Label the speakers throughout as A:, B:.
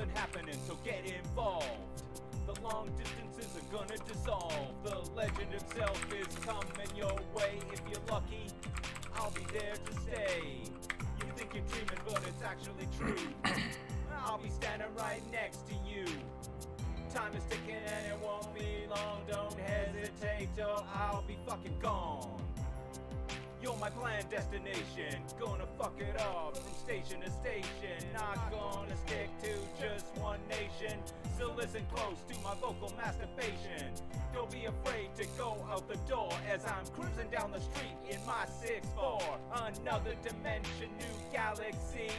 A: something happening, so get involved. The long distances are gonna dissolve. The legend itself is coming your way. If you're lucky, I'll be there to stay. You think you're dreaming, but it's actually true. I'll be standing right next to you. Time is ticking and it won't be long. Don't hesitate, or I'll be fucking gone. You're my planned destination. Gonna fuck it up from station to station. Not gonna stick to just one nation. So listen close to my vocal masturbation. Don't be afraid to go out the door as I'm cruising down the street in my 6'4". Another dimension, new galaxy.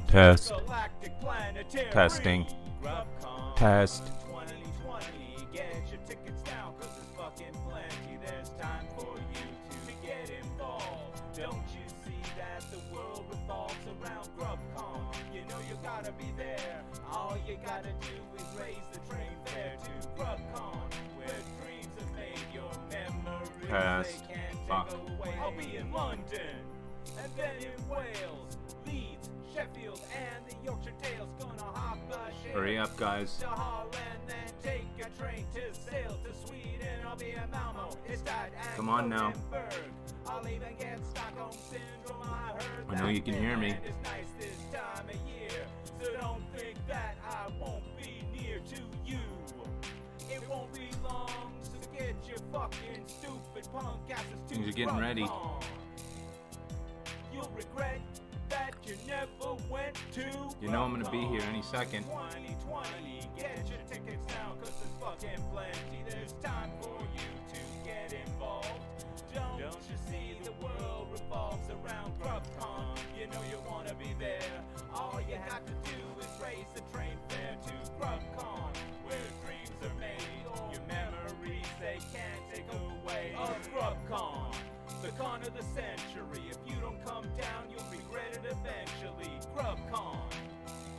B: Test.
A: Galactic planetary.
B: Testing.
A: Grubgun
B: Test.
A: 2020. Get your tickets now, cause there's fucking plenty. There's time for you to get involved. Don't you see that the world revolves around Grubgun? You know you gotta be there. All you gotta do is raise the train fare to Grubgun, where dreams are made. Your memories
B: Past.
A: they can't
B: Fuck.
A: take away. I'll be in London, and then in Wales, Leeds, Sheffield, and the Yorkshire Dales. Gonna hop a ship.
B: Hurry up, guys.
A: To Holland, then take a train to sail to Sweden. I'll be in Malmo. It's that
B: Come on now.
A: I'll even get Stockholm syndrome. I heard
B: I know you can hear me.
A: It's nice this time of year, so don't think that I won't be near to you. It won't be long, so get your fucking stupid punk asses to
B: Things are getting ready.
A: Grubgun. You'll regret that you never went to.
B: You know I'm gonna be here any second.
A: 2020, get your tickets now, cause there's fucking plenty. There's time for you to get involved. Don't you see the world revolves around Grubgun? You know you wanna be there. All you have to do is raise the train fare to Grubgun, where dreams are made. Your memories they can't take away. Of Grubgun, the con of the century. If you don't come down, you'll regret it eventually. Grubgun,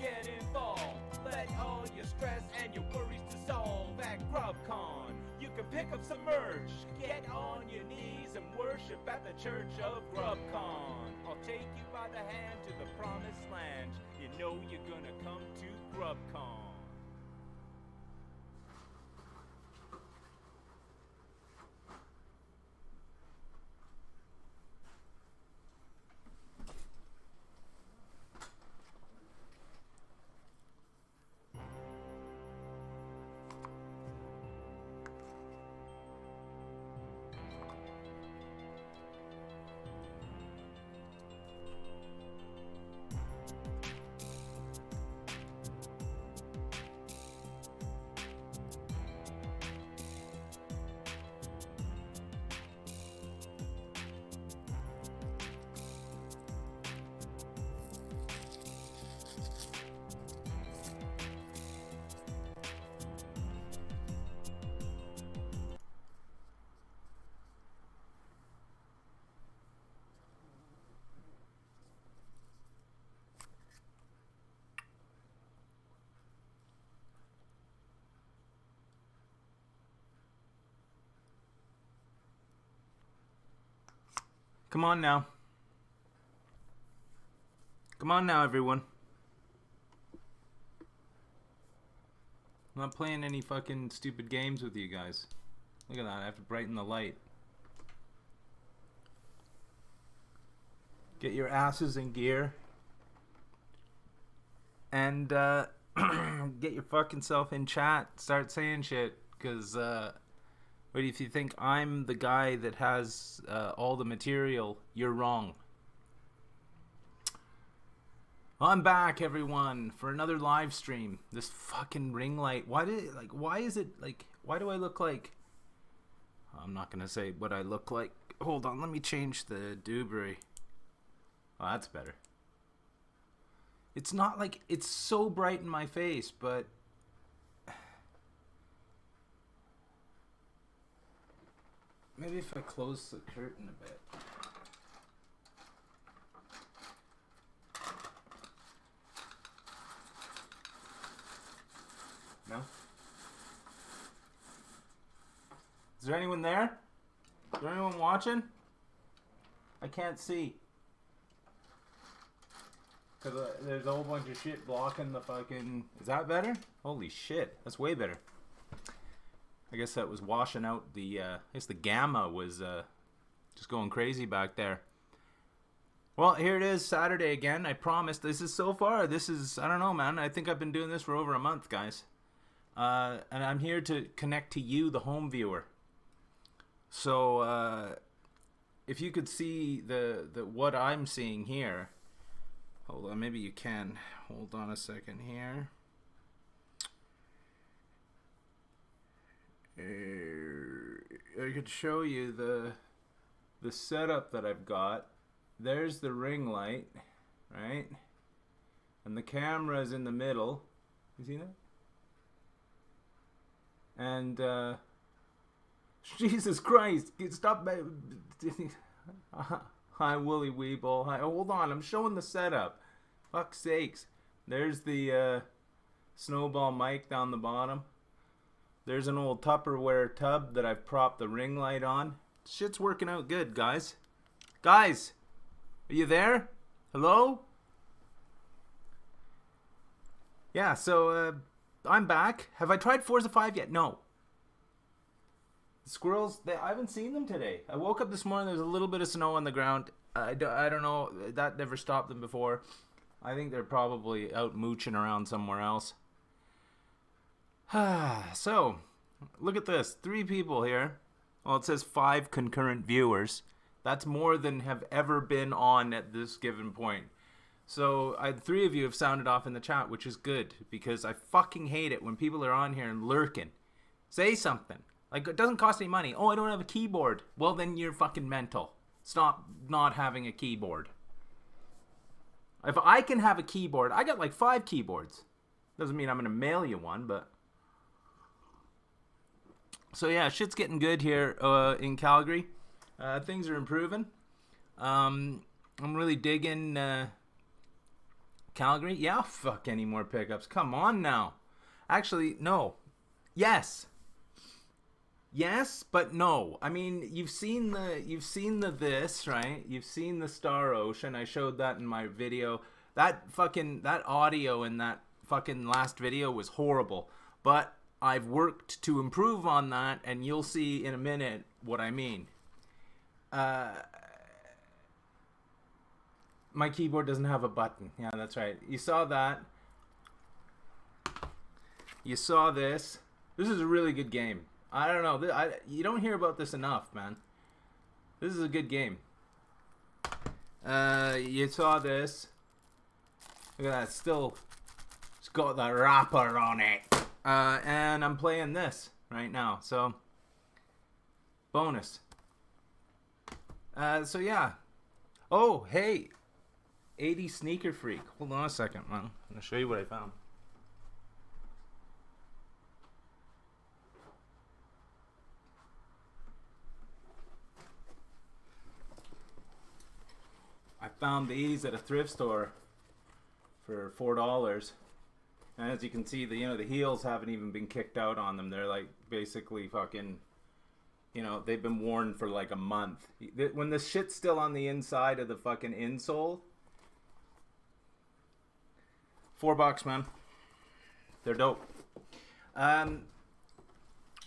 A: get involved. Let all your stress and your worries dissolve at Grubgun. You can pick up some merch, get on your knees and worship at the church of Grubgun. I'll take you by the hand to the promised land. You know you're gonna come to Grubgun.
B: Come on now. Come on now, everyone. I'm not playing any fucking stupid games with you guys. Look at that, I have to brighten the light. Get your asses in gear. And get your fucking self in chat. Start saying shit. Because, but if you think I'm the guy that has all the material, you're wrong. I'm back, everyone, for another live stream. This fucking ring light. Why is it like, why do I look like... I'm not going to say what I look like. Hold on, let me change the Dewberry. Oh, that's better. It's not like, it's so bright in my face, but... Maybe if I close the curtain a bit. No? Is there anyone there? Is there anyone watching? I can't see. Because there's a whole bunch of shit blocking the fucking... Is that better? Holy shit. That's way better. I guess that was washing out the... I guess the gamma was just going crazy back there. Well, here it is, Saturday again. I promised. This is so far. This is... I don't know, man. I think I've been doing this for over a month, guys. And I'm here to connect to you, the home viewer. So, if you could see the what I'm seeing here... Hold on, maybe you can. Hold on a second here. I could show you the setup that I've got. There's the ring light, right? And the camera is in the middle. You see that? And Jesus Christ! Stop! Hi, Willy Weeble. Hi. Hold on, I'm showing the setup. Fuck's sakes. There's the snowball mic down the bottom. There's an old Tupperware tub that I've propped the ring light on. Shit's working out good, guys. Guys, are you there? Hello? Yeah, so I'm back. Have I tried Forza 5 yet? No. The squirrels, I haven't seen them today. I woke up this morning, there's a little bit of snow on the ground. I don't know, that never stopped them before. I think they're probably out mooching around somewhere else. So, look at this. 3 people here. Well, it says 5 concurrent viewers. That's more than have ever been on at this given point. So, 3 of you have sounded off in the chat, which is good. Because I fucking hate it when people are on here and lurking. Say something. Like, it doesn't cost any money. Oh, I don't have a keyboard. Well, then you're fucking mental. Stop not having a keyboard. If I can have a keyboard, I got like 5 keyboards. Doesn't mean I'm going to mail you one, but... So yeah, shit's getting good here in Calgary. Things are improving. I'm really digging Calgary. Yeah, fuck any more pickups. Come on now. Actually, no. Yes. Yes, but no. I mean, you've seen the this, right? You've seen the Star Ocean. I showed that in my video. That audio in that fucking last video was horrible. But I've worked to improve on that, and you'll see in a minute what I mean. My keyboard doesn't have a button. Yeah, that's right. You saw that. You saw this. This is a really good game. I don't know. You don't hear about this enough, man. This is a good game. You saw this. Look at that. Still, it's got the wrapper on it. And I'm playing this right now. So, bonus. So yeah. Oh, hey. 80 Sneaker Freak. Hold on a second, man. I'm going to show you what I found. I found these at a thrift store for $4. And as you can see, the heels haven't even been kicked out on them. They're like basically fucking, they've been worn for like a month. When the shit's still on the inside of the fucking insole, $4, man. They're dope.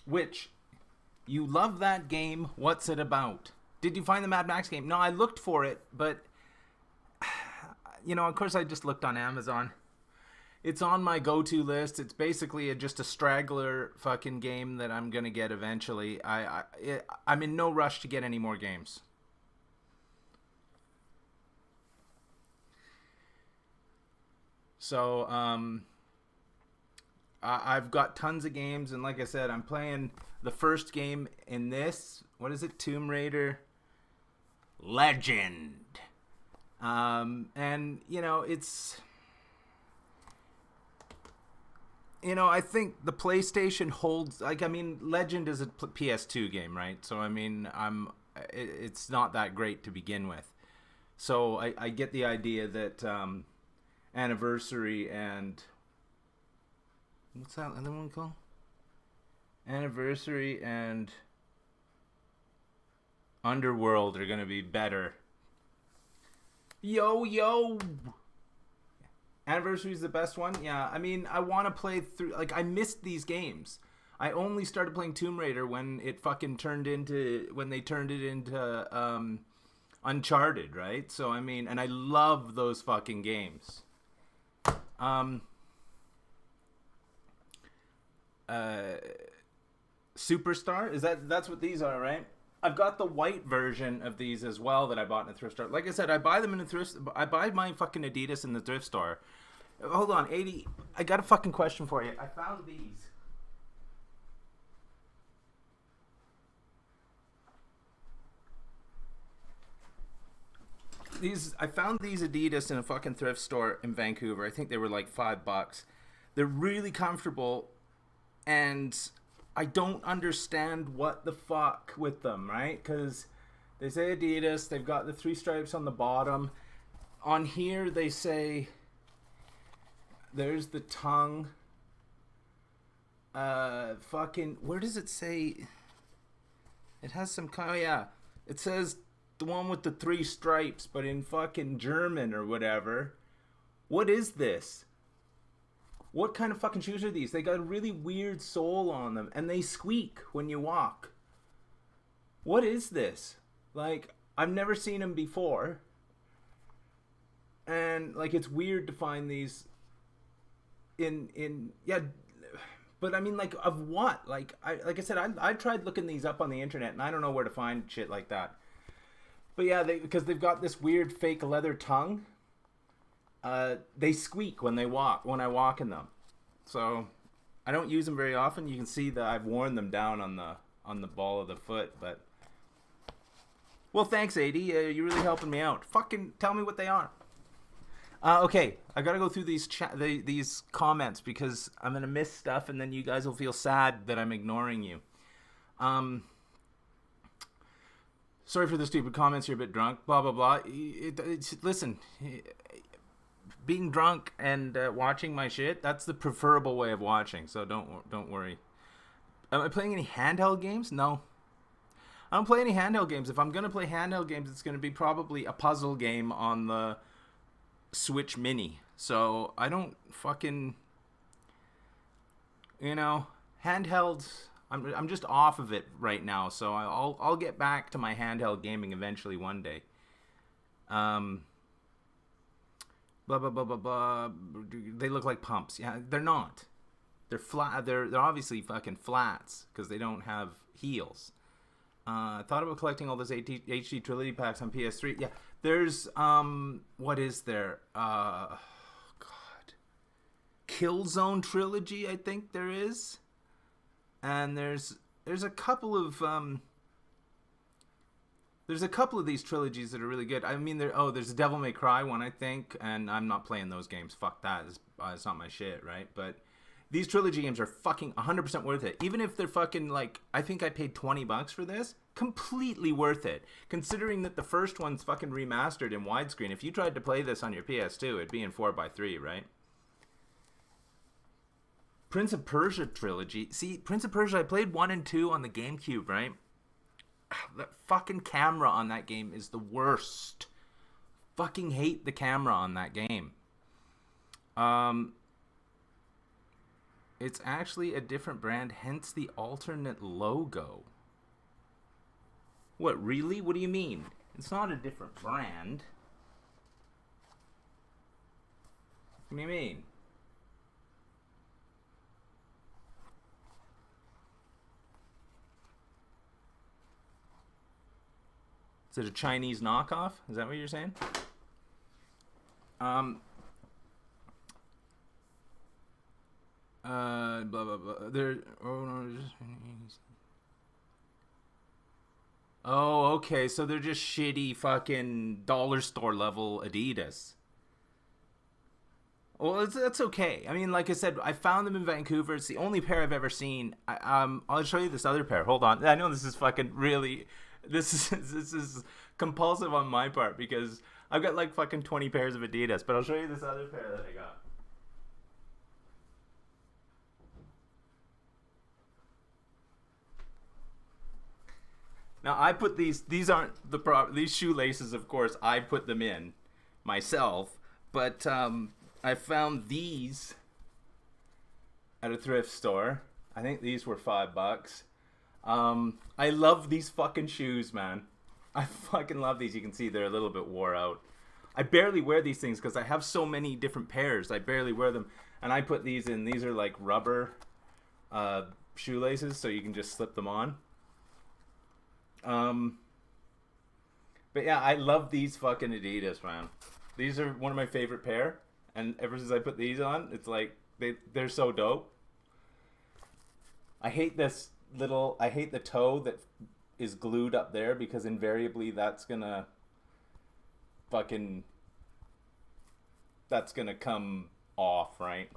B: Which, you love that game. What's it about? Did you find the Mad Max game? No, I looked for it, but of course I just looked on Amazon. It's on my go-to list. It's basically just a straggler fucking game that I'm going to get eventually. I'm in no rush to get any more games. So, I've got tons of games, and like I said, I'm playing the first game in this. What is it? Tomb Raider Legend. And, it's... I think the PlayStation holds... Legend is a PS2 game, right? So, it's not that great to begin with. So, I get the idea that Anniversary and... What's that other one called? Anniversary and Underworld are going to be better. Yo! Anniversary is the best one. Yeah, I mean, I want to play through. Like, I missed these games. I only started playing Tomb Raider when it fucking they turned it into Uncharted, right? So I mean, and I love those fucking games. Superstar, that's what these are, right? I've got the white version of these as well that I bought in a thrift store. Like I said, I buy them in a thrift. I buy my fucking Adidas in the thrift store. Hold on, 80. I got a fucking question for you. I found these. I found these Adidas in a fucking thrift store in Vancouver. I think they were like $5. They're really comfortable, and I don't understand what the fuck with them, right? Because they say Adidas, they've got the 3 stripes on the bottom. On here, they say, there's the tongue. Fucking, where does it say? It has some kind of, yeah. It says the one with the 3 stripes, but in fucking German or whatever. What is this? What kind of fucking shoes are these? They got a really weird sole on them, and they squeak when you walk. What is this? Like, I've never seen them before. And, like, it's weird to find these yeah, but I mean, like, of what? Like I said, I tried looking these up on the internet, and I don't know where to find shit like that. But yeah, because they've got this weird fake leather tongue. They squeak when I walk in them. So I don't use them very often. You can see that I've worn them down on the ball of the foot. But well, thanks, AD. You're really helping me out. Fucking tell me what they are. Okay, I gotta go through these comments because I'm gonna miss stuff, and then you guys will feel sad that I'm ignoring you. Sorry for the stupid comments. You're a bit drunk. Blah blah blah. Listen. Being drunk and watching my shit, that's the preferable way of watching, so don't worry. Am I playing any handheld games? No. I don't play any handheld games. If I'm going to play handheld games, it's going to be probably a puzzle game on the Switch Mini. So I don't fucking, handhelds, I'm just off of it right now, so I'll get back to my handheld gaming eventually one day. Blah blah blah blah blah. They look like pumps. Yeah, they're not. They're flat. They're obviously fucking flats because they don't have heels. I thought about collecting all those HD Trilogy packs on PS3. Yeah, there's what is there? God, Killzone Trilogy. I think there is, and there's a couple of There's a couple of these trilogies that are really good. I mean, there's a Devil May Cry one, I think, and I'm not playing those games. Fuck that. It's not my shit, right? But these trilogy games are fucking 100% worth it. Even if they're fucking, like, I think I paid $20 for this. Completely worth it. Considering that the first one's fucking remastered in widescreen. If you tried to play this on your PS2, it'd be in 4:3, right? Prince of Persia trilogy. See, Prince of Persia, I played 1 and 2 on the GameCube, right? The fucking camera on that game is the worst. Fucking hate the camera on that game. It's actually a different brand, hence the alternate logo. What, really? What do you mean? It's not a different brand. What do you mean? Is it a Chinese knockoff? Is that what you're saying? Blah blah blah. Oh, okay. So they're just shitty fucking dollar store level Adidas. Well, that's okay. I mean, like I said, I found them in Vancouver. It's the only pair I've ever seen. I'll show you this other pair. Hold on. I know this is fucking really. This is compulsive on my part because I've got like fucking 20 pairs of Adidas, but I'll show you this other pair that I got. Now I put these aren't these shoelaces, of course I put them in myself, but I found these at a thrift store. I think these were $5. I love these fucking shoes, man. I fucking love these. You can see they're a little bit wore out. I barely wear these things because I have so many different pairs. I barely wear them. And I put these in. These are like rubber shoelaces, so you can just slip them on. But yeah, I love these fucking Adidas, man. These are one of my favorite pair. And ever since I put these on, it's like, they're so dope. I hate the toe that is glued up there, because invariably that's gonna come off, right?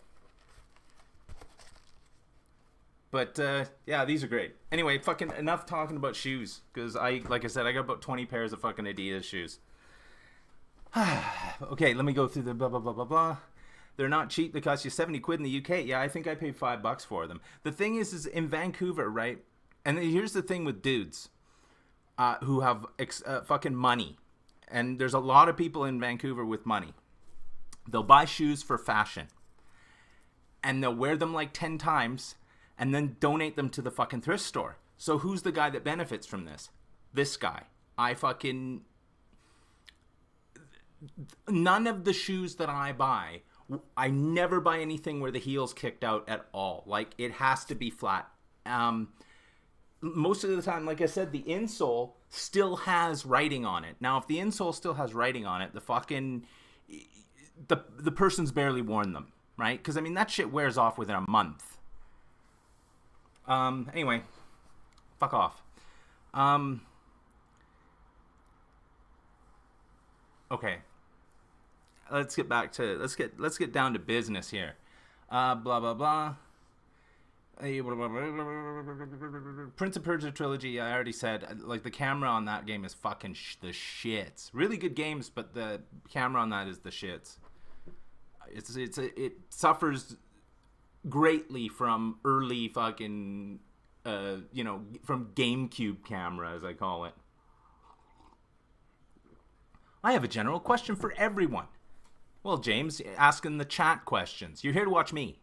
B: But yeah, these are great. Anyway, fucking enough talking about shoes, because like I said, I got about 20 pairs of fucking Adidas shoes. Okay, let me go through the blah blah blah blah blah. They're not cheap. They cost you 70 quid in the UK. Yeah, I think I paid $5 for them. The thing is in Vancouver, right? And here's the thing with dudes who have fucking money. And there's a lot of people in Vancouver with money. They'll buy shoes for fashion. And they'll wear them like 10 times and then donate them to the fucking thrift store. So who's the guy that benefits from this? This guy. None of the shoes that I buy, I never buy anything where the heel's kicked out at all. Like, it has to be flat. Most of the time, like I said, the insole still has writing on it. Now, if the insole still has writing on it, the person's barely worn them, right? Because, I mean, that shit wears off within a month. Anyway, fuck off. Okay. Let's get down to business here. Blah blah blah. Prince of Persia Trilogy, I already said, like, the camera on that game is fucking the shits. Really good games, but the camera on that is the shits. It suffers greatly from early fucking from GameCube camera, as I call it. I have a general question for everyone. Well, James, asking the chat questions. You're here to watch me.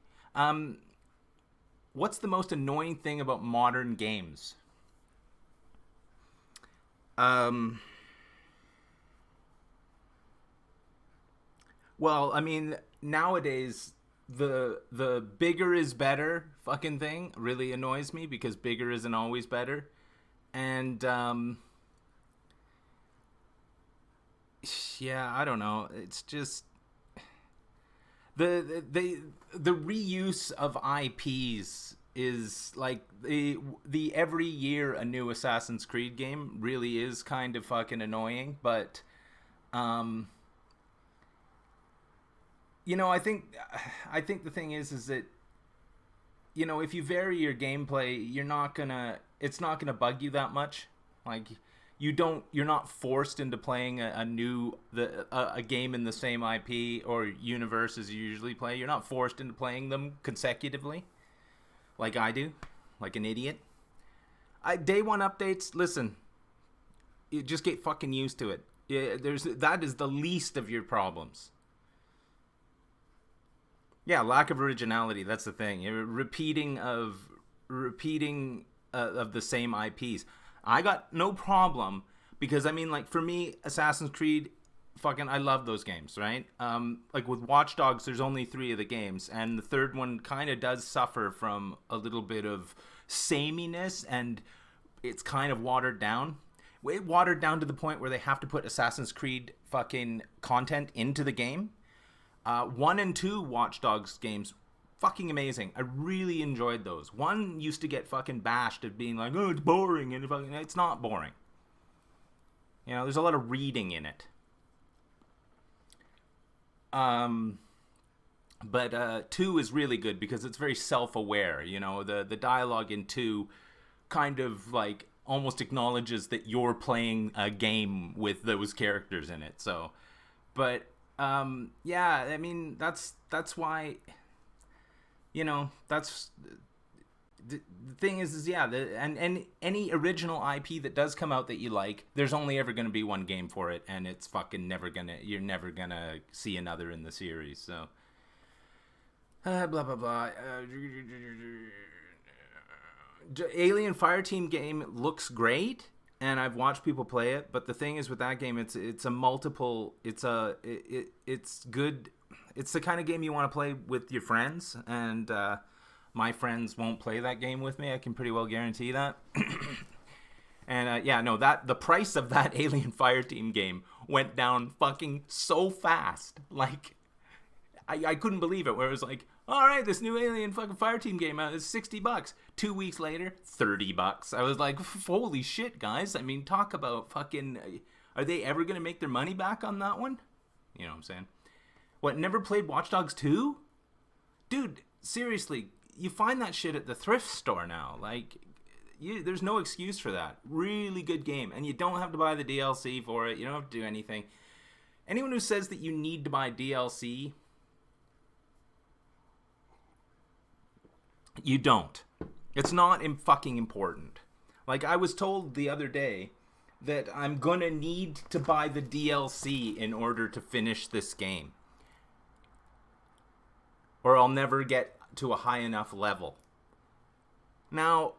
B: What's the most annoying thing about modern games? Well, I mean, nowadays, the bigger is better fucking thing really annoys me, because bigger isn't always better. And, yeah, I don't know. It's just the reuse of IPs is like the every year a new Assassin's Creed game really is kind of fucking annoying. But I think the thing is that, if you vary your gameplay, it's not gonna bug you that much. Like, you're not forced into playing a game in the same IP or universe as you usually play. You're not forced into playing them consecutively, like I do, like an idiot. Day one updates, listen, you just get fucking used to it. That is the least of your problems. Yeah, lack of originality, that's the thing. Repeating of the same IPs. I got no problem, because, I mean, like, for me, Assassin's Creed, fucking, I love those games, right? Like, with Watch Dogs, there's only 3 of the games, and the third one kind of does suffer from a little bit of sameness, and it's kind of watered down. It watered down to the point where they have to put Assassin's Creed fucking content into the game. 1 and 2 Watch Dogs games, fucking amazing. I really enjoyed those. 1 used to get fucking bashed at being like, oh, it's boring, and it's not boring. There's a lot of reading in it. But 2 is really good because it's very self-aware. The dialogue in 2 kind of like almost acknowledges that you're playing a game with those characters in it. So, but yeah, I mean, that's why. That's the thing is yeah, and any original IP that does come out that you like, there's only ever going to be one game for it, and it's fucking you're never gonna see another in the series. So, Blah blah blah. Alien Fireteam game looks great, and I've watched people play it. But the thing is, with that game, it's good. It's the kind of game you want to play with your friends, and my friends won't play that game with me. I can pretty well guarantee that. And the price of that Alien Fireteam game went down fucking so fast. Like, I couldn't believe it. Where it was like, all right, this new Alien fucking Fireteam game out is $60. 2 weeks later, $30. I was like, holy shit, guys. I mean, talk about fucking. Are they ever gonna make their money back on that one? You know what I'm saying? What? Never played Watch Dogs 2? Dude, seriously, you find that shit at the thrift store now. Like, there's no excuse for that. Really good game, and you don't have to buy the DLC for it. You don't have to do anything. Anyone who says that you need to buy DLC, you don't. It's not fucking important. Like, I was told the other day that I'm gonna need to buy the DLC in order to finish this game, or I'll never get to a high enough level. Now,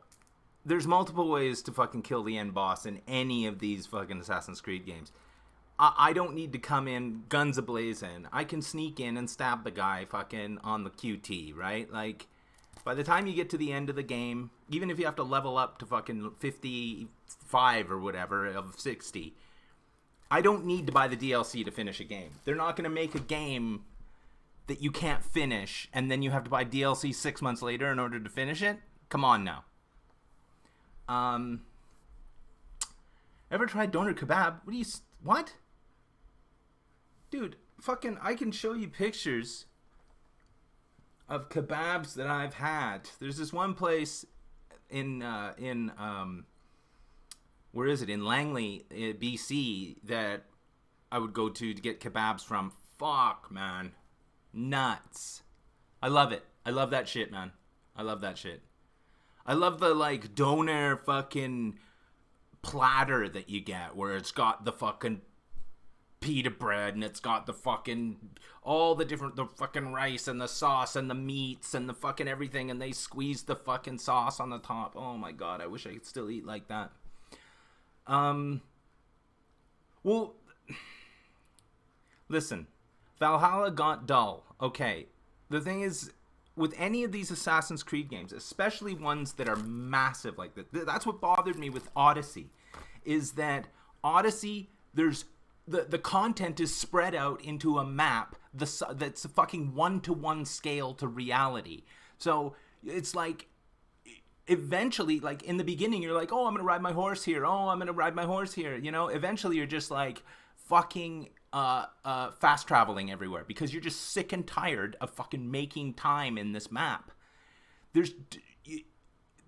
B: there's multiple ways to fucking kill the end boss in any of these fucking Assassin's Creed games. I don't need to come in guns a-blazing. I can sneak in and stab the guy fucking on the QT, right? Like, by the time you get to the end of the game, even if you have to level up to fucking 55 or whatever of 60, I don't need to buy the DLC to finish a game. They're not going to make a game that you can't finish and then you have to buy DLC 6 months later in order to finish it. Come on now. Ever tried doner kebab? What? Dude, fucking, I can show you pictures of kebabs that I've had. There's this one place in where is it? In Langley, BC, that I would go to get kebabs from. Fuck, man. Nuts. I love it. I love that shit, man. I love that shit. I love the, like, doner fucking platter that you get, where it's got the fucking pita bread, and it's got the fucking, all the different, the fucking rice, and the sauce, and the meats, and the fucking everything, and they squeeze the fucking sauce on the top. Oh my god, I wish I could still eat like that. Well, listen, Valhalla got dull. Okay, the thing is, with any of these Assassin's Creed games, especially ones that are massive like that, that's what bothered me with Odyssey, is that Odyssey, there's the content is spread out into a map that's a fucking 1-to-1 scale to reality. So it's like, eventually, like, in the beginning, you're like, oh, I'm gonna ride my horse here. Oh, I'm gonna ride my horse here. You know, eventually you're just like fucking fast traveling everywhere because you're just sick and tired of fucking making time in this map.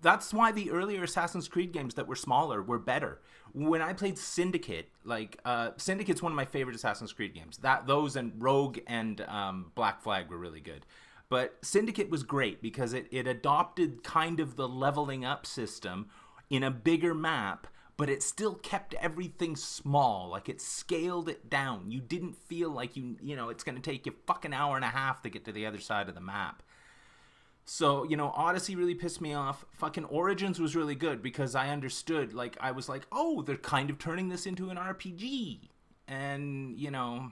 B: That's why the earlier Assassin's Creed games that were smaller were better. When I played Syndicate, like, Syndicate's one of my favorite Assassin's Creed games. Those and Rogue and Black Flag were really good. But Syndicate was great because it adopted kind of the leveling up system in a bigger map, but it still kept everything small. Like, it scaled it down. You didn't feel like you know, it's going to take you fucking hour and a half to get to the other side of the map. So, you know, Odyssey really pissed me off. Fucking Origins was really good because I understood, like, I was like, oh, they're kind of turning this into an RPG. And, you know,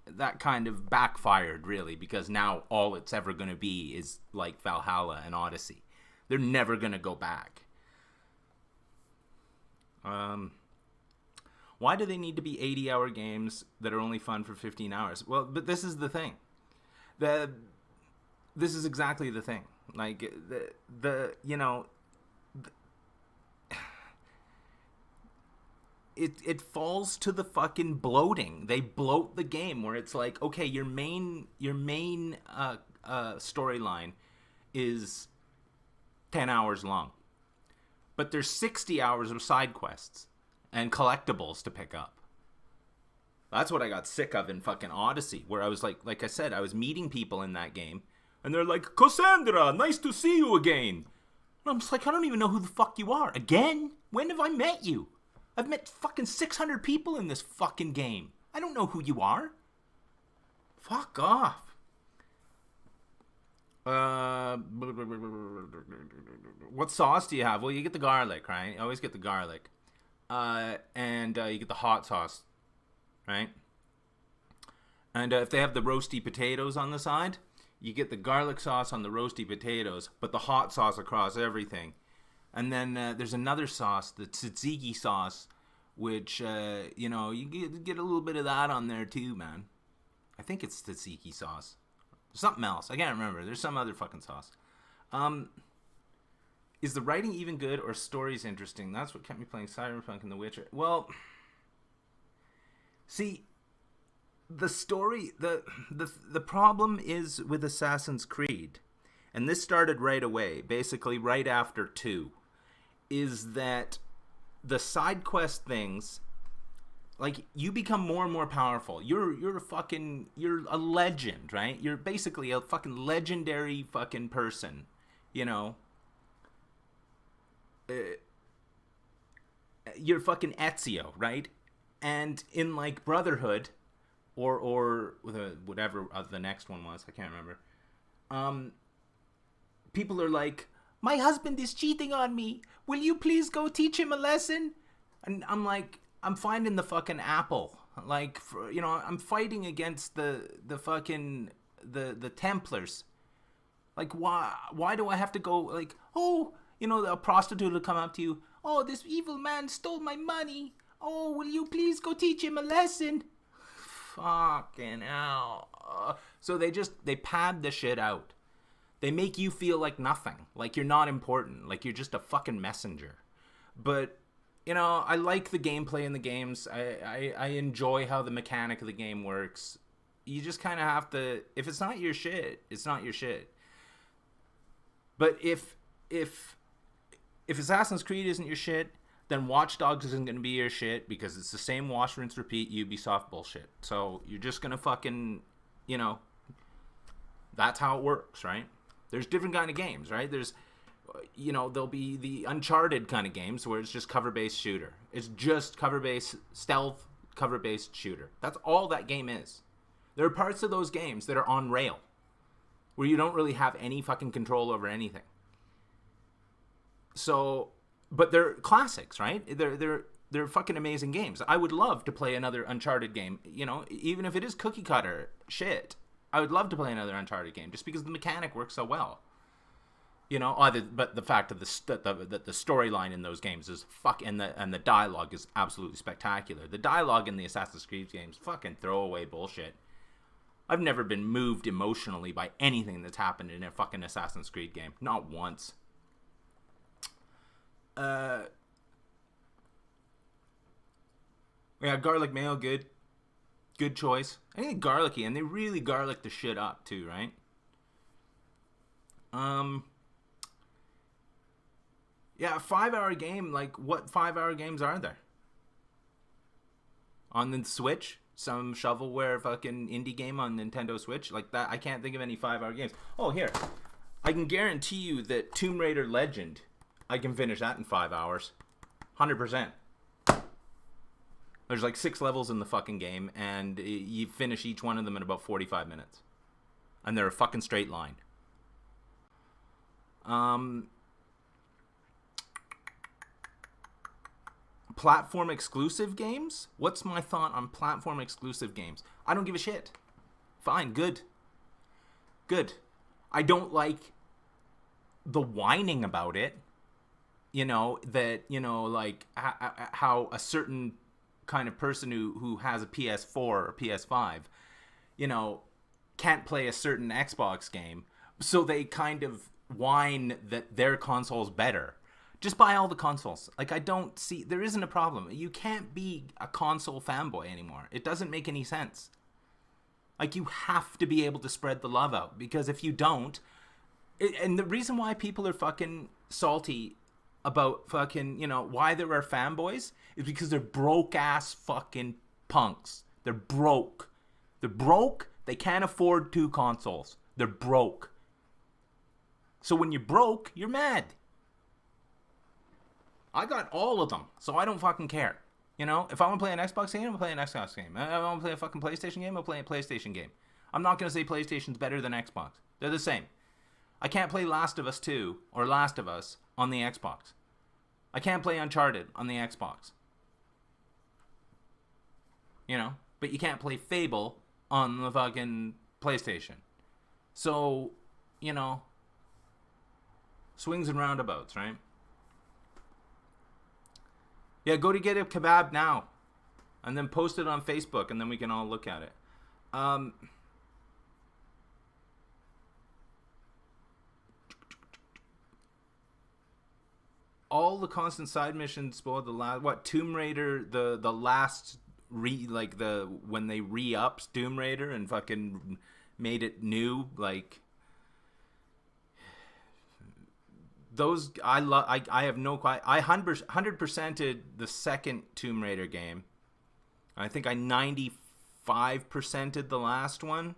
B: that kind of backfired, really, because now all it's ever going to be is, like, Valhalla and Odyssey. They're never going to go back. Why do they need to be 80-hour games that are only fun for 15 hours? Well, but this is the thing. This is exactly the thing. Like, you know, it falls to the fucking bloating. They bloat the game where it's like, okay, your main storyline is 10 hours long, but there's 60 hours of side quests and collectibles to pick up. That's what I got sick of in fucking Odyssey, where I was like I said, I was meeting people in that game, and they're like, Cassandra, nice to see you again. And I'm just like, I don't even know who the fuck you are. Again? When have I met you? I've met fucking 600 people in this fucking game. I don't know who you are. Fuck off. What sauce do you have? Well, you get the garlic, right? You always get the garlic. And you get the hot sauce, right? And if they have the roasty potatoes on the side, you get the garlic sauce on the roasty potatoes, but the hot sauce across everything. And then there's another sauce, the tzatziki sauce, which, you get a little bit of that on there too, man. I think it's tzatziki sauce. Something else. I can't remember. There's some other fucking sauce. Is the writing even good or stories interesting? That's what kept me playing Cyberpunk and The Witcher. Well, see, the story, the problem is with Assassin's Creed, and this started right away, basically right after 2, is that the side quest things, like, you become more and more powerful. You're a legend, right? You're basically a fucking legendary fucking person, you know? You're fucking Ezio, right? And in, like, Brotherhood, or whatever the next one was, I can't remember, people are like, my husband is cheating on me. Will you please go teach him a lesson? And I'm like, I'm finding the fucking apple. Like, I'm fighting against the fucking, the Templars. Like, why do I have to go, like, a prostitute will come up to you. Oh, this evil man stole my money. Oh, will you please go teach him a lesson? Fucking hell. So they pad the shit out. They make you feel like nothing. Like you're not important. Like you're just a fucking messenger. But, I like the gameplay in the games. I enjoy how the mechanic of the game works. You just kind of have to... If it's not your shit, it's not your shit. But if Assassin's Creed isn't your shit, then Watch Dogs isn't going to be your shit because it's the same wash, rinse, repeat Ubisoft bullshit. So you're just going to fucking, that's how it works, right? There's different kind of games, right? There's, there'll be the Uncharted kind of games where it's just cover-based shooter. It's just cover-based stealth, cover-based shooter. That's all that game is. There are parts of those games that are on rail where you don't really have any fucking control over anything. So, but they're classics, right? They're fucking amazing games. I would love to play another Uncharted game, even if it is cookie cutter shit. I would love to play another Uncharted game just because the mechanic works so well. But the fact that the storyline in those games is and the dialogue is absolutely spectacular. The dialogue in the Assassin's Creed games, fucking throwaway bullshit. I've never been moved emotionally by anything that's happened in a fucking Assassin's Creed game. Not once. Yeah, garlic mayo, good choice. Anything garlicky, and they really garlic the shit up too, right? Yeah, a 5-hour game. Like, what 5-hour games are there on the Switch? Some shovelware fucking indie game on Nintendo Switch like that. I can't think of any 5-hour games. Oh, here, I can guarantee you that Tomb Raider Legend, I can finish that in 5 hours. 100%. There's like 6 levels in the fucking game, and you finish each one of them in about 45 minutes. And they're a fucking straight line. Platform exclusive games? What's my thought on platform exclusive games? I don't give a shit. Fine, good. I don't like the whining about it. Like how a certain kind of person who has a PS4 or PS5, can't play a certain Xbox game, so they kind of whine that their console's better. Just buy all the consoles. Like, I don't see... There isn't a problem. You can't be a console fanboy anymore. It doesn't make any sense. Like, you have to be able to spread the love out, because if you don't... And the reason why people are fucking salty about fucking, why there are fanboys is because they're broke-ass fucking punks. They're broke. They can't afford 2 consoles. They're broke. So when you're broke, you're mad. I got all of them, so I don't fucking care. If I want to play an Xbox game, I'll play an Xbox game. If I want to play a fucking PlayStation game, I'll play a PlayStation game. I'm not going to say PlayStation's better than Xbox. They're the same. I can't play Last of Us 2 or Last of Us on the Xbox. I can't play Uncharted on the Xbox. You know? But you can't play Fable on the fucking PlayStation. So, you know, swings and roundabouts, right? Yeah, go to get a kebab now. And then post it on Facebook, and then we can all look at it. All the constant side missions spoiled the last... Tomb Raider, the last... when they re-upped Tomb Raider and fucking made it new, like... Those... I have no... I 100%ed the second Tomb Raider game. I think I 95%ed the last one.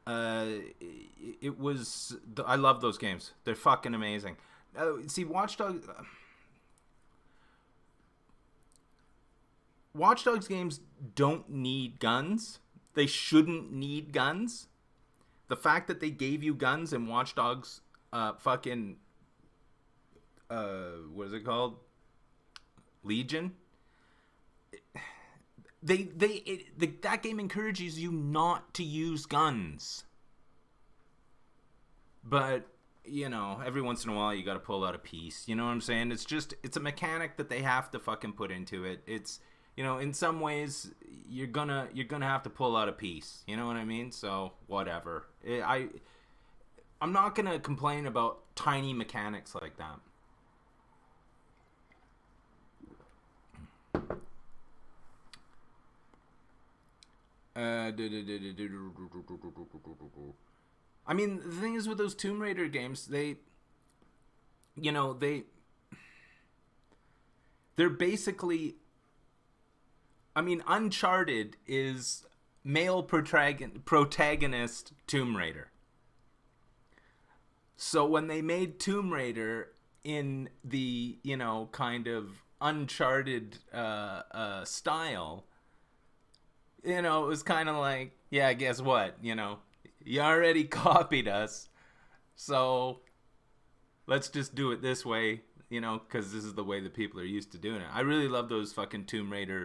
B: It was... I love those games. They're fucking amazing. See, Watch Dogs games don't need guns. They shouldn't need guns. The fact that they gave you guns in Watch Dogs what is it called? Legion? That game encourages you not to use guns. But, you know, every once in a while you gotta pull out a piece. You know what I'm saying? It's a mechanic that they have to fucking put into it. It's, you know, in some ways you're gonna have to pull out a piece. You know what I mean? So, whatever. I'm not gonna complain about tiny mechanics like that. I mean, the thing is with those Tomb Raider games, they're basically... I mean, Uncharted is male protagonist Tomb Raider. So when they made Tomb Raider in the, you know, kind of Uncharted style... You know, it was kind of like, yeah, guess what? You know, you already copied us, so let's just do it this way, you know, because this is the way that people are used to doing it. I really love those fucking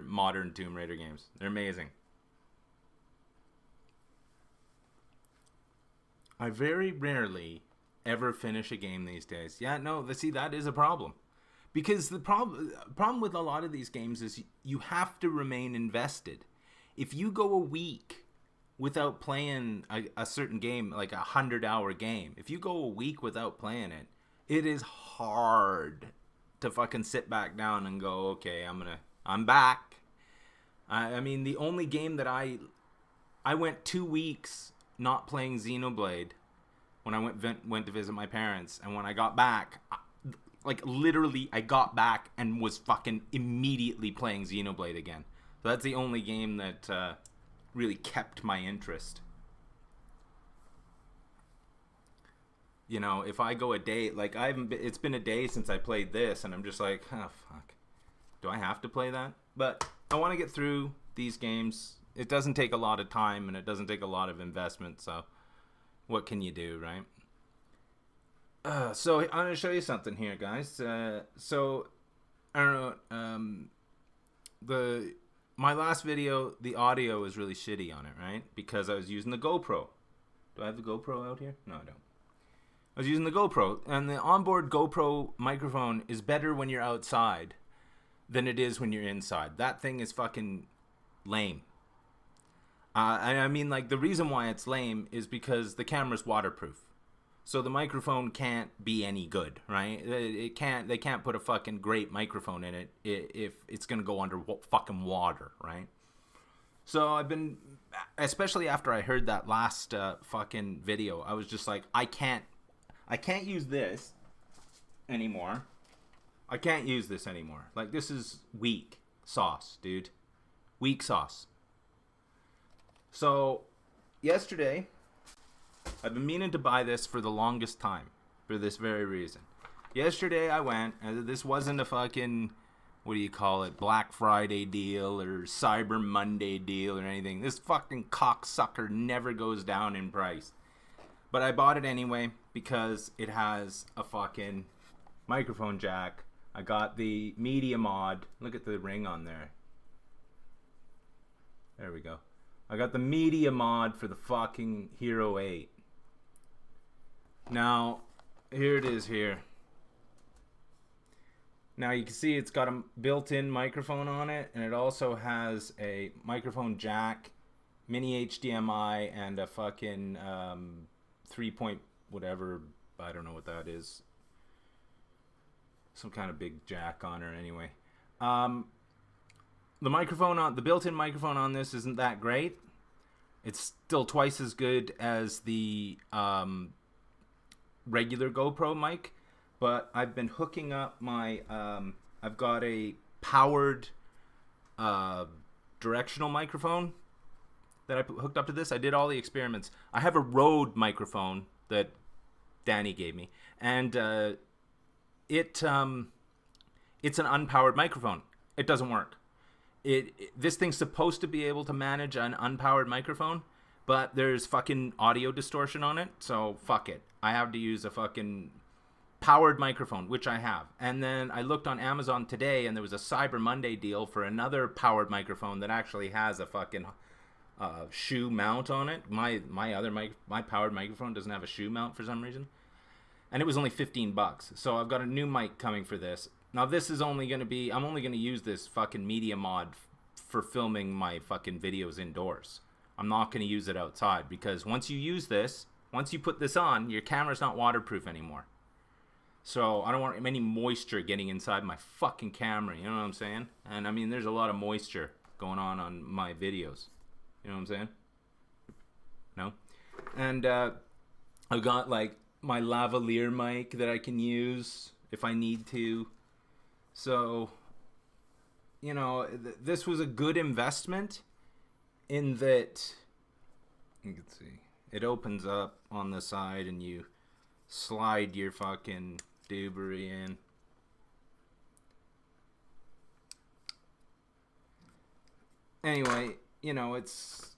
B: modern Tomb Raider games. They're amazing. I very rarely ever finish a game these days. Yeah, no, see, that is a problem. Because the problem with a lot of these games is you have to remain invested. If you go a week without playing a certain game, like a 100-hour game, if you go a week without playing it, it is hard to fucking sit back down and go, okay, I'm back. I mean, the only game that I went 2 weeks not playing Xenoblade when I went to visit my parents, and when I got back, like literally I got back and was fucking immediately playing Xenoblade again. So that's the only game that really kept my interest. You know, if I go a day, like it's been a day since I played this, and I'm just like, oh fuck, do I have to play that? But I want to get through these games. It doesn't take a lot of time, and it doesn't take a lot of investment. So, what can you do, right? So I'm gonna show you something here, guys. So I don't know. My last video, the audio was really shitty on it, right? Because I was using the GoPro. Do I have the GoPro out here? No, I don't. I was using the GoPro, and the onboard GoPro microphone is better when you're outside than it is when you're inside. That thing is fucking lame. I mean, like, the reason why it's lame is because the camera's waterproof. So the microphone can't be any good, right? They can't put a fucking great microphone in it if it's gonna go under fucking water, right? So I've been, especially after I heard that last fucking video, I was just like, I can't use this anymore. I can't use this anymore. Like, this is weak sauce, dude. Weak sauce. So yesterday, I've been meaning to buy this for the longest time, for this very reason. Yesterday I went, and this wasn't a fucking, what do you call it, Black Friday deal or Cyber Monday deal or anything. This fucking cocksucker never goes down in price. But I bought it anyway because it has a fucking microphone jack. I got the media mod. Look at the ring on there. There we go. I got the media mod for the fucking Hero 8. Now, here it is here. Now you can see it's got a built-in microphone on it, and it also has a microphone jack, mini HDMI, and a fucking 3-point whatever, I don't know what that is. Some kind of big jack on her anyway. The microphone on the built-in microphone on this isn't that great. It's still twice as good as the regular GoPro mic, but I've been hooking up my I've got a powered directional microphone that I hooked up to this. I did all the experiments. I have a Rode microphone that Danny gave me, and it's an unpowered microphone. It doesn't work. This thing's supposed to be able to manage an unpowered microphone, but there's fucking audio distortion on it, so fuck it. I have to use a fucking powered microphone, which I have. And then I looked on Amazon today, and there was a Cyber Monday deal for another powered microphone that actually has a fucking shoe mount on it. My powered microphone doesn't have a shoe mount for some reason, and it was only $15. So I've got a new mic coming for this. Now this is only going to be, I'm only going to use this fucking media mod for filming my fucking videos indoors. I'm not going to use it outside, because once you use this, once you put this on, your camera's not waterproof anymore. So I don't want any moisture getting inside my fucking camera, you know what I'm saying? And I mean, there's a lot of moisture going on my videos. You know what I'm saying? No? And I've got like my lavalier mic that I can use if I need to. So, you know, this was a good investment in that, you can see, it opens up on the side and you slide your fucking doobery in. Anyway, you know, it's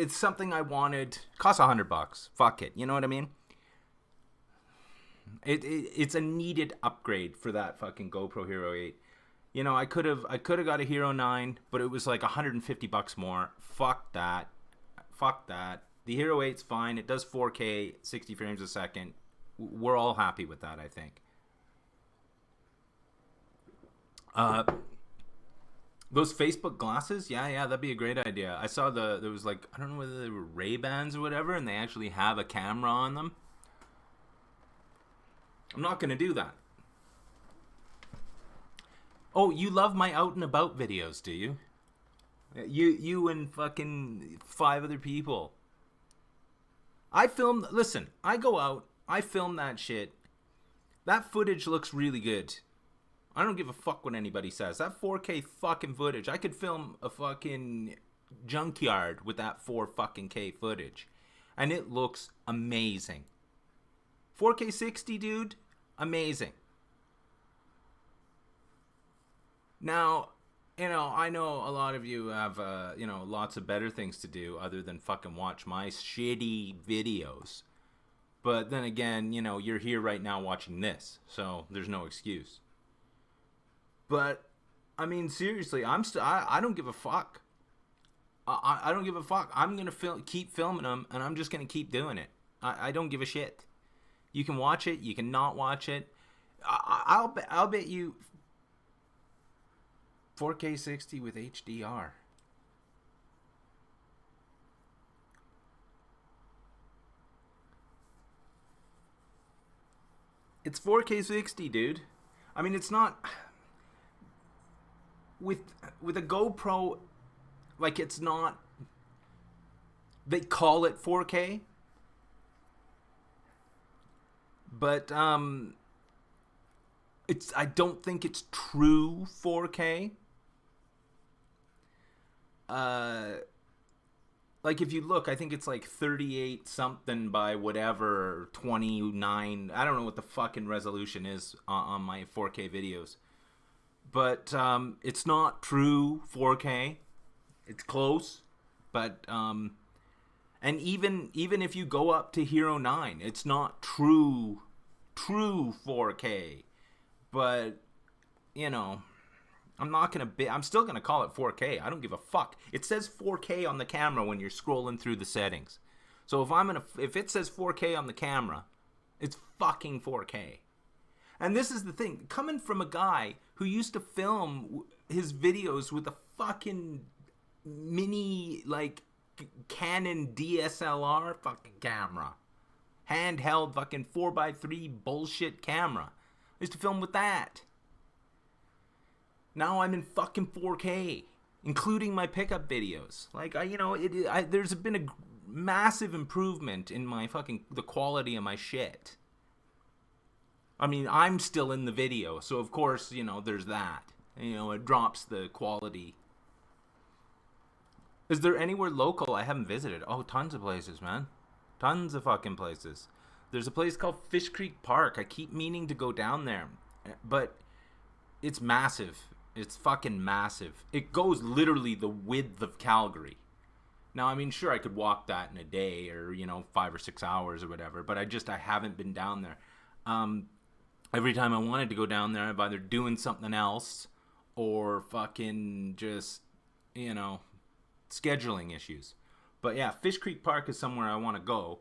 B: something I wanted. Costs $100. Fuck it. You know what I mean? It's a needed upgrade for that fucking GoPro Hero 8. You know, I could have got a Hero 9, but it was like $150 more. Fuck that. Fuck that. The Hero 8's fine. It does 4K, 60 frames a second. We're all happy with that, I think. Those Facebook glasses, yeah, that'd be a great idea. I saw there was like, I don't know whether they were Ray-Bans or whatever, and they actually have a camera on them. I'm not going to do that. Oh, you love my out and about videos, do you? You and fucking 5 other people. I go out, I film that shit. That footage looks really good. I don't give a fuck what anybody says. That 4K fucking footage, I could film a fucking junkyard with that 4 fucking K footage. And it looks amazing. 4K 60, dude, amazing. Now, you know, I know a lot of you have, you know, lots of better things to do other than fucking watch my shitty videos. But then again, you know, you're here right now watching this, so there's no excuse. But, I mean, seriously, I don't give a fuck. I don't give a fuck. I'm going to keep filming them, and I'm just going to keep doing it. I don't give a shit. You can watch it. You can not watch it. I'll bet you 4K 60 with HDR. It's 4K 60, dude. I mean, it's not with a GoPro, like, it's not, they call it 4K, but I don't think it's true 4K. Like, if you look, I think it's like 38 something by whatever, 29. I don't know what the fucking resolution is on my 4K videos. But it's not true 4K. It's close. But, and And even if you go up to Hero 9, it's not true 4K. But, you know, I'm still going to call it 4K. I don't give a fuck. It says 4K on the camera when you're scrolling through the settings. So if it says 4K on the camera, it's fucking 4K. And this is the thing, coming from a guy who used to film his videos with a fucking mini, like, Canon DSLR fucking camera. Handheld fucking 4x3 bullshit camera. I used to film with that. Now I'm in fucking 4K, including my pickup videos. Like, there's been a massive improvement in the quality of my shit. I mean, I'm still in the video, so of course, there's that. It drops the quality. Is there anywhere local I haven't visited? Oh, tons of places, man. Tons of fucking places. There's a place called Fish Creek Park. I keep meaning to go down there, but it's massive. It's fucking massive. It goes literally the width of Calgary. Now, I mean, sure, I could walk that in a day or, 5 or 6 hours or whatever, but I haven't been down there. Every time I wanted to go down there, I'm either doing something else or fucking just, scheduling issues. But yeah, Fish Creek Park is somewhere I want to go.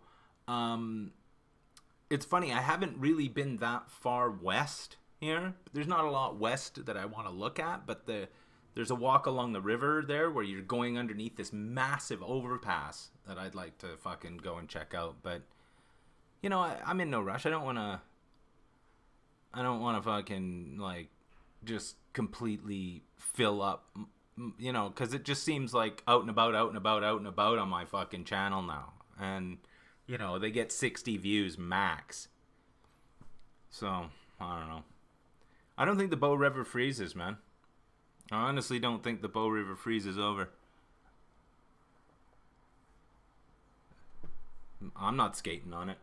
B: It's funny, I haven't really been that far west here. There's not a lot west that I want to look at, but there's a walk along the river there where you're going underneath this massive overpass that I'd like to fucking go and check out. But, I'm in no rush. I don't want to fucking, like, just completely fill up, because it just seems like out and about on my fucking channel now. And, they get 60 views max. So, I don't know. I don't think the Bow River freezes, man. I honestly don't think the Bow River freezes over. I'm not skating on it.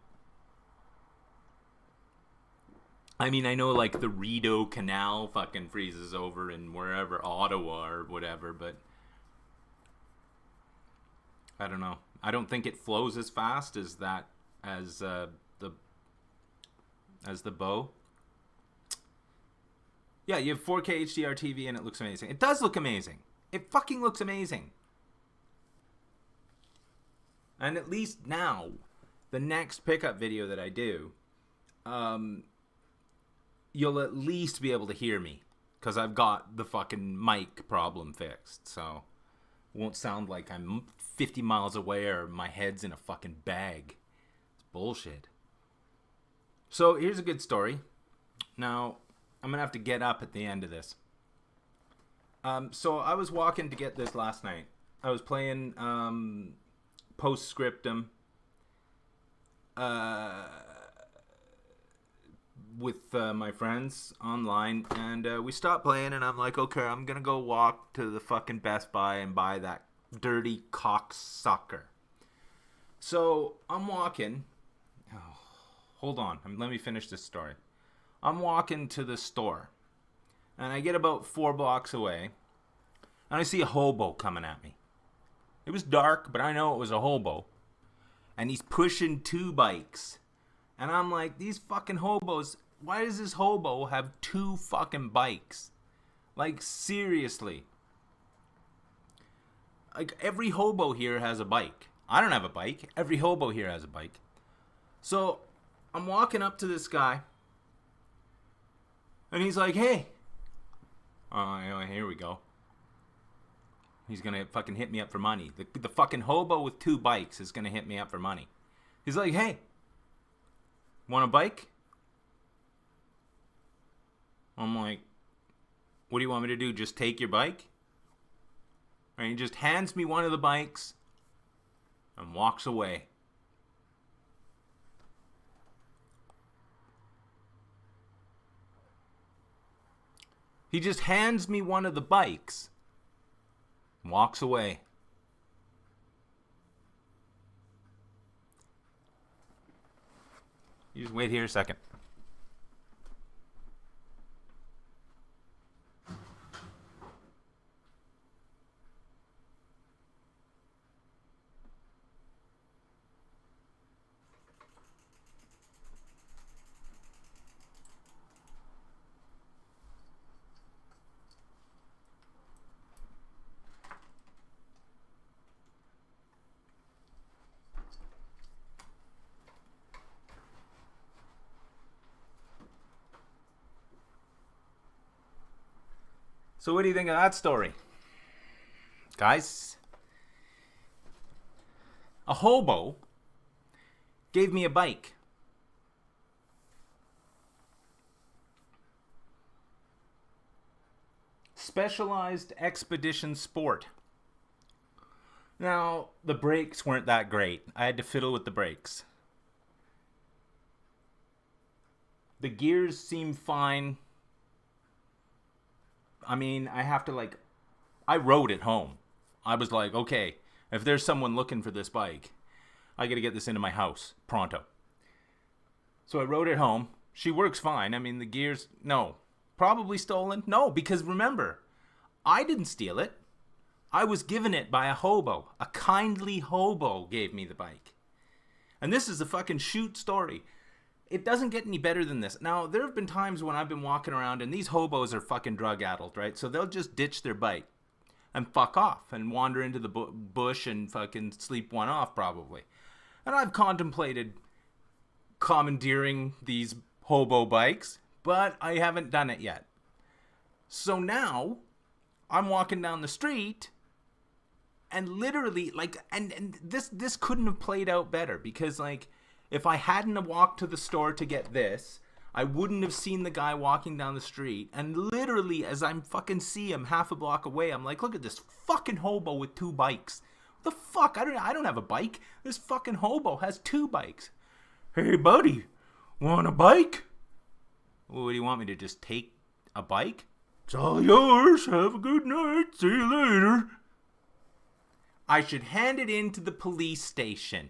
B: I mean, I know, like, the Rideau Canal fucking freezes over in wherever, Ottawa or whatever, but I don't know. I don't think it flows as fast as the Bow. Yeah, you have 4K HDR TV and it looks amazing. It does look amazing. It fucking looks amazing. And at least now, the next pickup video that I do, you'll at least be able to hear me. Because I've got the fucking mic problem fixed. So, it won't sound like I'm 50 miles away or my head's in a fucking bag. It's bullshit. So, here's a good story. Now, I'm going to have to get up at the end of this. So, I was walking to get this last night. I was playing Postscriptum with my friends online, and we stopped playing, and I'm like, okay, I'm gonna go walk to the fucking Best Buy and buy that dirty cocksucker. So I'm walking. Oh, hold on, let me finish this story. I'm walking to the store, and I get about 4 blocks away, and I see a hobo coming at me. It was dark, but I know it was a hobo, and he's pushing 2 bikes. And I'm like, these fucking hobos, why does this hobo have 2 fucking bikes? Like, seriously. Like, every hobo here has a bike. I don't have a bike. Every hobo here has a bike. So, I'm walking up to this guy. And he's like, hey. Here we go. He's gonna fucking hit me up for money. The fucking hobo with 2 bikes is gonna hit me up for money. He's like, hey. Want a bike? I'm like, what do you want me to do? Just take your bike? And he just hands me one of the bikes and walks away. He just hands me one of the bikes and walks away. You just wait here a second. So what do you think of that story? Guys, a hobo gave me a bike. Specialized Expedition Sport. Now, the brakes weren't that great. I had to fiddle with the brakes. The gears seem fine. I mean, I have to I rode it home. I was like, okay, if there's someone looking for this bike, I gotta get this into my house pronto. So I rode it home. She works fine. I mean, the gears, no. Probably stolen? No, because remember, I didn't steal it. I was given it by a hobo. A kindly hobo gave me the bike. And this is a fucking shoot story. It doesn't get any better than this. Now, there have been times when I've been walking around and these hobos are fucking drug-addled, right? So they'll just ditch their bike and fuck off and wander into the bush and fucking sleep one off probably. And I've contemplated commandeering these hobo bikes, but I haven't done it yet. So now I'm walking down the street and literally and this couldn't have played out better because if I hadn't have walked to the store to get this, I wouldn't have seen the guy walking down the street. And literally, as I'm fucking see him half a block away, I'm like, look at this fucking hobo with 2 bikes. The fuck? I don't have a bike. This fucking hobo has 2 bikes. Hey, buddy, want a bike? What do you want me to just take a bike? It's all yours. Have a good night. See you later. I should hand it in to the police station.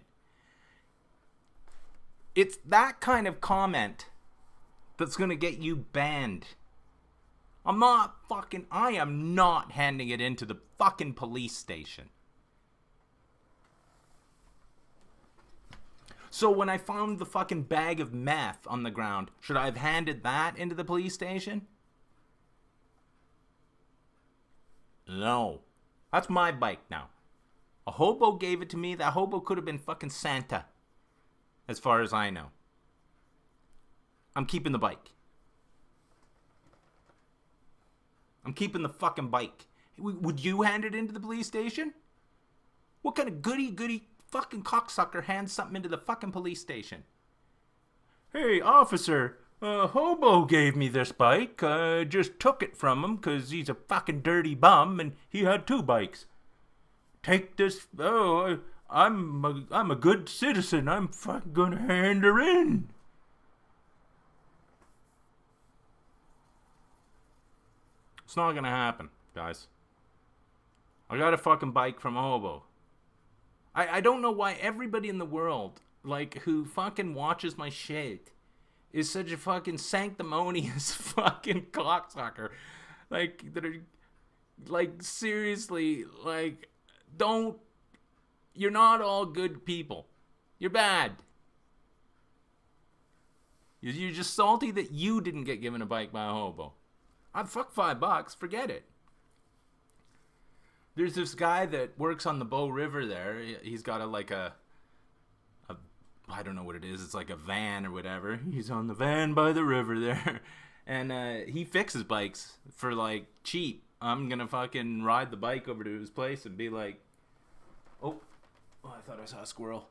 B: It's that kind of comment that's going to get you banned. I am not handing it into the fucking police station. So when I found the fucking bag of meth on the ground, should I have handed that into the police station? No. That's my bike now. A hobo gave it to me. That hobo could have been fucking Santa. As far as I know. I'm keeping the bike. I'm keeping the fucking bike. Would you hand it into the police station? What kind of goody fucking cocksucker hands something into the fucking police station? Hey, officer, hobo gave me this bike. I just took it from him because he's a fucking dirty bum and he had 2 bikes. Take this. Oh, I'm a good citizen. I'm fucking gonna hand her in. It's not gonna happen, guys. I got a fucking bike from a hobo. I don't know why everybody in the world, who fucking watches my shit, is such a fucking sanctimonious fucking cocksucker. Seriously, don't. You're not all good people. You're bad. You're just salty that you didn't get given a bike by a hobo. Fuck $5. Forget it. There's this guy that works on the Bow River there. He's got a I don't know what it is. It's like a van or whatever. He's on the van by the river there. And he fixes bikes for cheap. I'm gonna fucking ride the bike over to his place and be like, oh, I thought I saw a squirrel.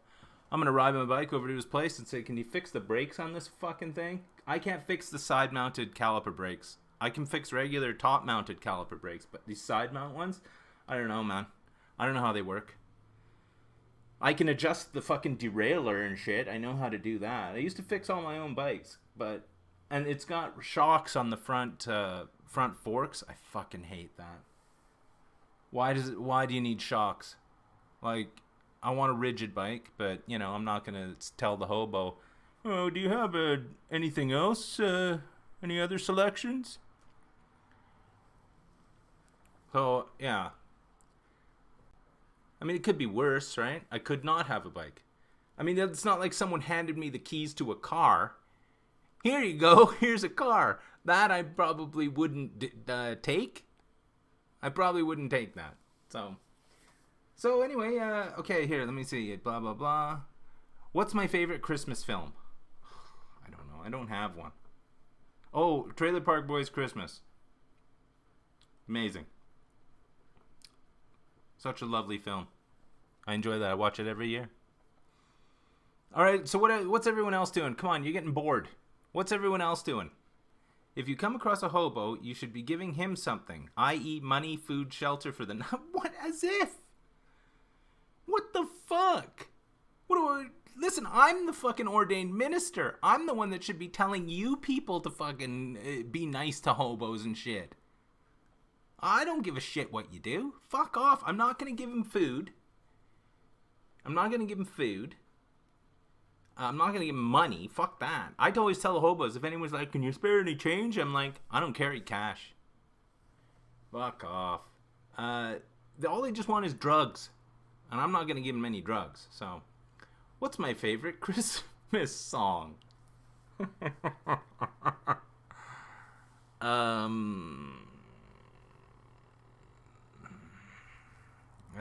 B: I'm gonna ride my bike over to his place and say, can you fix the brakes on this fucking thing? I can't fix the side-mounted caliper brakes. I can fix regular top-mounted caliper brakes, but these side-mount ones, I don't know, man. I don't know how they work. I can adjust the fucking derailleur and shit. I know how to do that. I used to fix all my own bikes, and it's got shocks on the front forks. I fucking hate that. Why do you need shocks? I want a rigid bike, but I'm not gonna tell the hobo, oh, do you have anything else? Any other selections? So yeah. I mean, it could be worse, right? I could not have a bike. I mean, it's not like someone handed me the keys to a car. Here you go. Here's a car. That I probably wouldn't take. I probably wouldn't take that. So anyway, okay, here, let me see. Blah, blah, blah. What's my favorite Christmas film? I don't know. I don't have one. Oh, Trailer Park Boys Christmas. Amazing. Such a lovely film. I enjoy that. I watch it every year. All right, so what's everyone else doing? Come on, you're getting bored. What's everyone else doing? If you come across a hobo, you should be giving him something, i.e. money, food, shelter for the night. What? As if? What the fuck? Listen, I'm the fucking ordained minister. I'm the one that should be telling you people to fucking be nice to hobos and shit. I don't give a shit what you do. Fuck off. I'm not going to give him food. I'm not going to give him food. I'm not going to give him money. Fuck that. I always tell the hobos, if anyone's like, can you spare any change? I'm like, I don't carry cash. Fuck off. All they just want is drugs. And I'm not going to give them any drugs. So, what's my favorite Christmas song? I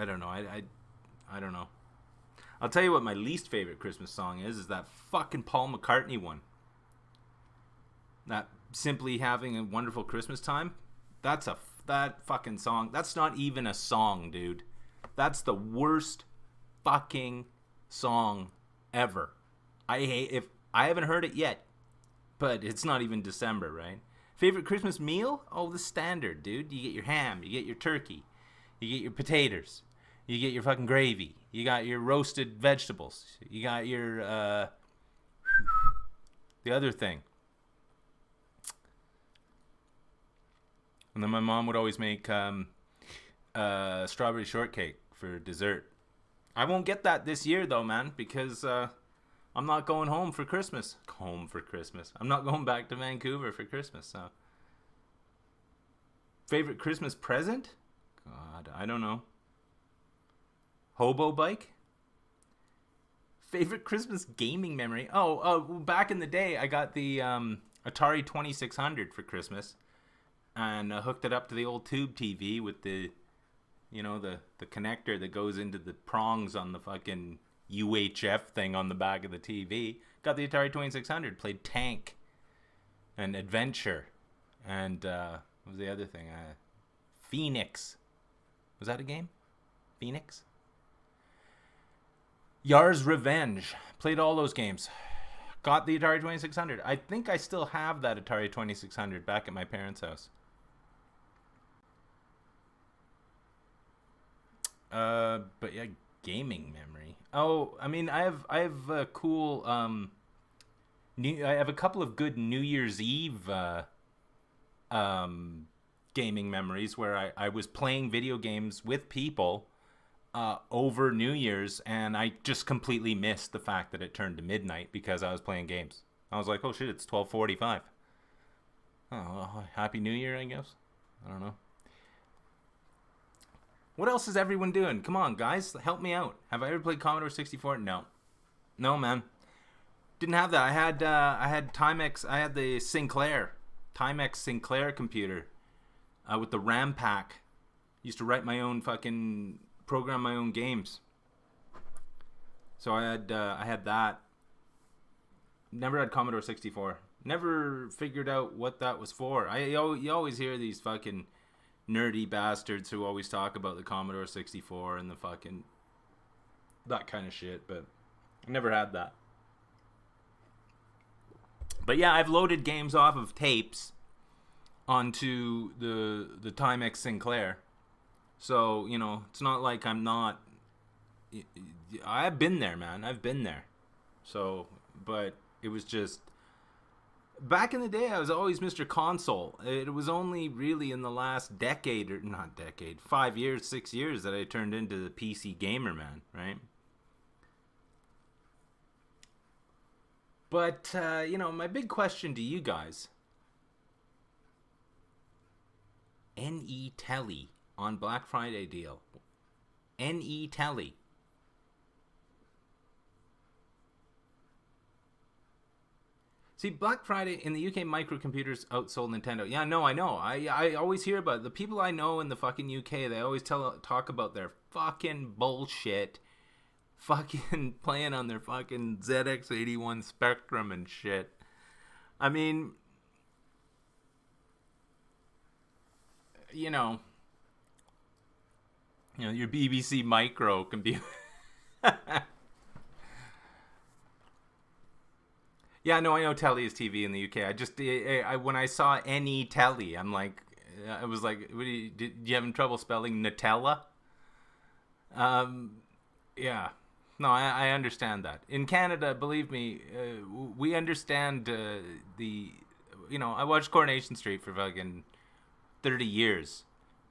B: don't know. I don't know. I'll tell you what my least favorite Christmas song is that fucking Paul McCartney one. That Simply Having a Wonderful Christmas Time. That fucking song. That's not even a song, dude. That's the worst fucking song ever. I haven't heard it yet, but it's not even December, right? Favorite Christmas meal? Oh, the standard, dude. You get your ham, you get your turkey, you get your potatoes, you get your fucking gravy, you got your roasted vegetables, you got your the other thing. And then my mom would always make strawberry shortcake for dessert. I won't get that this year though, man, because I'm not going home for Christmas. I'm not going back to Vancouver for Christmas. So, favorite Christmas present? God, I don't know. Hobo bike? Favorite Christmas gaming memory? Back in the day, I got the Atari 2600 for Christmas, and hooked it up to the old tube TV with the connector that goes into the prongs on the fucking UHF thing on the back of the TV. Got the Atari 2600, played Tank and Adventure, and what was the other thing? Phoenix. Was that a game? Phoenix? Yar's Revenge. Played all those games. Got the Atari 2600. I think I still have that Atari 2600 back at my parents' house. But yeah, gaming memory. Oh, I mean, I have a cool I have a couple of good New Year's Eve gaming memories where I was playing video games with people over New Year's, and I just completely missed the fact that it turned to midnight because I was playing games. I was like, oh shit, it's 12:45. Oh, well, Happy New Year, I guess. I don't know. What else is everyone doing? Come on, guys, help me out. Have I ever played Commodore 64? No, man. Didn't have that. I had Timex. I had the Timex Sinclair computer with the RAM pack. Used to write my own fucking program, my own games. So I had that. Never had Commodore 64. Never figured out what that was for. You always hear these fucking nerdy bastards who always talk about the Commodore 64 and the fucking that kind of shit, but I never had that. But yeah, I've loaded games off of tapes onto the Timex Sinclair. So, it's not like I'm not... I've been there, man. I've been there. So, but it was just... Back in the day, I was always Mr. Console. It was only really in the last decade, or not decade, 5 years, 6 years that I turned into the PC gamer, man, right? But, my big question to you guys. NE Telly on Black Friday deal. NE Telly. See, Black Friday in the UK, microcomputers outsold Nintendo. Yeah, no, I know. I always hear about it. The people I know in the fucking UK, they always talk about their fucking bullshit. Fucking playing on their fucking ZX81 Spectrum and shit. I mean, you know, your BBC Micro can be. Yeah, no, I know telly is TV in the UK. I just, when I saw any telly, I'm like, I was like, did you having trouble spelling Nutella? Yeah. No, I understand that. In Canada, believe me, we understand I watched Coronation Street for fucking 30 years.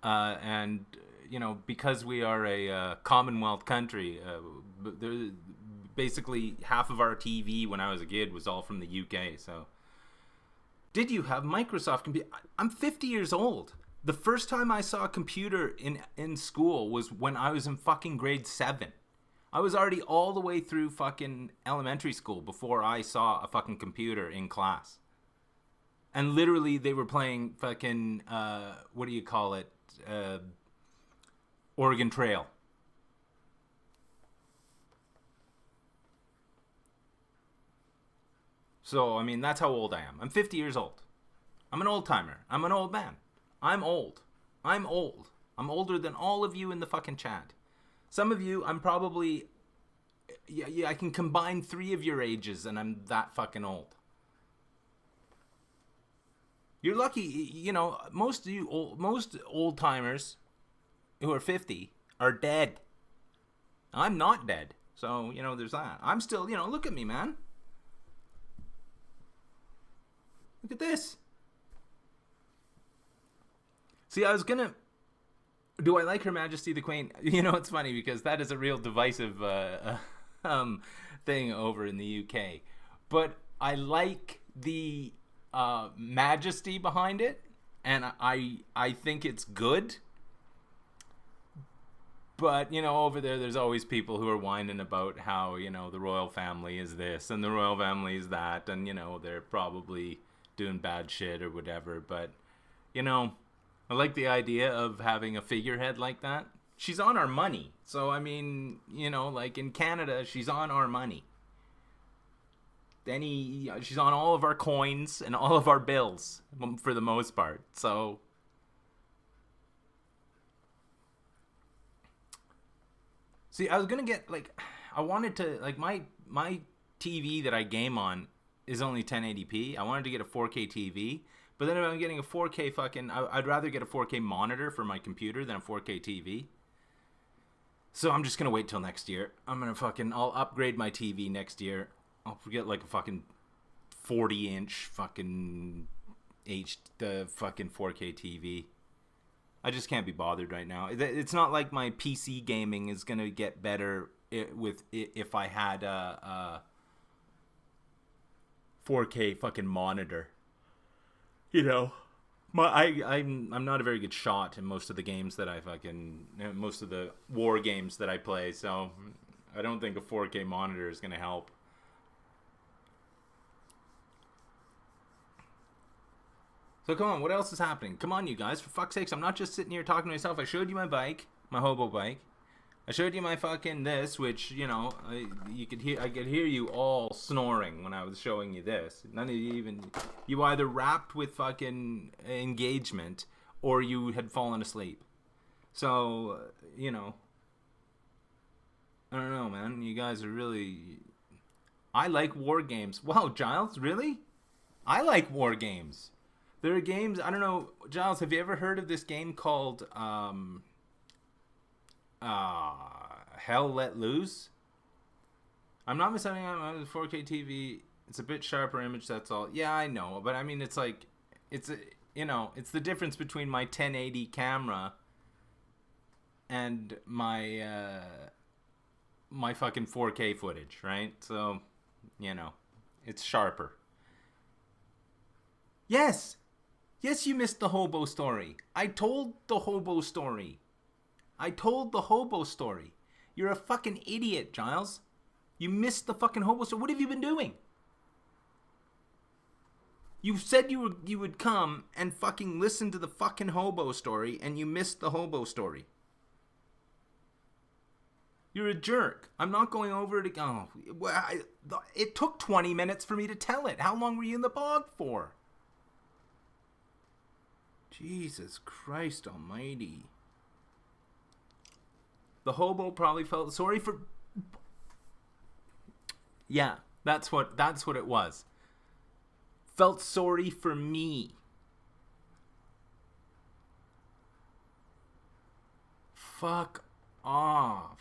B: And, because we are a Commonwealth country, basically half of our TV when I was a kid was all from the UK. So, did you have Microsoft computer? I'm 50 years old. The first time I saw a computer in school was when I was in fucking grade 7. I was already all the way through fucking elementary school before I saw a fucking computer in class. And literally they were playing fucking, what do you call it? Oregon Trail. So, I mean, that's how old I am. I'm 50 years old. I'm an old timer. I'm an old man. I'm old. I'm old. I'm older than all of you in the fucking chat. Some of you, I'm probably... Yeah, I can combine 3 of your ages and I'm that fucking old. You're lucky, most old timers who are 50 are dead. I'm not dead. So, there's that. I'm still, look at me, man. Look at this. See, I was gonna... Do I like Her Majesty the Queen? It's funny because that is a real divisive thing over in the UK. But I like the majesty behind it, and I think it's good. But, over there's always people who are whining about how, the royal family is this and the royal family is that, and, they're probably doing bad shit or whatever. But, I like the idea of having a figurehead like that. She's on our money. So, I mean, like in Canada, she's on our money. She's on all of our coins and all of our bills for the most part. So, see, I was going to get, I wanted to, my TV that I game on is only 1080p. I wanted to get a 4K TV. But then if I'm getting a 4K I'd rather get a 4K monitor for my computer than a 4K TV. So I'm just going to wait till next year. I'll upgrade my TV next year. I'll get a fucking 40-inch fucking 4K TV. I just can't be bothered right now. It's not like my PC gaming is going to get better if I had a 4K fucking monitor. I'm not a very good shot in most of the games that most of the war games that I play, so I don't think a 4K monitor is going to help. So come on, what else is happening? Come on, you guys, for fuck's sakes, I'm not just sitting here talking to myself. I showed you my bike, my hobo bike. I showed you my fucking this, which, I could hear you all snoring when I was showing you this. None of you either rapped with fucking engagement or you had fallen asleep. So, I don't know, man. You guys are really... I like war games. Wow, Giles, really? I like war games. There are games, I don't know, Giles, have you ever heard of this game called, Hell Let Loose? I'm not misunderstanding on the 4K TV. It's a bit sharper image, that's all. Yeah, I know, but I mean, it's it's the difference between my 1080 camera and my my fucking 4K footage, right? So, it's sharper. Yes, you missed the hobo story. I told the hobo story. You're a fucking idiot, Giles. You missed the fucking hobo story. What have you been doing? You said you would come and fucking listen to the fucking hobo story, and you missed the hobo story. You're a jerk. I'm not going over it again. It took 20 minutes for me to tell it. How long were you in the bog for? Jesus Christ almighty. The hobo probably felt sorry for... Yeah, that's what it was. Felt sorry for me. Fuck off.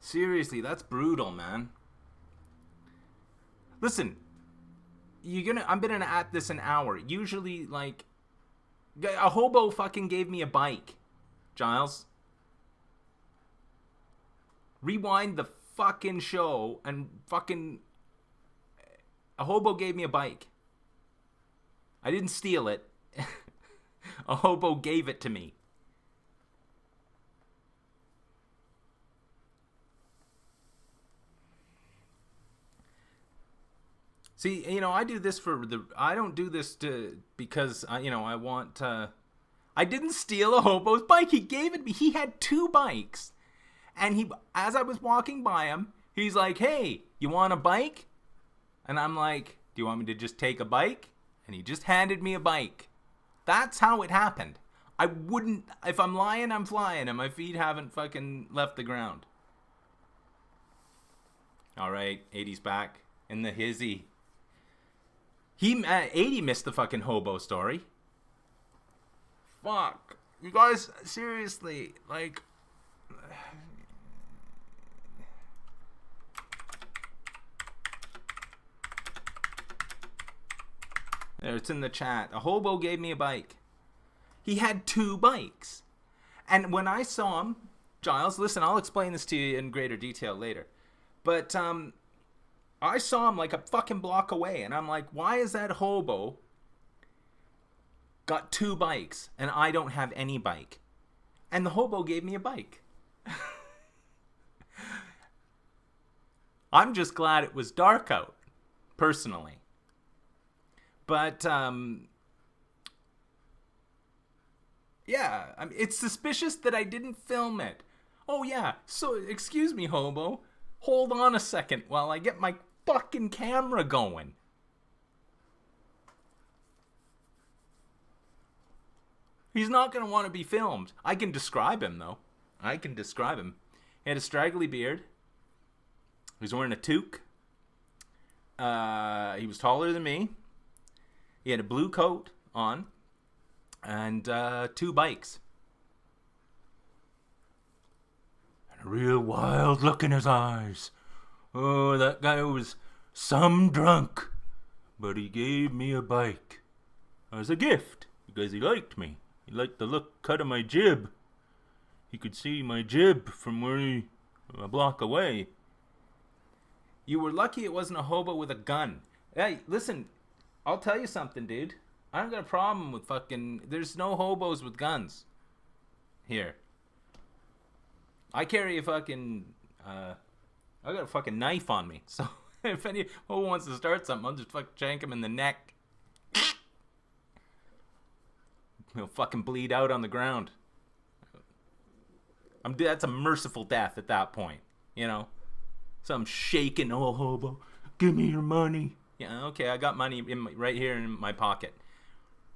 B: Seriously, that's brutal, man. Listen, I'm gonna at this an hour. Usually, like, a hobo fucking gave me a bike, Giles. Rewind the fucking show and fucking... A hobo gave me a bike. I didn't steal it. A hobo gave it to me. See, you know, I do this I don't do this because, I want, I didn't steal a hobo's bike. He gave it to me. He had 2 bikes. And as I was walking by him, he's like, hey, you want a bike? And I'm like, do you want me to just take a bike? And he just handed me a bike. That's how it happened. I wouldn't, if I'm lying, I'm flying, and my feet haven't fucking left the ground. All right, 80's back in the hizzy. 80 missed the fucking hobo story. Fuck. You guys, seriously, like... There, it's in the chat. A hobo gave me a bike. He had 2 bikes. And when I saw him, Giles, listen, I'll explain this to you in greater detail later. But, I saw him like a fucking block away, and I'm like, why is that hobo got 2 bikes, and I don't have any bike? And the hobo gave me a bike. I'm just glad it was dark out, personally. But, yeah, I mean, it's suspicious that I didn't film it. Oh, yeah, so, excuse me, hobo. Hold on a second while I get my fucking camera going. He's not going to want to be filmed. I can describe him, though. I can describe him. He had a straggly beard. He was wearing a toque. He was taller than me. He had a blue coat on. And 2 bikes. And a real wild look in his eyes. Oh, that guy was some drunk. But he gave me a bike. As a gift. Because he liked me. He liked the cut of my jib. He could see my jib from a block away. You were lucky it wasn't a hobo with a gun. Hey, listen, I'll tell you something, dude. I don't got a problem with fucking... There's no hobos with guns. Here. I carry a fucking... I got a fucking knife on me. So, if any hobo wants to start something, I'll just fucking shank him in the neck. He'll fucking bleed out on the ground. That's a merciful death at that point, you know? Some shaking old hobo. Give me your money. Yeah, okay, I got money right here in my pocket.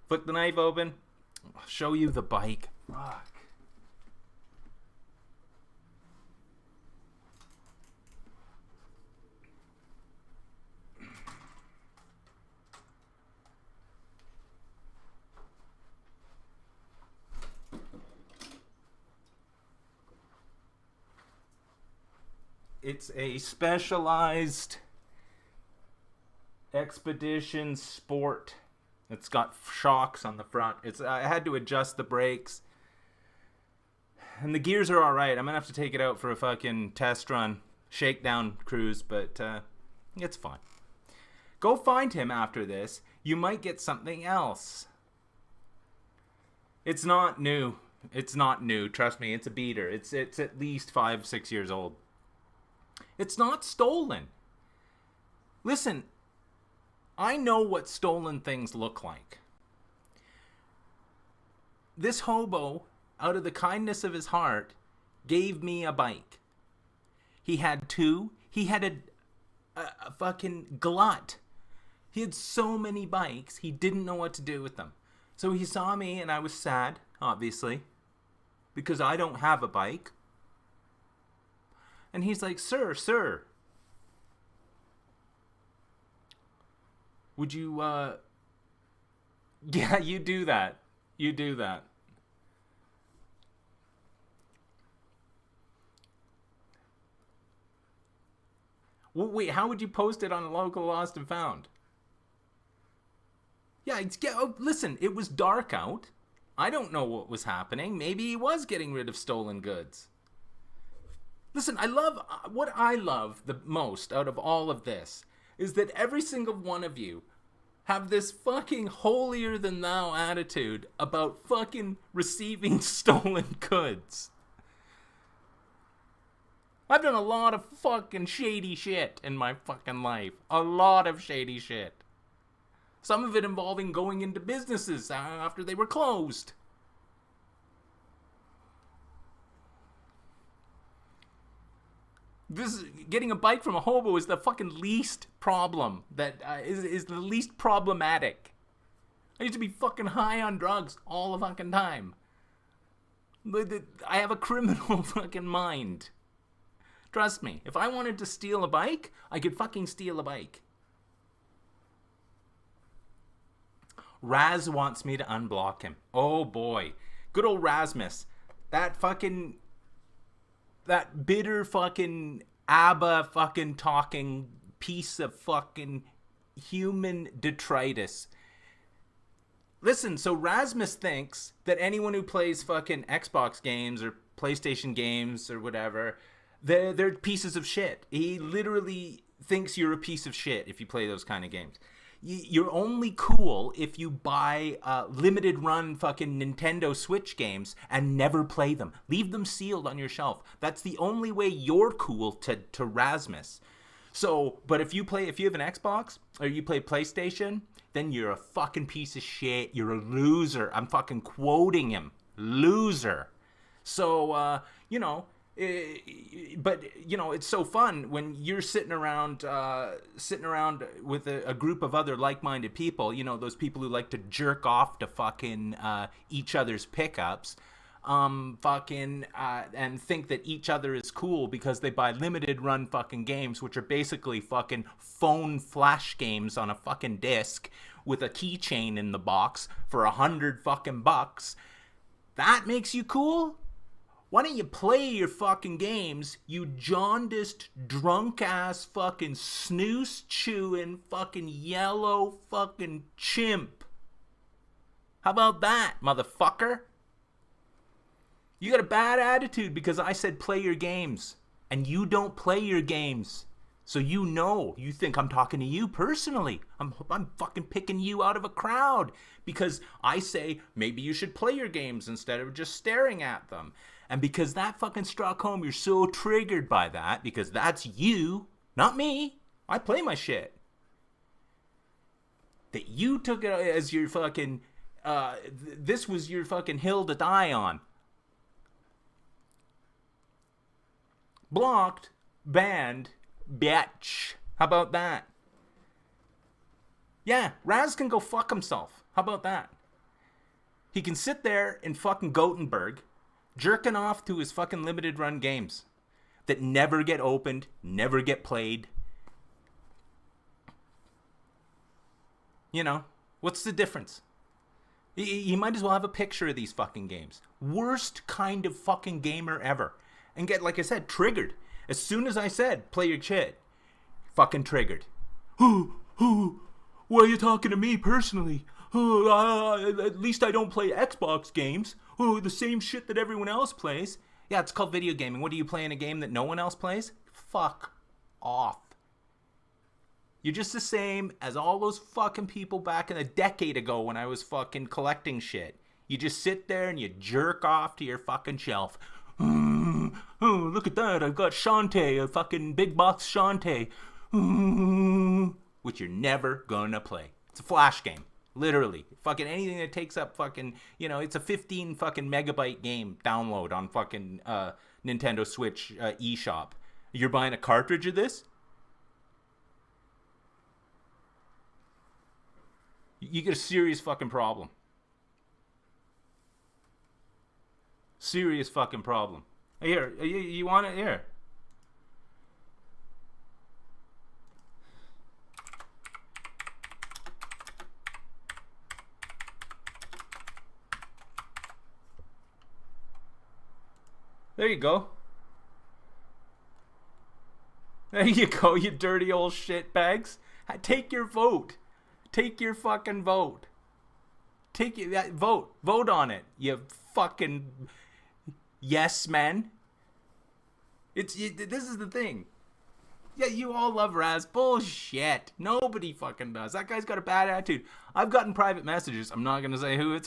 B: Flick the knife open. I'll show you the bike. Fuck. It's a specialized expedition sport. It's got shocks on the front. I had to adjust the brakes. And the gears are alright. I'm going to have to take it out for a fucking test run. Shakedown cruise, but it's fine. Go find him after this. You might get something else. It's not new. It's not new. Trust me, it's a beater. It's at least 5-6 years old. It's not stolen. Listen, I know what stolen things look like. This hobo, out of the kindness of his heart, gave me a bike. He had 2. He had a fucking glut. He had so many bikes, he didn't know what to do with them. So he saw me and I was sad, obviously, because I don't have a bike. And he's like, sir, would you, yeah, you do that. Well, wait, how would you post it on a local lost and found? Yeah, listen, it was dark out. I don't know what was happening. Maybe he was getting rid of stolen goods. Listen, what I love the most out of all of this is that every single one of you have this fucking holier than thou attitude about fucking receiving stolen goods. I've done a lot of fucking shady shit in my fucking life. A lot of shady shit. Some of it involving going into businesses after they were closed. Getting a bike from a hobo is the fucking least problem that is the least problematic. I used to be fucking high on drugs all the fucking time. I have a criminal fucking mind. Trust me, if I wanted to steal a bike, I could fucking steal a bike. Raz wants me to unblock him. Oh boy. Good old Rasmus. That bitter fucking ABBA fucking talking piece of fucking human detritus. Listen, so Rasmus thinks that anyone who plays fucking Xbox games or PlayStation games or whatever, they're pieces of shit. He literally thinks you're a piece of shit if you play those kind of games. You're only cool if you buy limited run fucking Nintendo Switch games and never play them. Leave them sealed on your shelf. That's the only way you're cool to Rasmus. So, but if you have an Xbox or you play PlayStation, then you're a fucking piece of shit. You're a loser. I'm fucking quoting him. Loser. So, but it's so fun when you're sitting around with a group of other like-minded people, those people who like to jerk off to fucking each other's pickups, and think that each other is cool because they buy limited run fucking games, which are basically fucking phone flash games on a fucking disc with a keychain in the box for $100 fucking bucks. That makes you cool? Why don't you play your fucking games, you jaundiced, drunk-ass fucking snooze-chewing fucking yellow fucking chimp? How about that, motherfucker? You got a bad attitude because I said play your games, and you don't play your games. So you think I'm talking to you personally. I'm fucking picking you out of a crowd because I say maybe you should play your games instead of just staring at them. And because that fucking struck home, you're so triggered by that, because that's you, not me. I play my shit. That you took it as your fucking, this was your fucking hill to die on. Blocked, banned, bitch. How about that? Yeah, Raz can go fuck himself. How about that? He can sit there in fucking Gothenburg, jerking off to his fucking limited run games that never get opened, never get played. What's the difference? You might as well have a picture of these fucking games. Worst kind of fucking gamer ever. And get, like I said, triggered. As soon as I said, play your shit, fucking triggered. Why are you talking to me personally? At least I don't play Xbox games. The same shit that everyone else plays. Yeah, it's called video gaming. What, are you playing a game that no one else plays? Fuck off. You're just the same as all those fucking people back in a decade ago when I was fucking collecting shit. You just sit there and you jerk off to your fucking shelf. Oh, look at that. I've got Shantae, a fucking big box Shantae. Which you're never gonna play. It's a flash game. Literally. Fucking anything that takes up fucking, it's a 15 fucking megabyte game download on fucking Nintendo Switch eShop. You're buying a cartridge of this? You get a serious fucking problem. Serious fucking problem. Here, you want it? Here. There you go. There you go, you dirty old shitbags. Take your vote. Take your fucking vote. Take that vote. Vote on it. You fucking yes men. This is the thing. Yeah, you all love Raz. Bullshit. Nobody fucking does. That guy's got a bad attitude. I've gotten private messages. I'm not gonna say who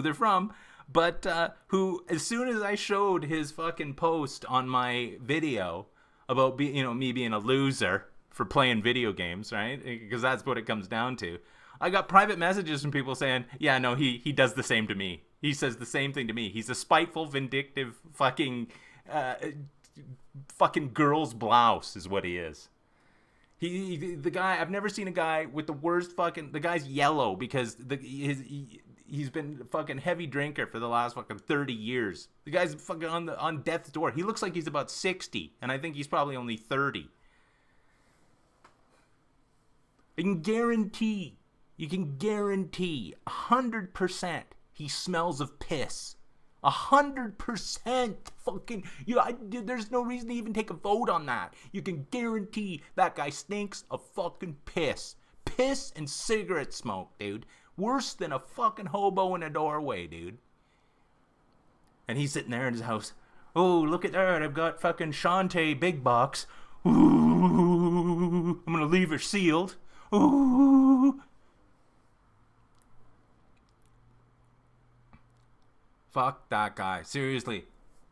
B: they're from, but who, as soon as I showed his fucking post on my video about me being a loser for playing video games, right? Because that's what it comes down to. I got private messages from people saying, yeah, no, he does the same to me. He says the same thing to me. He's a spiteful, vindictive, fucking girl's blouse is what he is. The guy, I've never seen a guy with the worst fucking, the guy's yellow because he's been a fucking heavy drinker for the last fucking 30 years. The guy's fucking on death's door. He looks like he's about 60, and I think he's probably only 30. You can guarantee 100% he smells of piss. 100% fucking, there's no reason to even take a vote on that. You can guarantee that guy stinks of fucking piss. Piss and cigarette smoke, dude. Worse than a fucking hobo in a doorway, dude. And he's sitting there in his house. Oh, look at that. I've got fucking Shantae big box. Ooh, I'm gonna leave her sealed. Ooh. Fuck that guy. Seriously.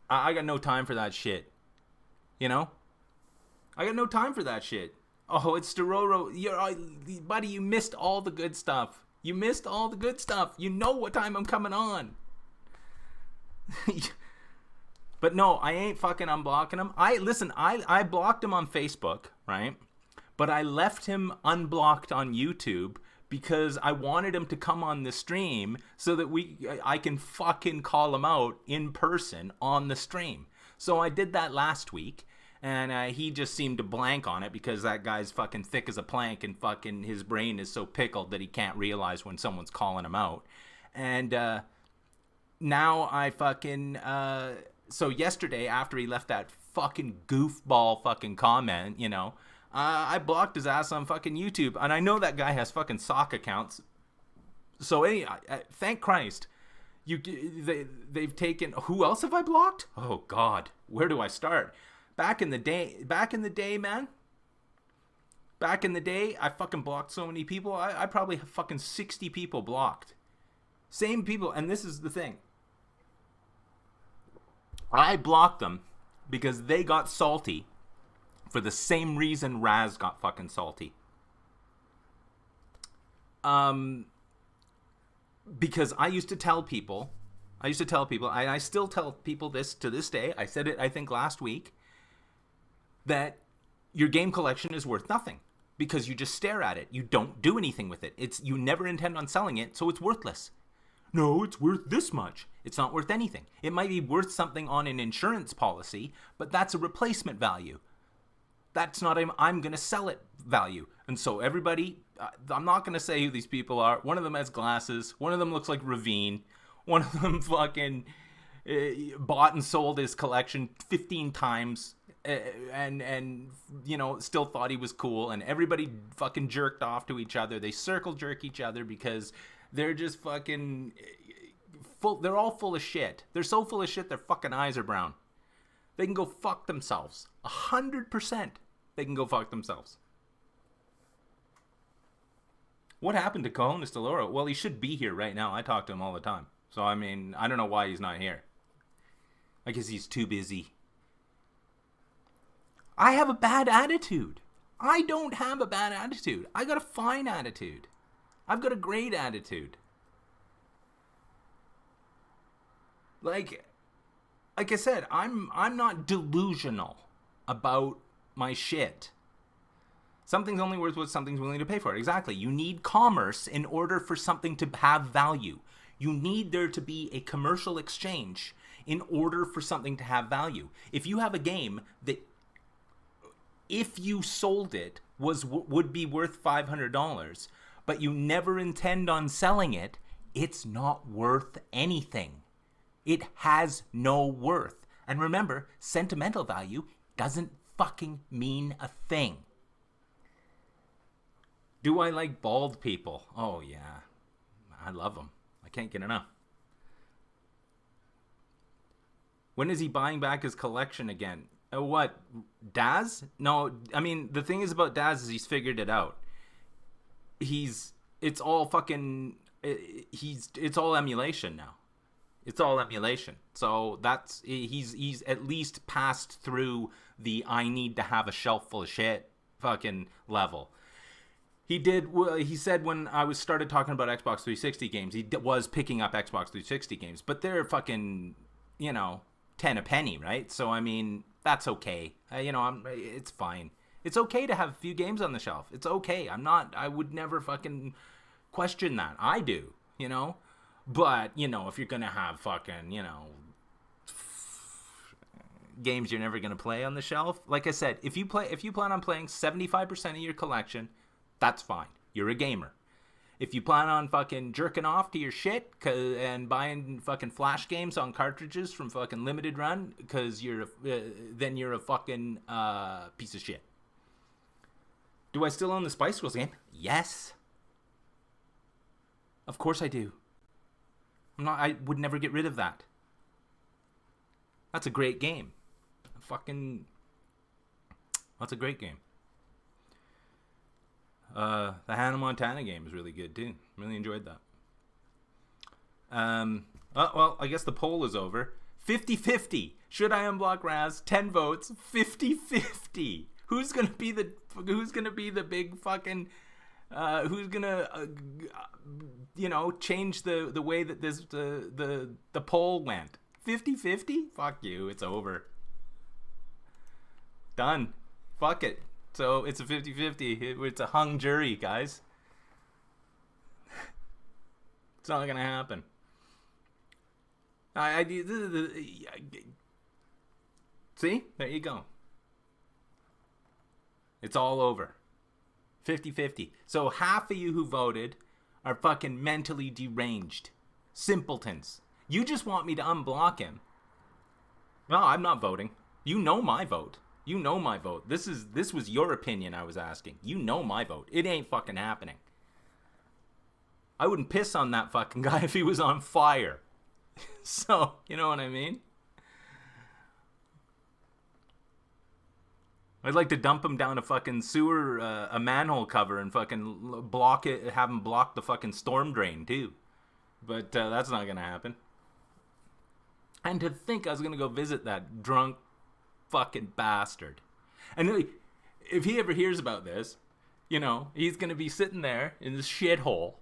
B: I got no time for that shit. You know? I got no time for that shit. Oh, it's Stororo. Buddy, you missed all the good stuff. You missed all the good stuff. You know what time I'm coming on. But no, I ain't fucking unblocking him. I blocked him on Facebook, right? But I left him unblocked on YouTube because I wanted him to come on the stream so that I can fucking call him out in person on the stream. So I did that last week, and he just seemed to blank on it because that guy's fucking thick as a plank and fucking his brain is so pickled that he can't realize when someone's calling him out. And now I fucking... so yesterday, after he left that fucking goofball fucking comment, you know... I blocked his ass on fucking YouTube, and I know that guy has fucking sock accounts. So thank Christ, they've taken. Who else have I blocked? Oh God, where do I start? Back in the day, man. Back in the day, I fucking blocked so many people. I probably have fucking 60 people blocked. Same people, and this is the thing. I blocked them because they got salty. For the same reason Raz got fucking salty. Because I used to tell people, and I still tell people this to this day, I said it I think last week, that your game collection is worth nothing. Because you just stare at it. You don't do anything with it. You never intend on selling it, so it's worthless. No, it's worth this much. It's not worth anything. It might be worth something on an insurance policy, but that's a replacement value. That's not I'm going to sell it value. And so everybody, I'm not going to say who these people are. One of them has glasses. One of them looks like Ravine. One of them fucking bought and sold his collection 15 times and you know, still thought he was cool. And everybody fucking jerked off to each other. They circle jerk each other because they're just fucking full. They're all full of shit. They're so full of shit their fucking eyes are brown. They can go fuck themselves. 100%. They can go fuck themselves. What happened to Cohen Esteloro? Well, he should be here right now. I talk to him all the time. So, I mean, I don't know why he's not here. I guess he's too busy. I have a bad attitude. I don't have a bad attitude. I got a fine attitude. I've got a great attitude. Like I said, I'm not delusional about my shit. Something's only worth what something's willing to pay for it. Exactly. You need commerce in order for something to have value. You need there to be a commercial exchange in order for something to have value. If you have a game that, if you sold it, would be worth $500, but you never intend on selling it, it's not worth anything. It has no worth. And remember, sentimental value doesn't fucking mean a thing. Do I like bald people? Oh yeah, I love them. I can't get enough. When is he buying back his collection again? What? Daz? No, I mean, the thing is about Daz is he's figured it out. It's all emulation now. It's all emulation. So he's at least passed through the I need to have a shelf full of shit fucking level. He said when I started talking about Xbox 360 games, he was picking up Xbox 360 games, but they're fucking, 10 a penny, right? So, I mean, that's okay. It's fine. It's okay to have a few games on the shelf. It's okay. I would never fucking question that. I do, But, if you're going to have fucking, games you're never going to play on the shelf, like I said, if you plan on playing 75% of your collection, that's fine. You're a gamer. If you plan on fucking jerking off to your shit and buying fucking flash games on cartridges from fucking Limited Run, because then you're a fucking piece of shit. Do I still own the Spice Girls game? Yes. Of course I do. I would never get rid of that. That's a great game. That's a great game. The Hannah Montana game is really good too. Really enjoyed that. Well, I guess the poll is over. 50-50. Should I unblock Raz? 10 votes. 50-50. Who's gonna be the big fucking who's gonna change the way that the poll went? 50-50? Fuck you. It's over. Done. Fuck it. So it's a 50-50. It's a hung jury, guys. It's not gonna happen. See? There you go. It's all over. 50-50. So half of you who voted are fucking mentally deranged. Simpletons. You just want me to unblock him. No, I'm not voting. You know my vote. You know my vote. This was your opinion I was asking. You know my vote. It ain't fucking happening. I wouldn't piss on that fucking guy if he was on fire. So, you know what I mean? I'd like to dump him down a fucking sewer, a manhole cover, and fucking block it, have him block the fucking storm drain too. But that's not gonna happen. And to think I was gonna go visit that drunk fucking bastard. And if he ever hears about this, he's gonna be sitting there in this shithole,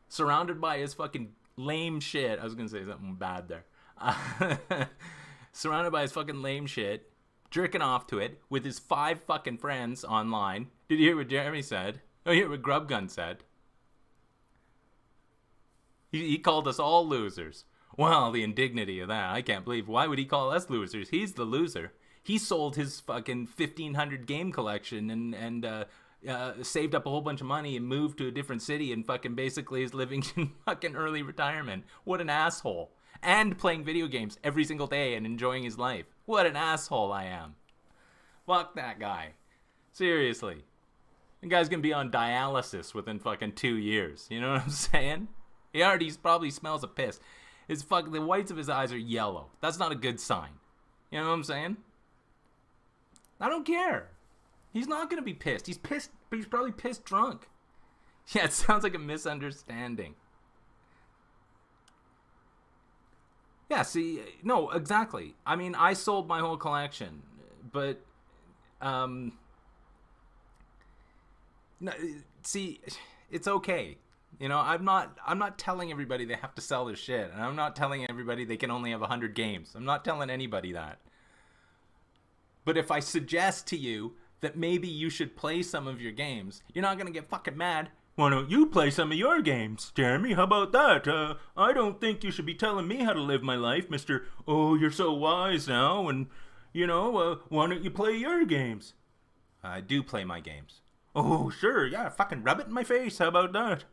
B: surrounded by his fucking lame shit. I was gonna say something bad there. Surrounded by his fucking lame shit, jerking off to it with his 5 fucking friends online. Did you hear what Jeremy said? Oh, you hear what Grubgun said? He called us all losers. Well, the indignity of that. I can't believe. Why would he call us losers? He's the loser. He sold his fucking 1,500 game collection and saved up a whole bunch of money and moved to a different city and fucking basically is living in fucking early retirement. What an asshole. And playing video games every single day and enjoying his life. What an asshole I am. Fuck that guy. Seriously. The guy's gonna be on dialysis within fucking 2 years. You know what I'm saying? He already probably smells of piss. The whites of his eyes are yellow. That's not a good sign. You know what I'm saying? I don't care. He's not gonna be pissed. He's pissed, but he's probably pissed drunk. Yeah, it sounds like a misunderstanding. Yeah, see, no, exactly. I mean, I sold my whole collection, but, no, see, it's okay. I'm not telling everybody they have to sell their shit, and I'm not telling everybody they can only have 100 games. I'm not telling anybody that. But if I suggest to you that maybe you should play some of your games, you're not gonna get fucking mad. Why don't you play some of your games, Jeremy? How about that? I don't think you should be telling me how to live my life, Mr. Oh, you're so wise now, and, why don't you play your games? I do play my games. Oh, sure, yeah, fucking rub it in my face. How about that?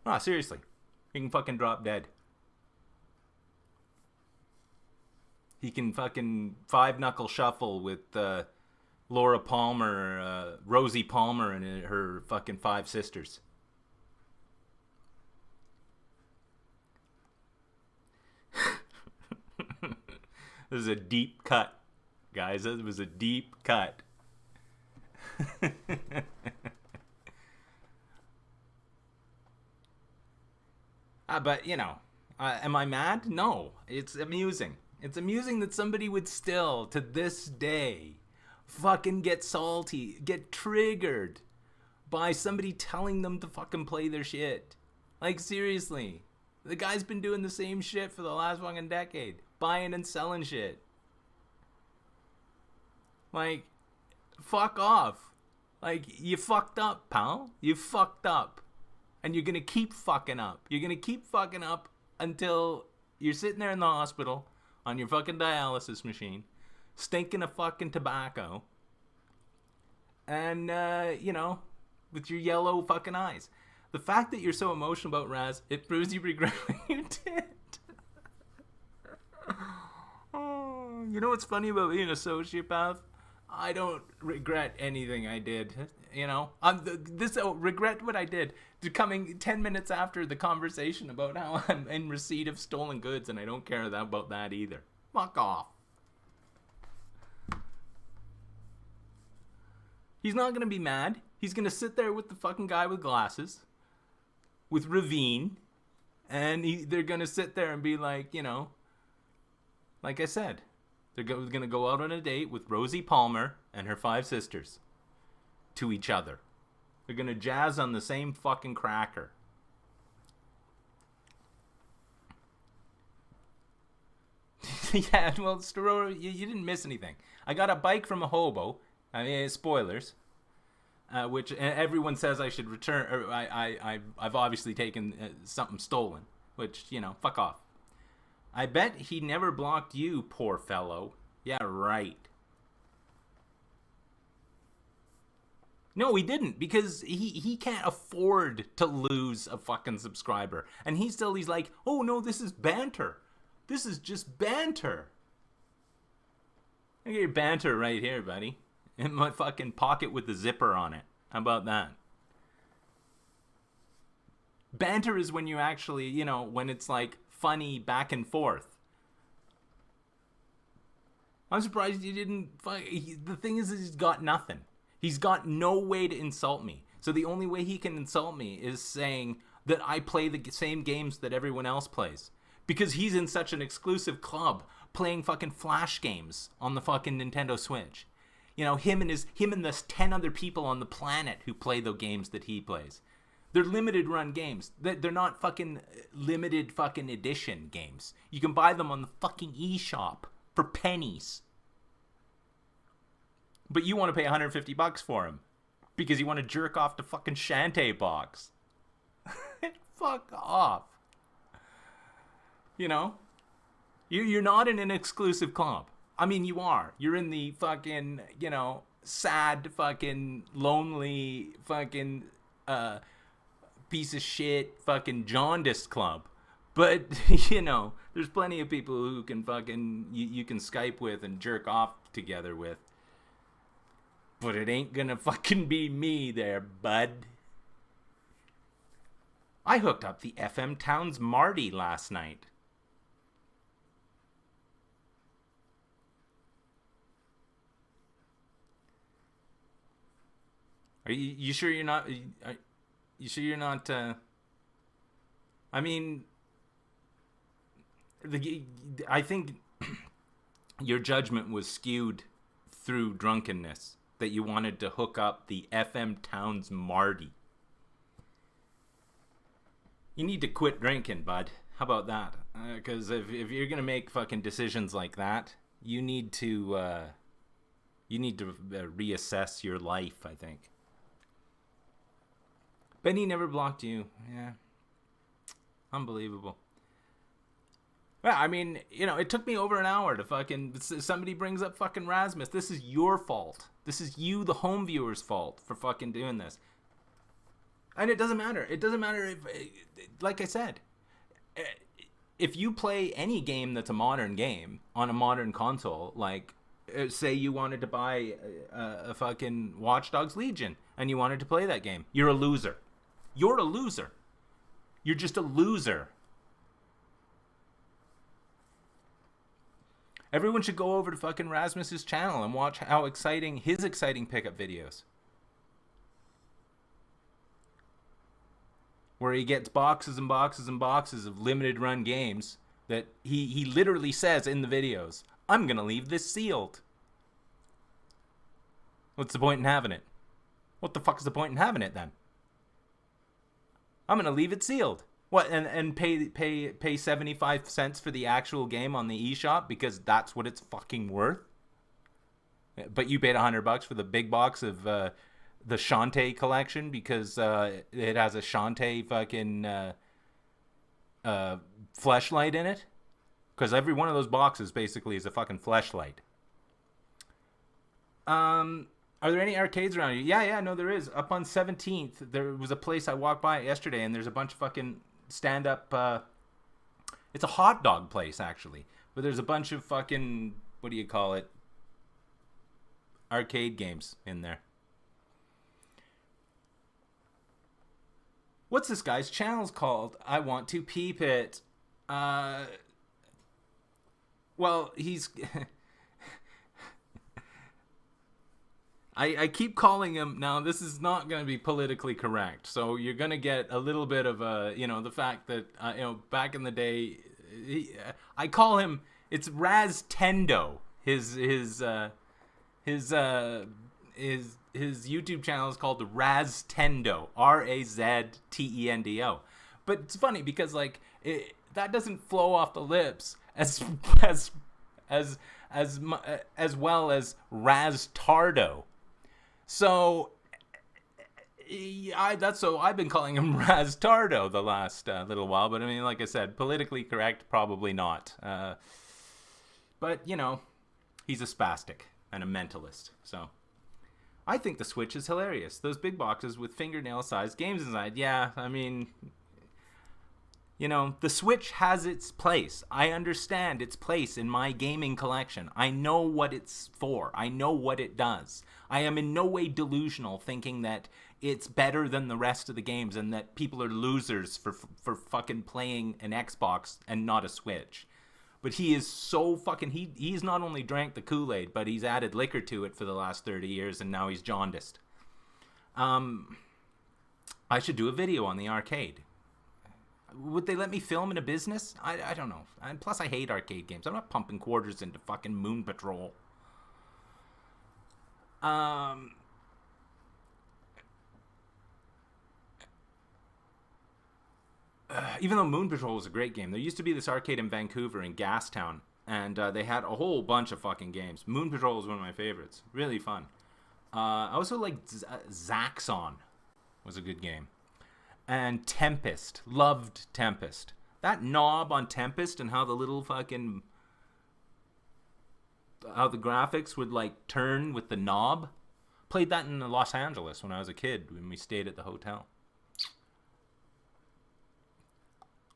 B: Ah, seriously. He can fucking drop dead. He can fucking five-knuckle shuffle with Laura Palmer, Rosie Palmer, and her fucking 5 sisters. This is a deep cut, guys. This was a deep cut. But, am I mad? No. It's amusing. It's amusing that somebody would still, to this day, fucking get salty, get triggered by somebody telling them to fucking play their shit. Like, seriously. The guy's been doing the same shit for the last fucking decade. Buying and selling shit. Like, fuck off. Like, you fucked up, pal. You fucked up. And you're gonna keep fucking up. You're gonna keep fucking up until you're sitting there in the hospital on your fucking dialysis machine, stinking of fucking tobacco, and, with your yellow fucking eyes. The fact that you're so emotional about Raz, it proves you regret what you did. Oh, you know what's funny about being a sociopath? I don't regret anything I did. Regret what I did. Coming 10 minutes after the conversation about how I'm in receipt of stolen goods, and I don't care about that either. Fuck off. He's not gonna be mad. He's gonna sit there with the fucking guy with glasses, with Ravine, and they're gonna sit there and be like, like I said, they're gonna go out on a date with Rosie Palmer and her 5 sisters to each other. They're gonna jazz on the same fucking cracker. Yeah, well, Stororo, you didn't miss anything. I got a bike from a hobo. I mean, spoilers. Which everyone says I should return. Or I've obviously taken something stolen. Which, fuck off. I bet he never blocked you, poor fellow. Yeah, right. No, he didn't, because he can't afford to lose a fucking subscriber. And he's like, oh no, this is banter. This is just banter. I get your banter right here, buddy. In my fucking pocket with the zipper on it. How about that? Banter is when you actually, when it's like funny back and forth. I'm surprised you didn't. The thing is he's got nothing. He's got no way to insult me. So the only way he can insult me is saying that I play the same games that everyone else plays. Because he's in such an exclusive club playing fucking Flash games on the fucking Nintendo Switch. Him and the 10 other people on the planet who play the games that he plays. They're limited run games. They're not fucking limited fucking edition games. You can buy them on the fucking eShop for pennies. But you want to pay $150 for him because you want to jerk off the fucking Shantae box. Fuck off. You're not in an exclusive club. I mean, you are. You're in the fucking, sad fucking lonely fucking piece of shit fucking jaundiced club. But, there's plenty of people who can fucking, you can Skype with and jerk off together with. But it ain't gonna fucking be me there, bud. I hooked up the FM Towns Marty last night. Are you sure you're not? You sure you're not? I mean, I think your judgment was skewed through drunkenness. That you wanted to hook up the FM Towns Marty. You need to quit drinking, bud. How about that? Because if you're gonna make fucking decisions like that, you need to You need to reassess your life, I think. Benny never blocked you. Yeah. Unbelievable. Yeah, I mean, you know, it took me over an hour to fucking... Somebody brings up fucking Rasmus. This is your fault. This is you, the home viewer's fault, for fucking doing this. And it doesn't matter. It doesn't matter if... Like I said, if you play any game that's a modern game on a modern console, like, say you wanted to buy a fucking Watch Dogs Legion, and you wanted to play that game, you're a loser. You're a loser. You're just a loser. Everyone should go over to fucking Rasmus's channel and watch how exciting his exciting pickup videos. Where he gets boxes and boxes and boxes of limited run games that he literally says in the videos, I'm going to leave this sealed. What's the point in having it? What the fuck is the point in having it then? I'm going to leave it sealed. What, and pay 75 cents for the actual game on the eShop because that's what it's fucking worth? But you paid $100 for the big box of the Shantae collection because it has a Shantae fucking fleshlight in it? Because every one of those boxes basically is a fucking fleshlight. Are there any arcades around you? Yeah, no, there is. Up on 17th, there was a place I walked by yesterday, and there's a bunch of fucking stand-up... it's a hot dog place, actually. But there's a bunch of fucking... What do you call it? Arcade games in there. What's this guy's channel's called? I want to peep it. Well, he's... I keep calling him, now this is not going to be politically correct, so you're going to get a little bit of a, you know, the fact that, you know, back in the day, I call him, it's Raz Tendo, his YouTube channel is called Raz Tendo, Raztendo, but it's funny because, like, that doesn't flow off the lips as well as Raz Tardo. So, I've been calling him Raz Tardo the last little while, but I mean, like I said, politically correct, probably not. But, you know, he's a spastic and a mentalist, so. I think the Switch is hilarious. Those big boxes with fingernail-sized games inside, yeah, I mean, you know, the Switch has its place. I understand its place in my gaming collection. I know what it's for. I know what it does. I am in no way delusional thinking that it's better than the rest of the games and that people are losers for fucking playing an Xbox and not a Switch. But he is so fucking... He's not only drank the Kool-Aid, but he's added liquor to it for the last 30 years, and now he's jaundiced. I should do a video on the arcade. Would they let me film in a business? I don't know. And plus, I hate arcade games. I'm not pumping quarters into fucking Moon Patrol. Even though Moon Patrol was a great game, there used to be this arcade in Vancouver in Gastown, and they had a whole bunch of fucking games. Moon Patrol was one of my favorites. Really fun. I also liked Zaxxon. Was a good game. And Tempest. Loved Tempest. That knob on Tempest and how the little fucking... how the graphics would, like, turn with the knob. Played that in Los Angeles when I was a kid, when we stayed at the hotel.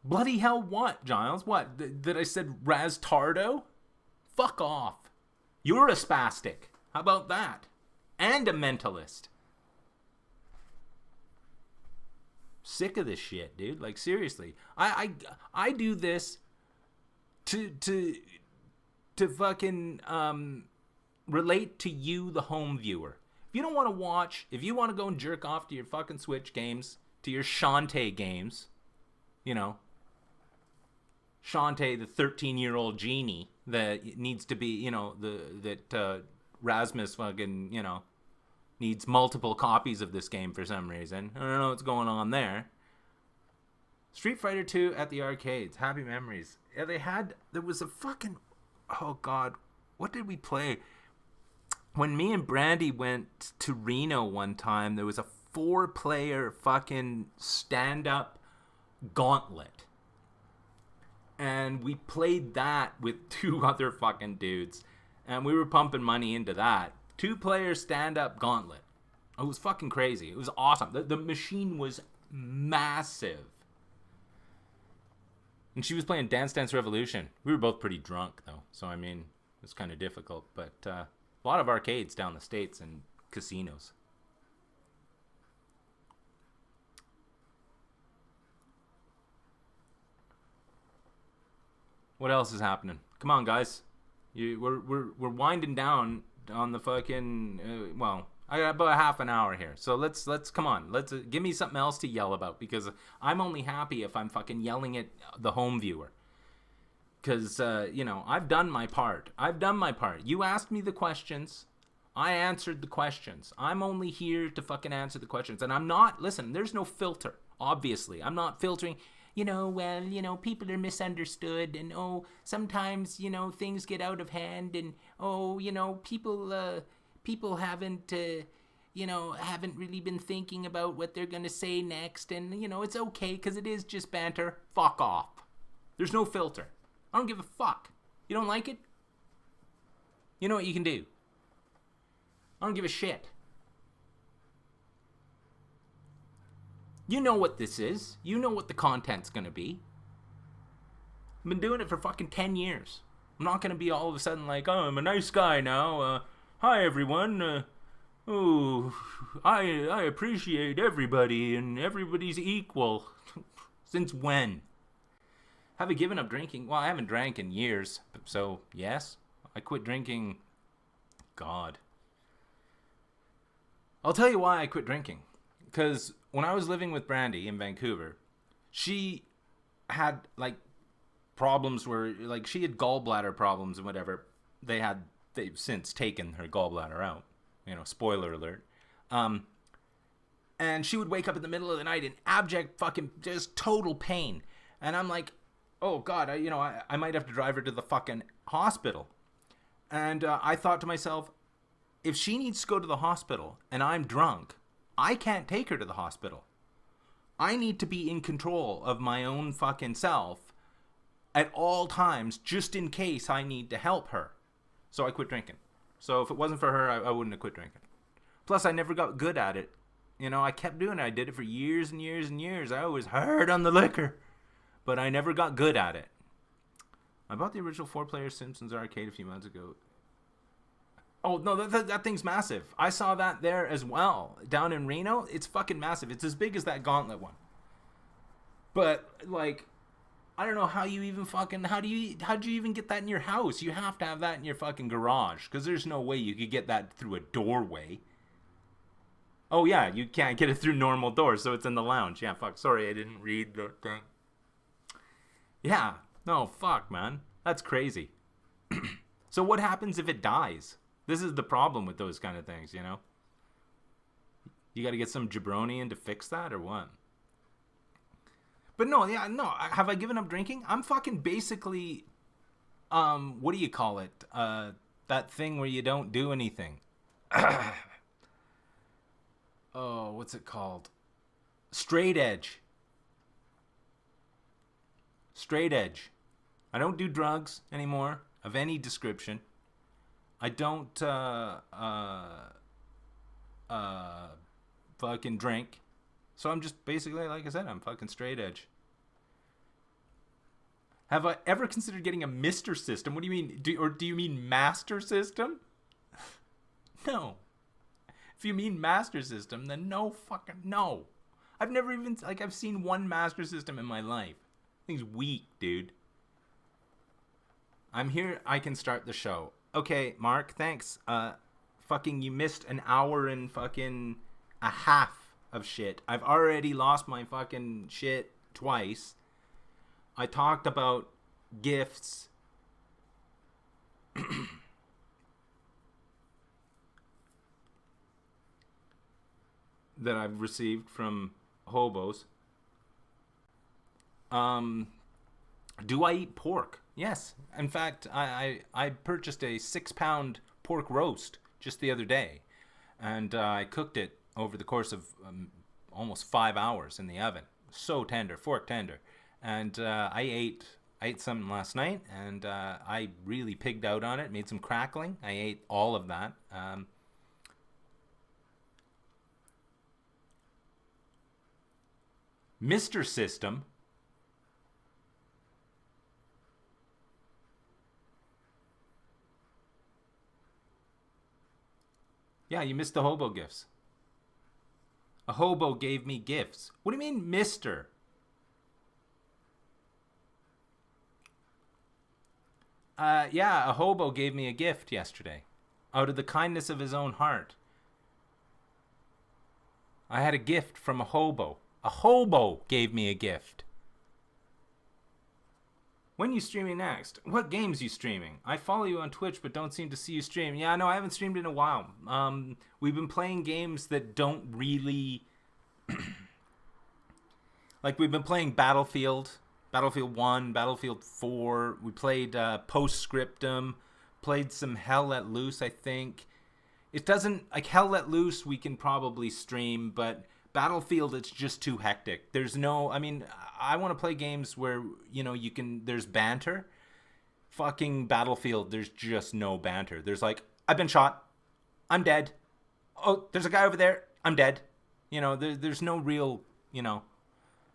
B: Bloody hell, what, Giles? What? That I said Raz Tardo? Fuck off. You're a spastic. How about that? And a mentalist. Sick of this shit, dude. Like, seriously. I do this to fucking relate to you, the home viewer. If you don't want to watch, if you want to go and jerk off to your fucking Switch games, to your Shantae games, you know, Shantae, the 13-year-old genie that needs to be, you know, that Rasmus fucking, you know, needs multiple copies of this game for some reason. I don't know what's going on there. Street Fighter 2 at the arcades. Happy memories. Yeah, there was a fucking... Oh, God. What did we play? when me and Brandy went to Reno one time, there was a 4-player fucking stand-up gauntlet. And we played that with 2 other fucking dudes. And we were pumping money into that. 2-player stand-up gauntlet. It was fucking crazy. It was awesome. The machine was massive. And she was playing Dance Dance Revolution. We were both pretty drunk, though. So, I mean, it was kind of difficult. But a lot of arcades down the States and casinos. What else is happening? Come on, guys. We're winding down on the fucking... I got about a half an hour here. So let's come on. Let's give me something else to yell about, because I'm only happy if I'm fucking yelling at the home viewer. Because, I've done my part. You asked me the questions. I answered the questions. I'm only here to fucking answer the questions. And I'm not... Listen, there's no filter, obviously. I'm not filtering... people are misunderstood, and sometimes, things get out of hand, and people haven't really been thinking about what they're gonna say next, and it's okay because it is just banter. Fuck off. There's no filter. I don't give a fuck. You don't like it? You know what you can do. I don't give a shit. You know what this is. You know what the content's gonna be. I've been doing it for fucking 10 years. I'm not gonna be all of a sudden like, oh, I'm a nice guy now. Hi, everyone. I appreciate everybody, and everybody's equal. Since when? Have I given up drinking? Well, I haven't drank in years, so yes. I quit drinking. God. I'll tell you why I quit drinking. Because when I was living with Brandy in Vancouver, she had, problems where, she had gallbladder problems and whatever. They've since taken her gallbladder out. Spoiler alert. And she would wake up in the middle of the night in abject fucking just total pain. And I'm like, oh God, I might have to drive her to the fucking hospital. And I thought to myself, if she needs to go to the hospital and I'm drunk, I can't take her to the hospital. I need to be in control of my own fucking self at all times, just in case I need to help her. So I quit drinking. So if it wasn't for her, I wouldn't have quit drinking. Plus, I never got good at it. I kept doing it. I did it for years and years and years. I was hard on the liquor, but I never got good at it. I bought the original 4-player Simpsons arcade a few months ago. Oh, no, that thing's massive. I saw that there as well. Down in Reno, it's fucking massive. It's as big as that Gauntlet one. But, I don't know how you even fucking... How'd you even get that in your house? You have to have that in your fucking garage. Because there's no way you could get that through a doorway. Oh, yeah, you can't get it through normal doors, so it's in the lounge. Yeah, fuck. Sorry, I didn't read the thing. Yeah. No, fuck, man. That's crazy. So what happens if it dies? This is the problem with those kind of things, You got to get some jabroni in to fix that, or what? But no. Have I given up drinking? I'm fucking basically, what do you call it? That thing where you don't do anything. Oh, what's it called? Straight edge. Straight edge. I don't do drugs anymore of any description. I don't fucking drink. So I'm just basically, like I said, I'm fucking straight edge. Have I ever considered getting a Mr. System? What do you mean? Do you mean Master System? No. If you mean Master System, then no fucking no. I've never even, I've seen one Master System in my life. Thing's weak, dude. I'm here. I can start the show. Okay, Mark, thanks. Fucking you missed an hour and fucking a half of shit. I've already lost my fucking shit twice. I talked about gifts. That I've received from hobos. Do I eat pork? Yes. In fact, I purchased a 6-pound pork roast just the other day. And I cooked it over the course of almost 5 hours in the oven. So tender, fork tender. And I ate some last night, and I really pigged out on it, made some crackling. I ate all of that. Mr. System. Yeah, you missed the hobo gifts. A hobo gave me gifts. What do you mean, Mr.? Yeah, a hobo gave me a gift yesterday. Out of the kindness of his own heart. I had a gift from a hobo. A hobo gave me a gift. When you streaming next? What games you streaming? I follow you on Twitch but don't seem to see you stream. Yeah, no, I haven't streamed in a while. We've been playing games that don't really... like, we've been playing Battlefield 1, Battlefield 4. We played Postscriptum. Played some Hell Let Loose, I think. It doesn't... Like, Hell Let Loose we can probably stream, but... Battlefield, it's just too hectic. There's no... I mean, I want to play games where, you know, you can... There's banter. Fucking Battlefield, there's just no banter. There's like, I've been shot. I'm dead. Oh, there's a guy over there. I'm dead. You know, there's no real, you know...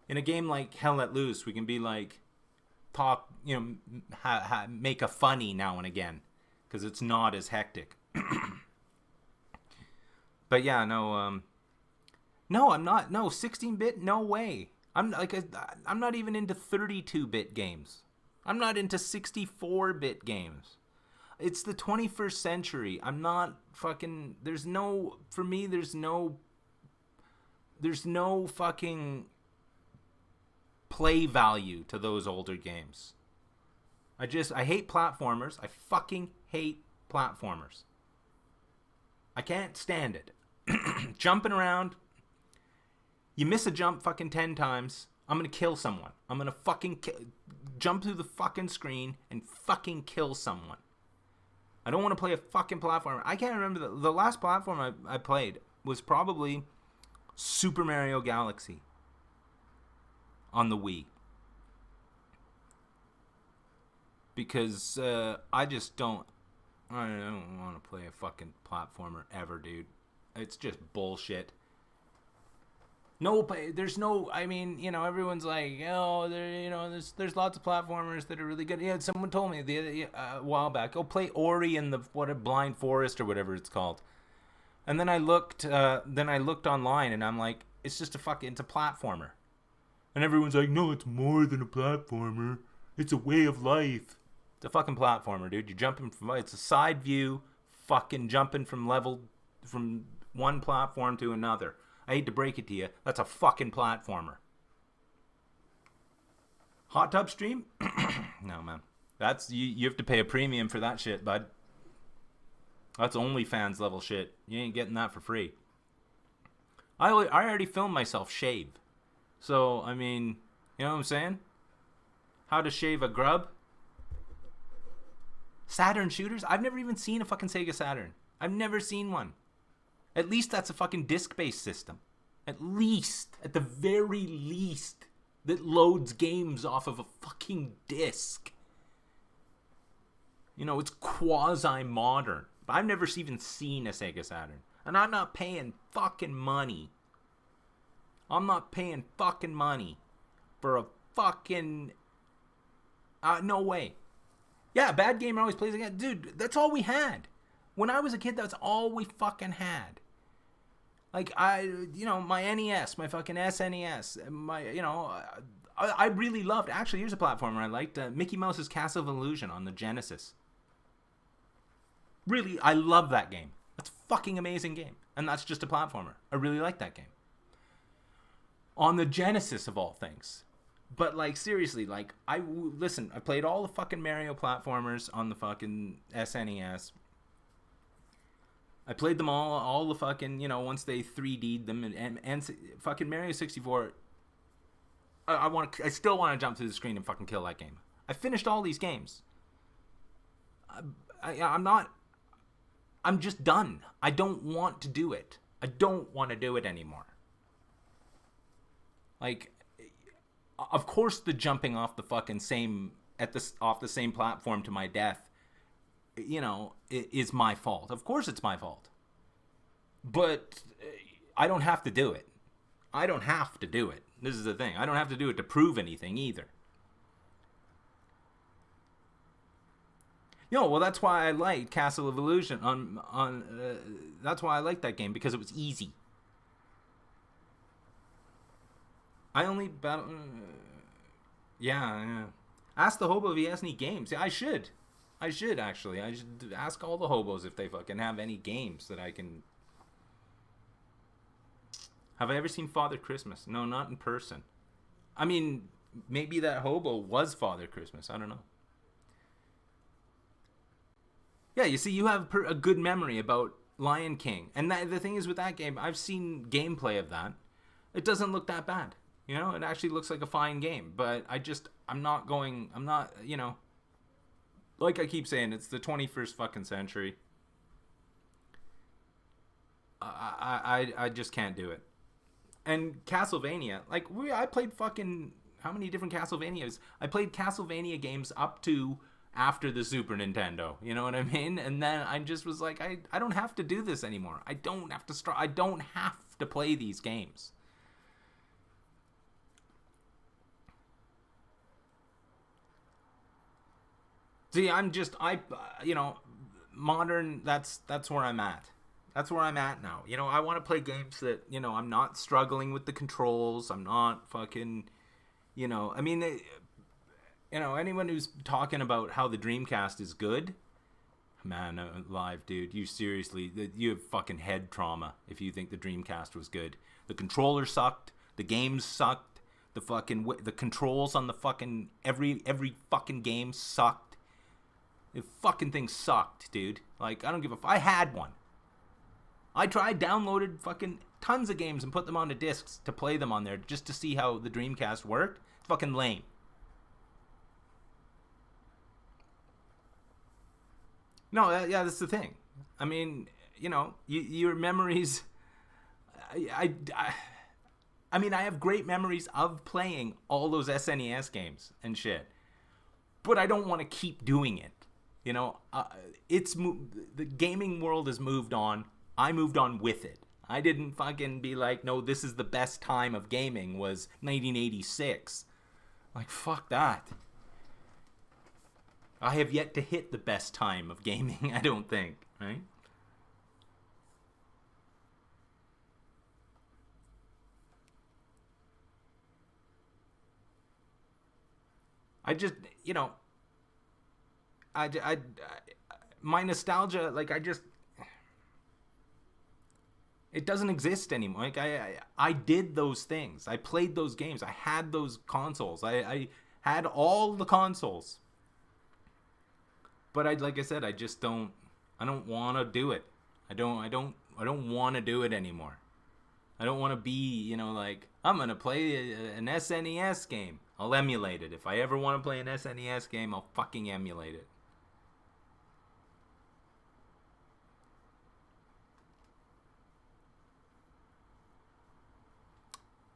B: In a game like Hell Let Loose, we can be like... Talk, you know... make a funny now and again. Because it's not as hectic. But yeah, no... No, I'm not. No, 16-bit, no way. I'm not even into 32-bit games. I'm not into 64-bit games. It's the 21st century. I'm not fucking... There's no... For me, there's no fucking play value to those older games. I hate platformers. I fucking hate platformers. I can't stand it. Jumping around... You miss a jump fucking 10 times, I'm gonna kill someone. I'm gonna fucking jump through the fucking screen and fucking kill someone. I don't want to play a fucking platformer. I can't remember the last platform I played was probably Super Mario Galaxy on the Wii. Because I don't want to play a fucking platformer ever, dude. It's just bullshit. No, there's no... I mean, you know, everyone's like, oh, there's lots of platformers that are really good. Yeah, someone told me a while back, oh, play Ori in the Blind Forest or whatever it's called. And then I looked online and I'm like, it's a platformer. And everyone's like, no, it's more than a platformer. It's a way of life. It's a fucking platformer, dude. You're jumping from... It's a side view, fucking jumping from one platform to another. I hate to break it to you, that's a fucking platformer. Hot tub stream? No, man. That's you have to pay a premium for that shit, bud. That's OnlyFans level shit. You ain't getting that for free. I already filmed myself shave. So, I mean, you know what I'm saying? How to shave a grub? Saturn shooters? I've never even seen a fucking Sega Saturn. I've never seen one. At least that's a fucking disc-based system. At least, at the very least, that loads games off of a fucking disc. You know, it's quasi-modern. But I've never even seen a Sega Saturn. And I'm not paying fucking money. I'm not paying fucking money for a fucking... no way. Yeah, Bad Gamer always plays again. Dude, that's all we had. When I was a kid, that's all we fucking had. Like, my NES, my fucking SNES, I really loved... Actually, here's a platformer I liked. Mickey Mouse's Castle of Illusion on the Genesis. Really, I love that game. That's a fucking amazing game. And that's just a platformer. I really like that game. On the Genesis, of all things. But, like, seriously, like, I played all the fucking Mario platformers on the fucking SNES. I played them all the fucking, once they 3D'd them, and fucking Mario 64, I still want to jump through the screen and fucking kill that game. I finished all these games. I'm not I'm just done. I don't want to do it. I don't want to do it anymore. Like, of course the jumping off the fucking same, off the same platform to my death, you know, is my fault. Of course it's my fault. But I don't have to do it. I don't have to do it. This is the thing. I don't have to do it to prove anything either. You know, well, that's why I liked Castle of Illusion. That's why I liked that game, because it was easy. I only battle. Yeah. Ask the hobo if he has any games. Yeah, I should actually. I should ask all the hobos if they fucking have any games that I can. Have I ever seen Father Christmas? No, not in person. I mean, maybe that hobo was Father Christmas. I don't know. Yeah, you see, you have a good memory about Lion King. And the thing is with that game, I've seen gameplay of that. It doesn't look that bad. You know, it actually looks like a fine game. But I'm not, you know, like I keep saying, it's the 21st fucking century. I just can't do it. And Castlevania, like, I played fucking, how many different Castlevanias? I played Castlevania games up to after the Super Nintendo, you know what I mean? And then I just was like, I don't have to do this anymore. I don't have to play these games. See, you know, modern, that's where I'm at. That's where I'm at now. You know, I want to play games that, you know, I'm not struggling with the controls. I'm not fucking, you know, I mean, you know, anyone who's talking about how the Dreamcast is good, man, alive, dude, you seriously, you have fucking head trauma if you think the Dreamcast was good. The controller sucked. The games sucked. The controls on the fucking, every fucking game sucked. The fucking thing sucked, dude. Like, I don't give a I had one. I downloaded fucking tons of games and put them onto discs to play them on there just to see how the Dreamcast worked. Fucking lame. No, yeah, that's the thing. I mean, you know, your memories. I mean, I have great memories of playing all those SNES games and shit, but I don't want to keep doing it. You know, the gaming world has moved on. I moved on with it. I didn't fucking be like, no, this is the best time of gaming was 1986. Like, fuck that. I have yet to hit the best time of gaming, I don't think, right? I just, you know, my nostalgia, like, it doesn't exist anymore. Like, I did those things. I played those games. I had those consoles. I had all the consoles. But like I said, I don't want to do it. I don't want to do it anymore. I don't want to be, you know, like, I'm going to play an SNES game. I'll emulate it. If I ever want to play an SNES game, I'll fucking emulate it.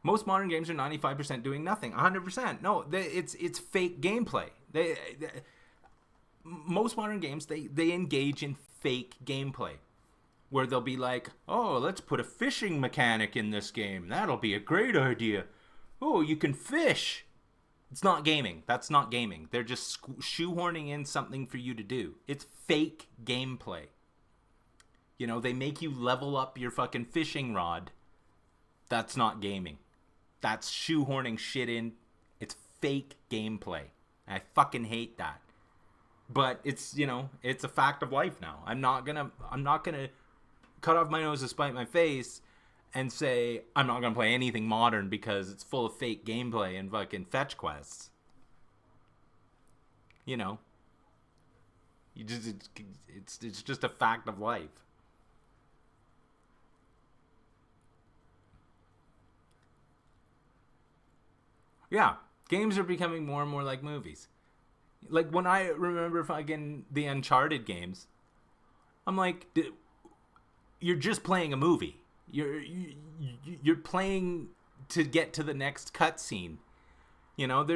B: Most modern games are 95% doing nothing. 100%. No, it's fake gameplay. Most modern games, they engage in fake gameplay. Where they'll be like, oh, let's put a fishing mechanic in this game. That'll be a great idea. Oh, you can fish. It's not gaming. That's not gaming. They're just shoehorning in something for you to do. It's fake gameplay. You know, they make you level up your fucking fishing rod. That's not gaming. That's shoehorning shit in. It's fake gameplay. I fucking hate that. But it's, you know, it's a fact of life now. I'm not gonna cut off my nose to spite my face and say I'm not gonna play anything modern because it's full of fake gameplay and fucking fetch quests. You know, it's just a fact of life. Yeah, games are becoming more and more like movies. Like, when I remember fucking the Uncharted games, I'm like, you're just playing a movie. You're playing to get to the next cutscene. You know,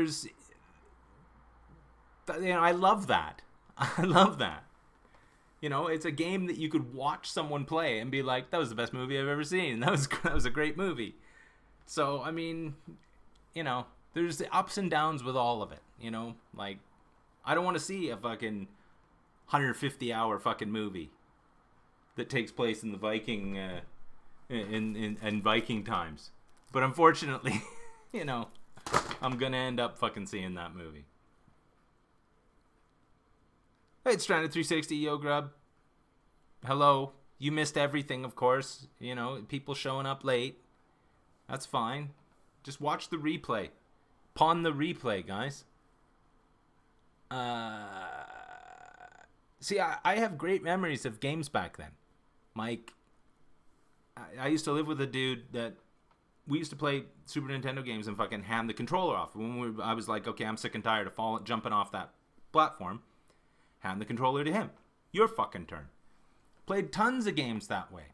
B: I love that. I love that. You know, it's a game that you could watch someone play and be like, that was the best movie I've ever seen. That was a great movie. So, I mean, you know, there's the ups and downs with all of it, you know? Like, I don't want to see a fucking 150-hour fucking movie that takes place in the Viking, in Viking times. But unfortunately, you know, I'm gonna end up fucking seeing that movie. Hey, it's Stranded 360, yo, Grub. Hello. You missed everything, of course. You know, people showing up late. That's fine. Just watch the replay. Pawn the replay, guys. See, I have great memories of games back then. Like, I used to live with a dude that we used to play Super Nintendo games and fucking hand the controller off. I was like, okay, I'm sick and tired of jumping off that platform. Hand the controller to him. Your fucking turn. Played tons of games that way.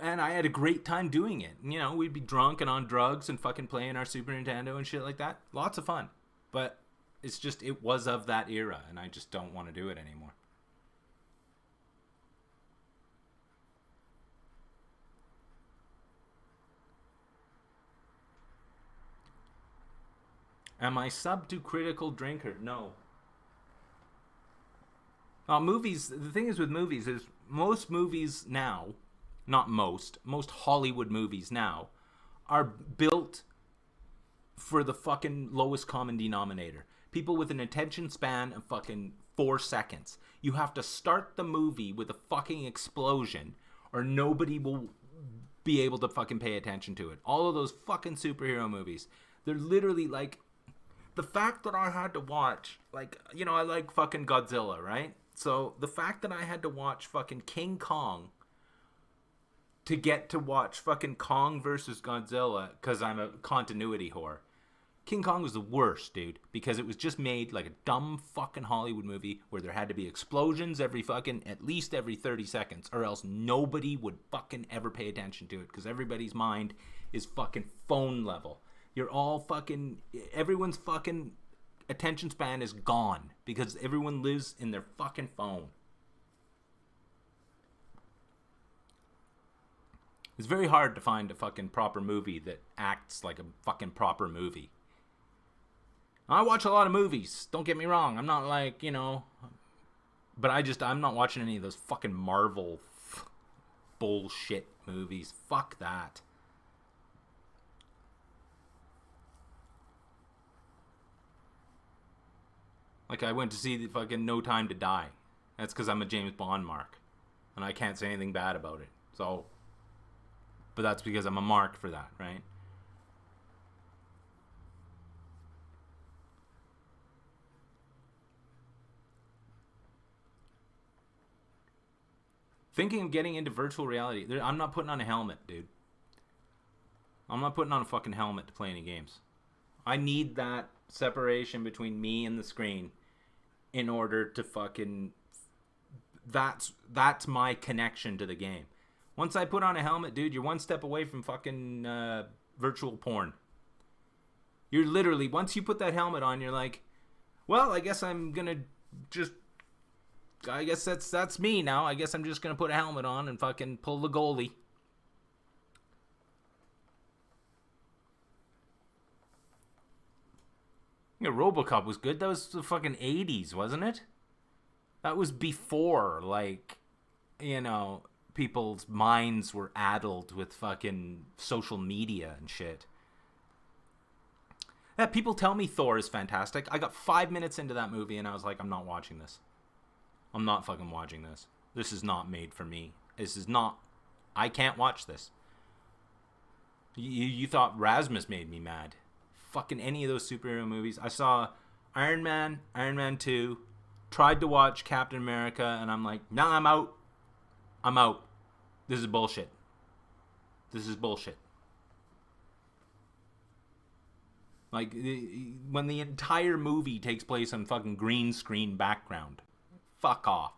B: And I had a great time doing it. You know, we'd be drunk and on drugs and fucking playing our Super Nintendo and shit like that. Lots of fun. But it's just, it was of that era, and I just don't want to do it anymore. Am I sub to critical drinker? No. Movies, the thing is with movies is most movies now, not most Hollywood movies now are built for the fucking lowest common denominator. People with an attention span of fucking 4 seconds. You have to start the movie with a fucking explosion or nobody will be able to fucking pay attention to it. All of those fucking superhero movies, they're literally like, the fact that I had to watch, like, you know, I like fucking Godzilla, right? So the fact that I had to watch fucking King Kong to get to watch fucking Kong versus Godzilla, because I'm a continuity whore. King Kong was the worst, dude, because it was just made like a dumb fucking Hollywood movie where there had to be explosions at least every 30 seconds, or else nobody would fucking ever pay attention to it, because everybody's mind is fucking phone level. You're all fucking, everyone's fucking attention span is gone because everyone lives in their fucking phone. It's very hard to find a fucking proper movie that acts like a fucking proper movie. I watch a lot of movies, don't get me wrong. I'm not like, you know, but I'm not watching any of those fucking Marvel bullshit movies. Fuck that. Like, I went to see the fucking No Time to Die. That's because I'm a James Bond mark. And I can't say anything bad about it. So, but that's because I'm a mark for that, right? Thinking of getting into virtual reality. I'm not putting on a helmet, dude. I'm not putting on a fucking helmet to play any games. I need that separation between me and the screen in order to fucking... That's my connection to the game. Once I put on a helmet, dude, you're one step away from fucking virtual porn. You're literally, once you put that helmet on, you're like, well, I guess I'm gonna just... I guess that's me now. I guess I'm just gonna put a helmet on and fucking pull the goalie. Yeah, RoboCop was good. That was the fucking 80s, wasn't it? That was before, like, you know, people's minds were addled with fucking social media and shit. Yeah, people tell me Thor is fantastic. I got 5 minutes into that movie and I was like, I'm not watching this. I'm not fucking watching this. This is not made for me. This is not... I can't watch this. You thought Rasmus made me mad. Fucking any of those superhero movies. I saw Iron Man 2, tried to watch Captain America, and I'm like, nah, I'm out. I'm out. This is bullshit. This is bullshit. Like, when the entire movie takes place on fucking green screen background. Fuck off.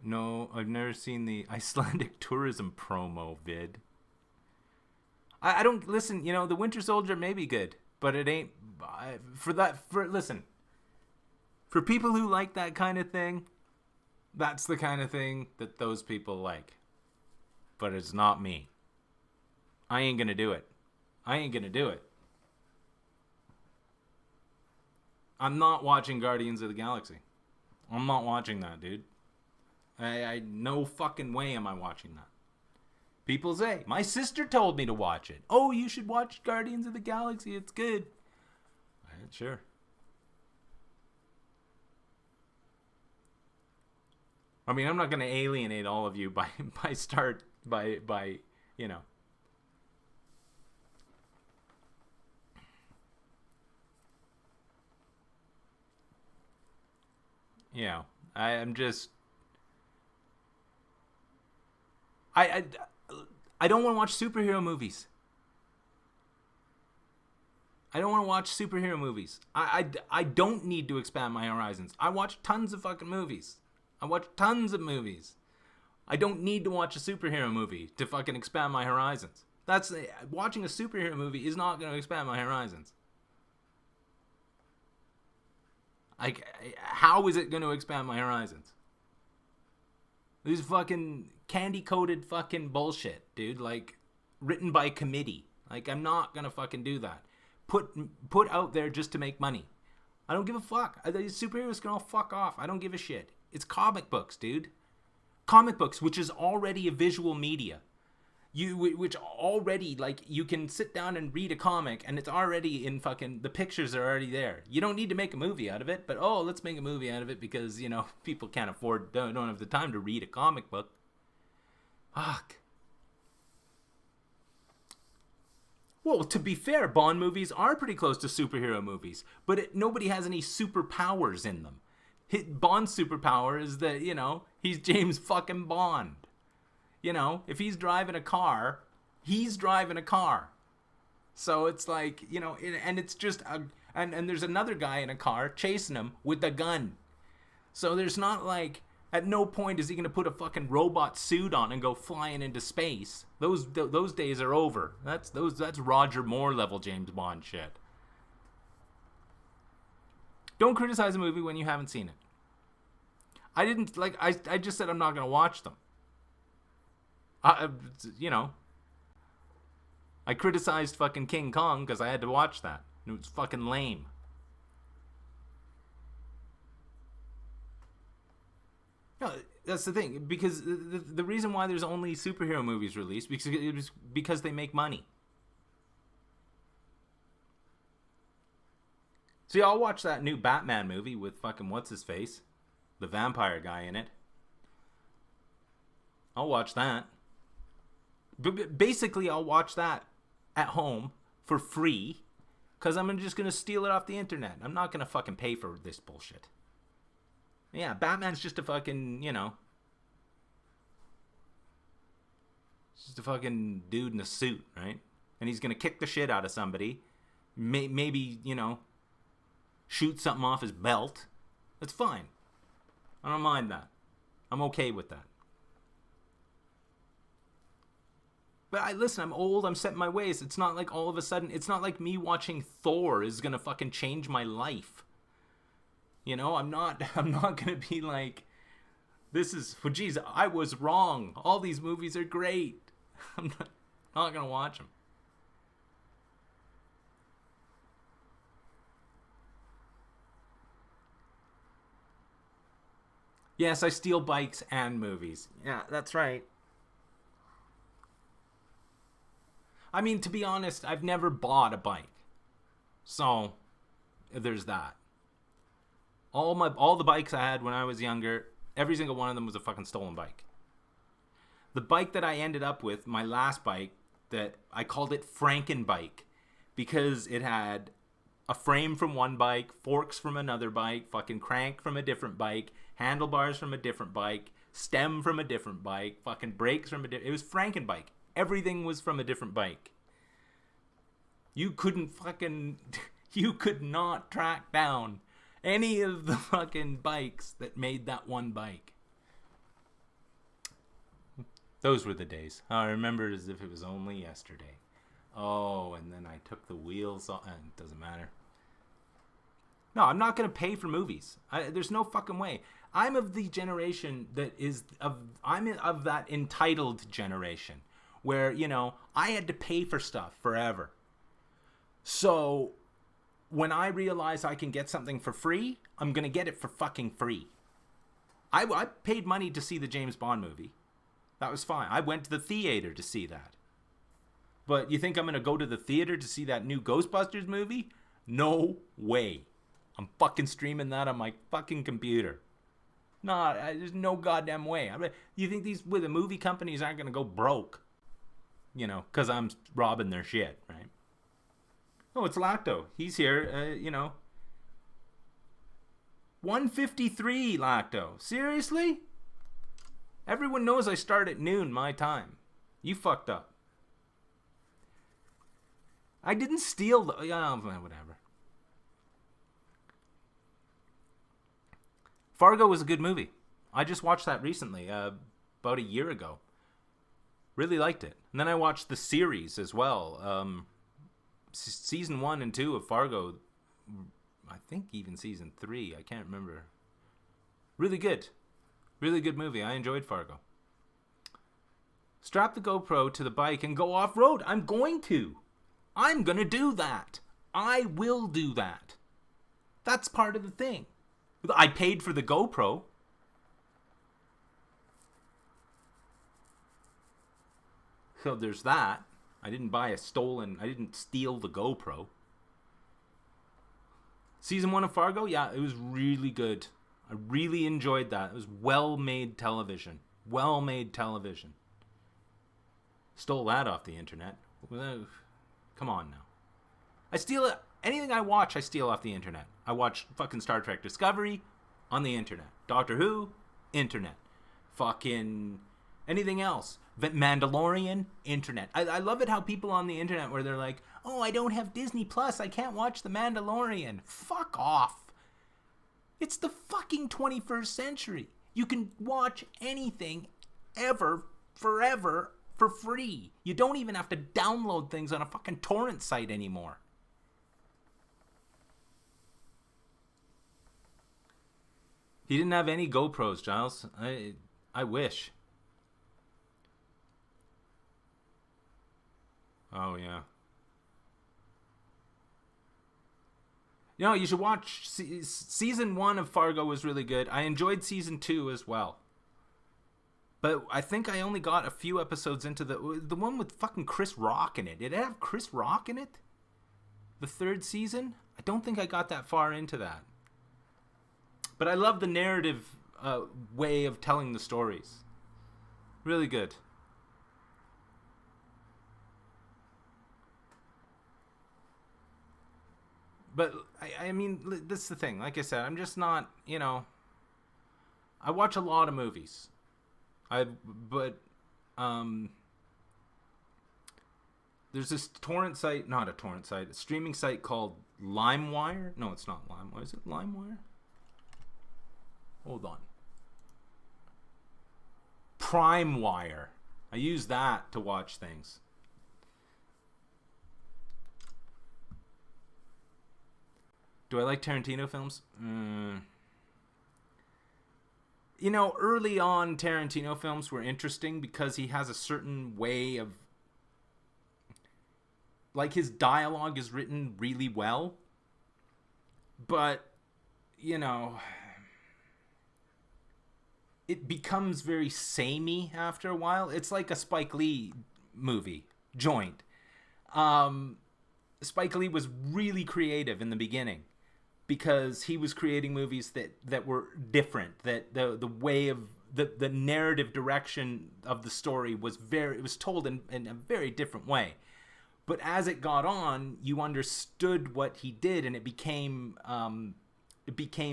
B: No, I've never seen the Icelandic tourism promo vid. I don't listen. You know, the Winter Soldier may be good, but it ain't listen. For people who like that kind of thing, that's the kind of thing that those people like. But it's not me. I ain't gonna do it. I'm not watching Guardians of the Galaxy. I'm not watching that, dude. I no fucking way am I watching that. People say, my sister told me to watch it. Oh, you should watch Guardians of the Galaxy. It's good. Sure. I mean, I'm not going to alienate all of you by you know. You know, I'm just... I don't want to watch superhero movies. I don't need to expand my horizons. I watch tons of fucking movies. I don't need to watch a superhero movie to fucking expand my horizons. Watching a superhero movie is not going to expand my horizons. How is it going to expand my horizons? These fucking candy-coated fucking bullshit, dude. Like, written by committee. Like, I'm not gonna fucking do that. Put out there just to make money. I don't give a fuck. These superheroes can all fuck off. I don't give a shit. It's comic books, dude. Comic books, which is already a visual media. Which already, like, you can sit down and read a comic and it's already in fucking, the pictures are already there. You don't need to make a movie out of it, but let's make a movie out of it because, you know, people can't afford, don't have the time to read a comic book. Fuck. Well, to be fair, Bond movies are pretty close to superhero movies, but nobody has any superpowers in them. Bond's superpower is that, you know, he's James fucking Bond. You know, if he's driving a car, he's driving a car. So it's like, you know, and it's just, and there's another guy in a car chasing him with a gun. So there's not like, at no point is he going to put a fucking robot suit on and go flying into space. Those days are over. That's Roger Moore level James Bond shit. Don't criticize a movie when you haven't seen it. I just said I'm not going to watch them. You know, I criticized fucking King Kong because I had to watch that. It was fucking lame. No, that's the thing. Because the reason why there's only superhero movies released because they make money. See, I'll watch that new Batman movie with fucking what's-his-face. The vampire guy in it. I'll watch that. But basically, I'll watch that at home for free because I'm just going to steal it off the internet. I'm not going to fucking pay for this bullshit. Yeah, Batman's just a fucking, you know, just a fucking dude in a suit, right? And he's going to kick the shit out of somebody. Maybe, you know, shoot something off his belt. That's fine. I don't mind that. I'm okay with that. But I'm old, I'm set in my ways. It's not like all of a sudden, it's not like me watching Thor is gonna fucking change my life. You know, I'm not gonna be like, geez, I was wrong. All these movies are great. I'm not gonna watch them. Yes, I steal bikes and movies. Yeah, that's right. I mean, to be honest, I've never bought a bike. So, there's that. All the bikes I had when I was younger, every single one of them was a fucking stolen bike. The bike that I ended up with, my last bike, that I called it Frankenbike because it had a frame from one bike, forks from another bike, fucking crank from a different bike, handlebars from a different bike, stem from a different bike, fucking brakes from a different... It was Frankenbike. Everything was from a different bike. You couldn't fucking... You could not track down any of the fucking bikes that made that one bike. Those were the days. I remember it as if it was only yesterday. Oh, and then I took the wheels off. It doesn't matter. No, I'm not going to pay for movies. There's no fucking way. I'm of the generation that is... I'm of that entitled generation where, you know, I had to pay for stuff forever. So when I realize I can get something for free, I'm going to get it for fucking free. I paid money to see the James Bond movie. That was fine. I went to the theater to see that. But you think I'm going to go to the theater to see that new Ghostbusters movie? No way. I'm fucking streaming that on my fucking computer. Nah, there's no goddamn way. You think these with the movie companies aren't going to go broke? You know, because I'm robbing their shit, right? Oh, it's Lacto. He's here, you know. 1:53 Lacto. Seriously? Everyone knows I start at noon my time. You fucked up. I didn't steal the... whatever. Fargo was a good movie. I just watched that recently, about a year ago. Really liked it. And then I watched the series as well. Season 1 and 2 of Fargo. I think even season 3. I can't remember. Really good. Really good movie. I enjoyed Fargo. Strap the GoPro to the bike and go off-road. I'm going to do that. I will do that. That's part of the thing. I paid for the GoPro. So there's that. I didn't steal the GoPro. Season 1 of Fargo, yeah, it was really good. I really enjoyed that. It was well-made television. Well-made television. Stole that off the internet. Come on now. I steal it. Anything I watch, I steal off the internet. I watch fucking Star Trek Discovery on the internet. Doctor Who, internet. Fucking anything else. Mandalorian, internet. I love it how people on the internet where they're like, oh, I don't have Disney Plus. I can't watch The Mandalorian. Fuck off. It's the fucking 21st century. You can watch anything, ever, forever, for free. You don't even have to download things on a fucking torrent site anymore. He didn't have any GoPros, Giles. I wish. Oh, yeah. You know, you should watch season 1 of Fargo was really good. I enjoyed season 2 as well. But I think I only got a few episodes into the one with fucking Chris Rock in it. Did it have Chris Rock in it? The 3rd season? I don't think I got that far into that. But I love the narrative way of telling the stories. Really good. But, I mean, this is the thing. Like I said, I'm just not, you know... I watch a lot of movies. There's this torrent site... Not a torrent site. A streaming site called LimeWire. No, it's not LimeWire. Is it LimeWire? Hold on. PrimeWire. I use that to watch things. Do I like Tarantino films? You know, early on Tarantino films were interesting because he has a certain way of... Like, his dialogue is written really well. But, you know... It becomes very samey after a while. It's like a Spike Lee movie, Joint. Spike Lee was really creative in the beginning because he was creating movies that were different. That the way of the narrative direction of the story was it was told in a very different way. But as it got on, you understood what he did, and it became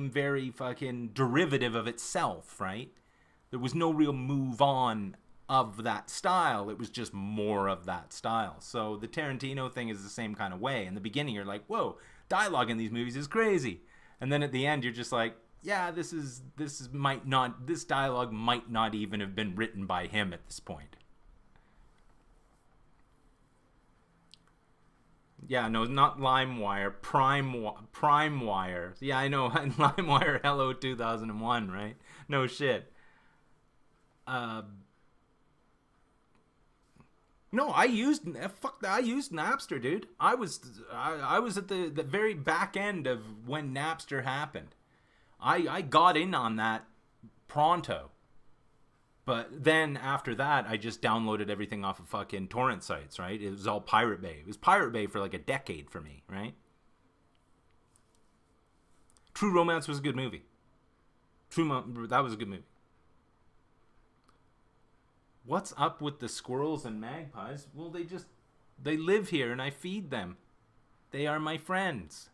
B: very fucking derivative of itself, right? There was no real move on of that style. It was just more of that style. So the Tarantino thing is the same kind of way. In the beginning, you're like, whoa, dialogue in these movies is crazy. And then at the end, you're just like, yeah, this dialogue might not even have been written by him at this point. Yeah, no, not LimeWire, PrimeWire. Yeah, I know, LimeWire, hello 2001, right? No shit. No, I used Napster, dude. I was at the very back end of when Napster happened. I got in on that pronto. But then after that, I just downloaded everything off of fucking torrent sites, right? It was all Pirate Bay. It was Pirate Bay for like a decade for me, right? True Romance was a good movie. That was a good movie. What's up with the squirrels and magpies? Well, they live here and I feed them. They are my friends.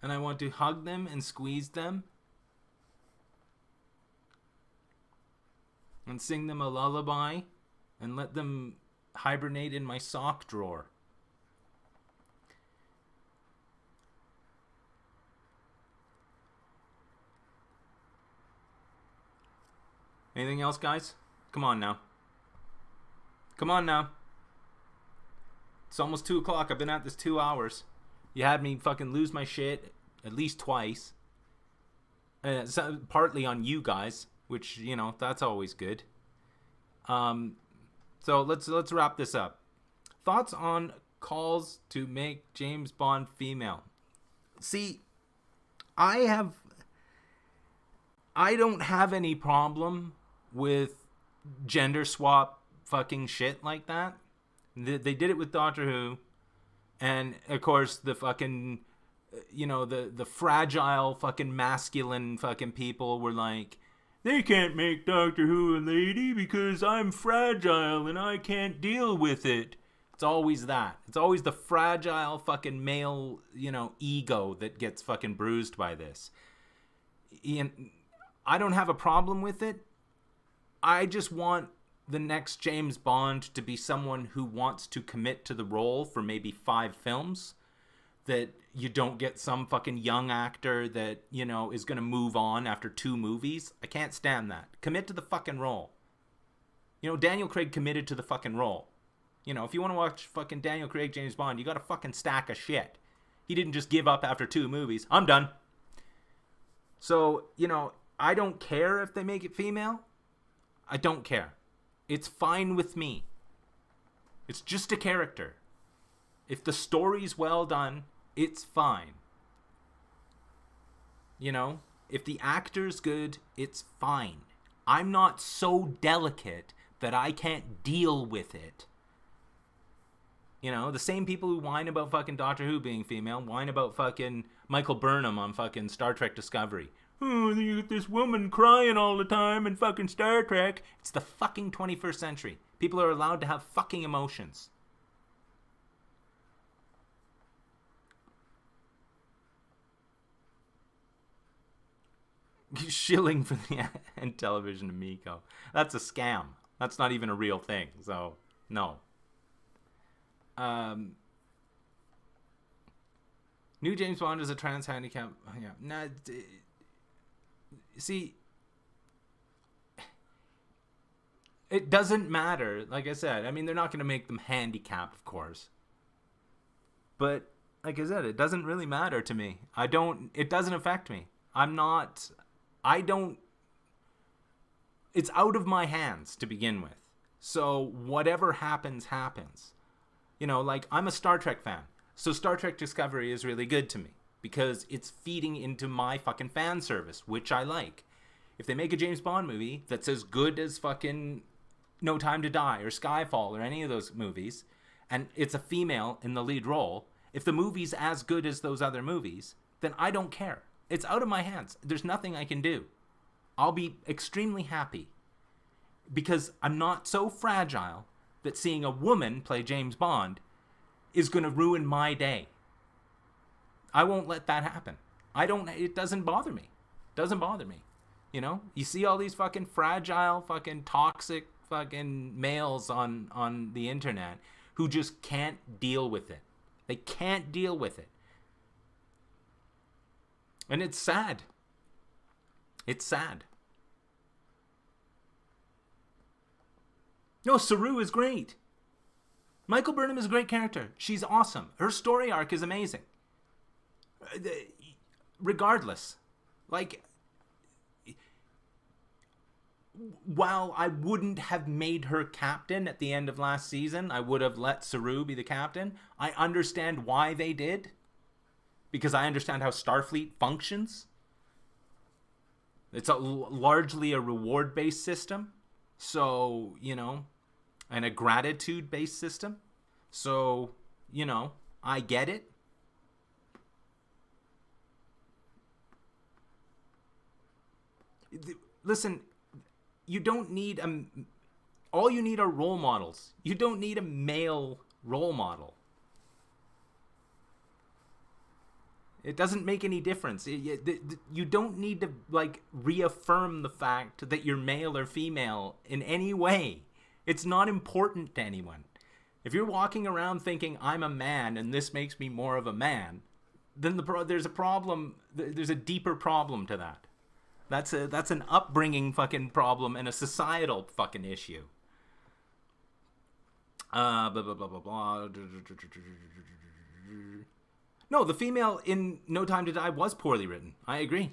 B: And I want to hug them and squeeze them. And sing them a lullaby. And let them hibernate in my sock drawer. Anything else, guys? Come on now. Come on now. It's almost 2 o'clock. I've been at this 2 hours. You had me fucking lose my shit at least twice. So partly on you guys, which, you know, that's always good. So let's wrap this up. Thoughts on calls to make James Bond female? See, I don't have any problem with gender swap fucking shit like that. They did it with Doctor Who. And, of course, the fucking, you know, the fragile fucking masculine fucking people were like, they can't make Doctor Who a lady because I'm fragile and I can't deal with it. It's always that. It's always the fragile fucking male, you know, ego that gets fucking bruised by this. And I don't have a problem with it. I just want the next James Bond to be someone who wants to commit to the role for maybe 5 films. That you don't get some fucking young actor that, you know, is going to move on after 2 movies. I can't stand that. Commit to the fucking role. You know, Daniel Craig committed to the fucking role. You know, if you want to watch fucking Daniel Craig James Bond, you got a fucking stack of shit. He didn't just give up after 2 movies. I'm done. So, you know, I don't care if they make it female. I don't care. It's fine with me. It's just a character. If the story's well done, it's fine. You know, if the actor's good, it's fine. I'm not so delicate that I can't deal with it. You know, the same people who whine about fucking Doctor Who being female whine about fucking Michael Burnham on fucking Star Trek Discovery. Oh, you get this woman crying all the time in fucking Star Trek. It's the fucking 21st century. People are allowed to have fucking emotions. Shilling for the end television to Miko. That's a scam. That's not even a real thing. So, no. New James Bond is a trans handicap. Yeah. Nah, see, it doesn't matter. Like I said, I mean, they're not going to make them handicapped, of course. But, like I said, it doesn't really matter to me. It doesn't affect me. It's out of my hands to begin with. So, whatever happens, happens. You know, like, I'm a Star Trek fan. So, Star Trek Discovery is really good to me. Because it's feeding into my fucking fan service, which I like. If they make a James Bond movie that's as good as fucking No Time to Die or Skyfall or any of those movies, and it's a female in the lead role, if the movie's as good as those other movies, then I don't care. It's out of my hands. There's nothing I can do. I'll be extremely happy. Because I'm not so fragile that seeing a woman play James Bond is going to ruin my day. I won't let that happen. It doesn't bother me. Doesn't bother me. You know, you see all these fucking fragile, fucking toxic, fucking males on the internet who just can't deal with it. They can't deal with it. And it's sad. It's sad. No, Saru is great. Michael Burnham is a great character. She's awesome. Her story arc is amazing. Regardless. Like, while I wouldn't have made her captain at the end of last season, I would have let Saru be the captain. I understand why they did, because I understand how Starfleet functions. It's largely a reward-based system, so, you know, and a gratitude-based system. So, you know, I get it. Listen, you don't need all you need are role models. You don't need a male role model. It doesn't make any difference. You don't need to, like, reaffirm the fact that you're male or female in any way. It's not important to anyone. If you're walking around thinking, I'm a man and this makes me more of a man, then there's a problem. There's a deeper problem to that. That's an upbringing fucking problem and a societal fucking issue. Blah, blah, blah, blah, blah. No, the female in No Time to Die was poorly written. I agree.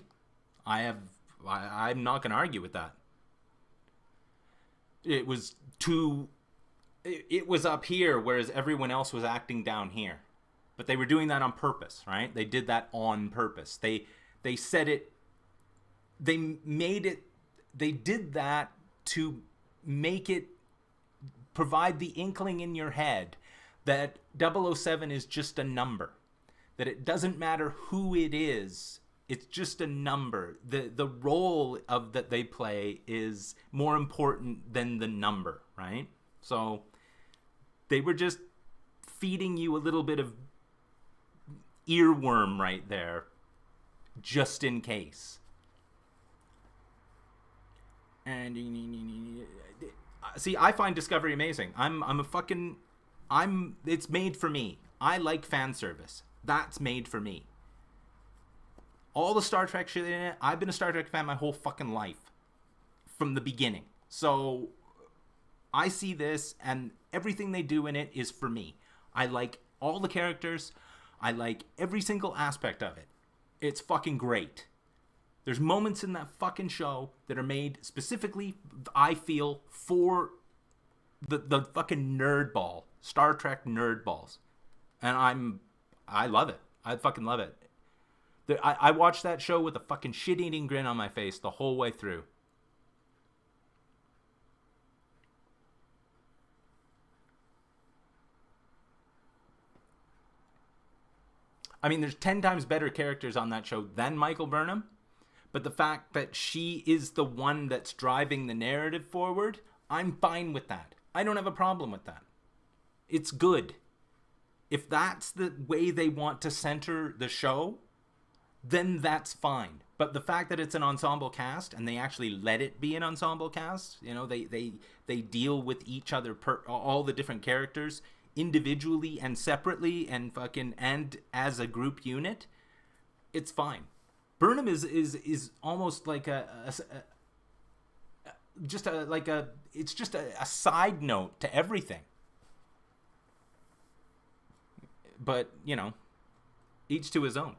B: I'm not going to argue with that. It was it was up here, whereas everyone else was acting down here. But they were doing that on purpose, right? They did that on purpose. They said it. They did that to make it, provide the inkling in your head that 007 is just a number. That it doesn't matter who it is, it's just a number. The role that they play is more important than the number, right? So they were just feeding you a little bit of earworm right there, just in case. And see, I find Discovery amazing. It's made for me. I like fan service. That's made for me. All the Star Trek shit in it, I've been a Star Trek fan my whole fucking life. From the beginning. So I see this, and everything they do in it is for me. I like all the characters. I like every single aspect of it. It's fucking great. There's moments in that fucking show that are made specifically, I feel, for the fucking nerd ball. Star Trek nerd balls. And I love it. I fucking love it. I watched that show with a fucking shit-eating grin on my face the whole way through. I mean, there's 10 times better characters on that show than Michael Burnham. But the fact that she is the one that's driving the narrative forward, I'm fine with that. I don't have a problem with that. It's good. If that's the way they want to center the show, then that's fine. But the fact that it's an ensemble cast, and they actually let it be an ensemble cast, you know, they deal with each other, all the different characters, individually and separately, and as a group unit, it's fine. Burnham is almost like it's just a side note to everything. But, you know, each to his own.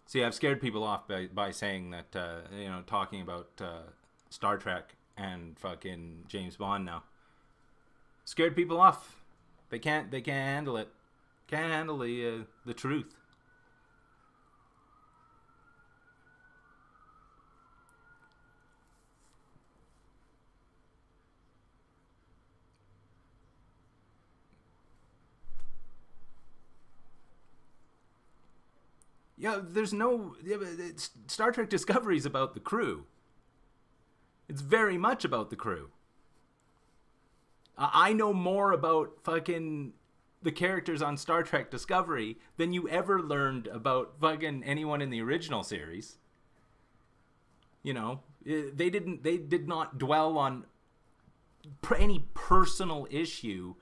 B: See, I've scared people off by saying that, talking about Star Trek and fucking James Bond now. Scared people off. They can't handle it. Can't handle the truth. Yeah, there's no... Star Trek Discovery is about the crew. It's very much about the crew. I know more about fucking the characters on Star Trek Discovery than you ever learned about fucking anyone in the original series. You know, they did not dwell on any personal issue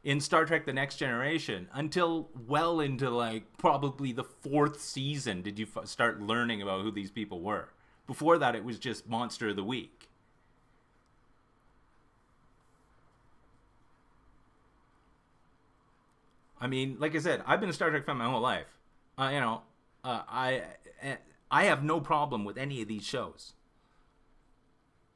B: in Star Trek The Next Generation until well into like probably the 4th season did you start learning about who these people were. Before that, it was just Monster of the Week. I mean, like I said, I've been a Star Trek fan my whole life. I have no problem with any of these shows.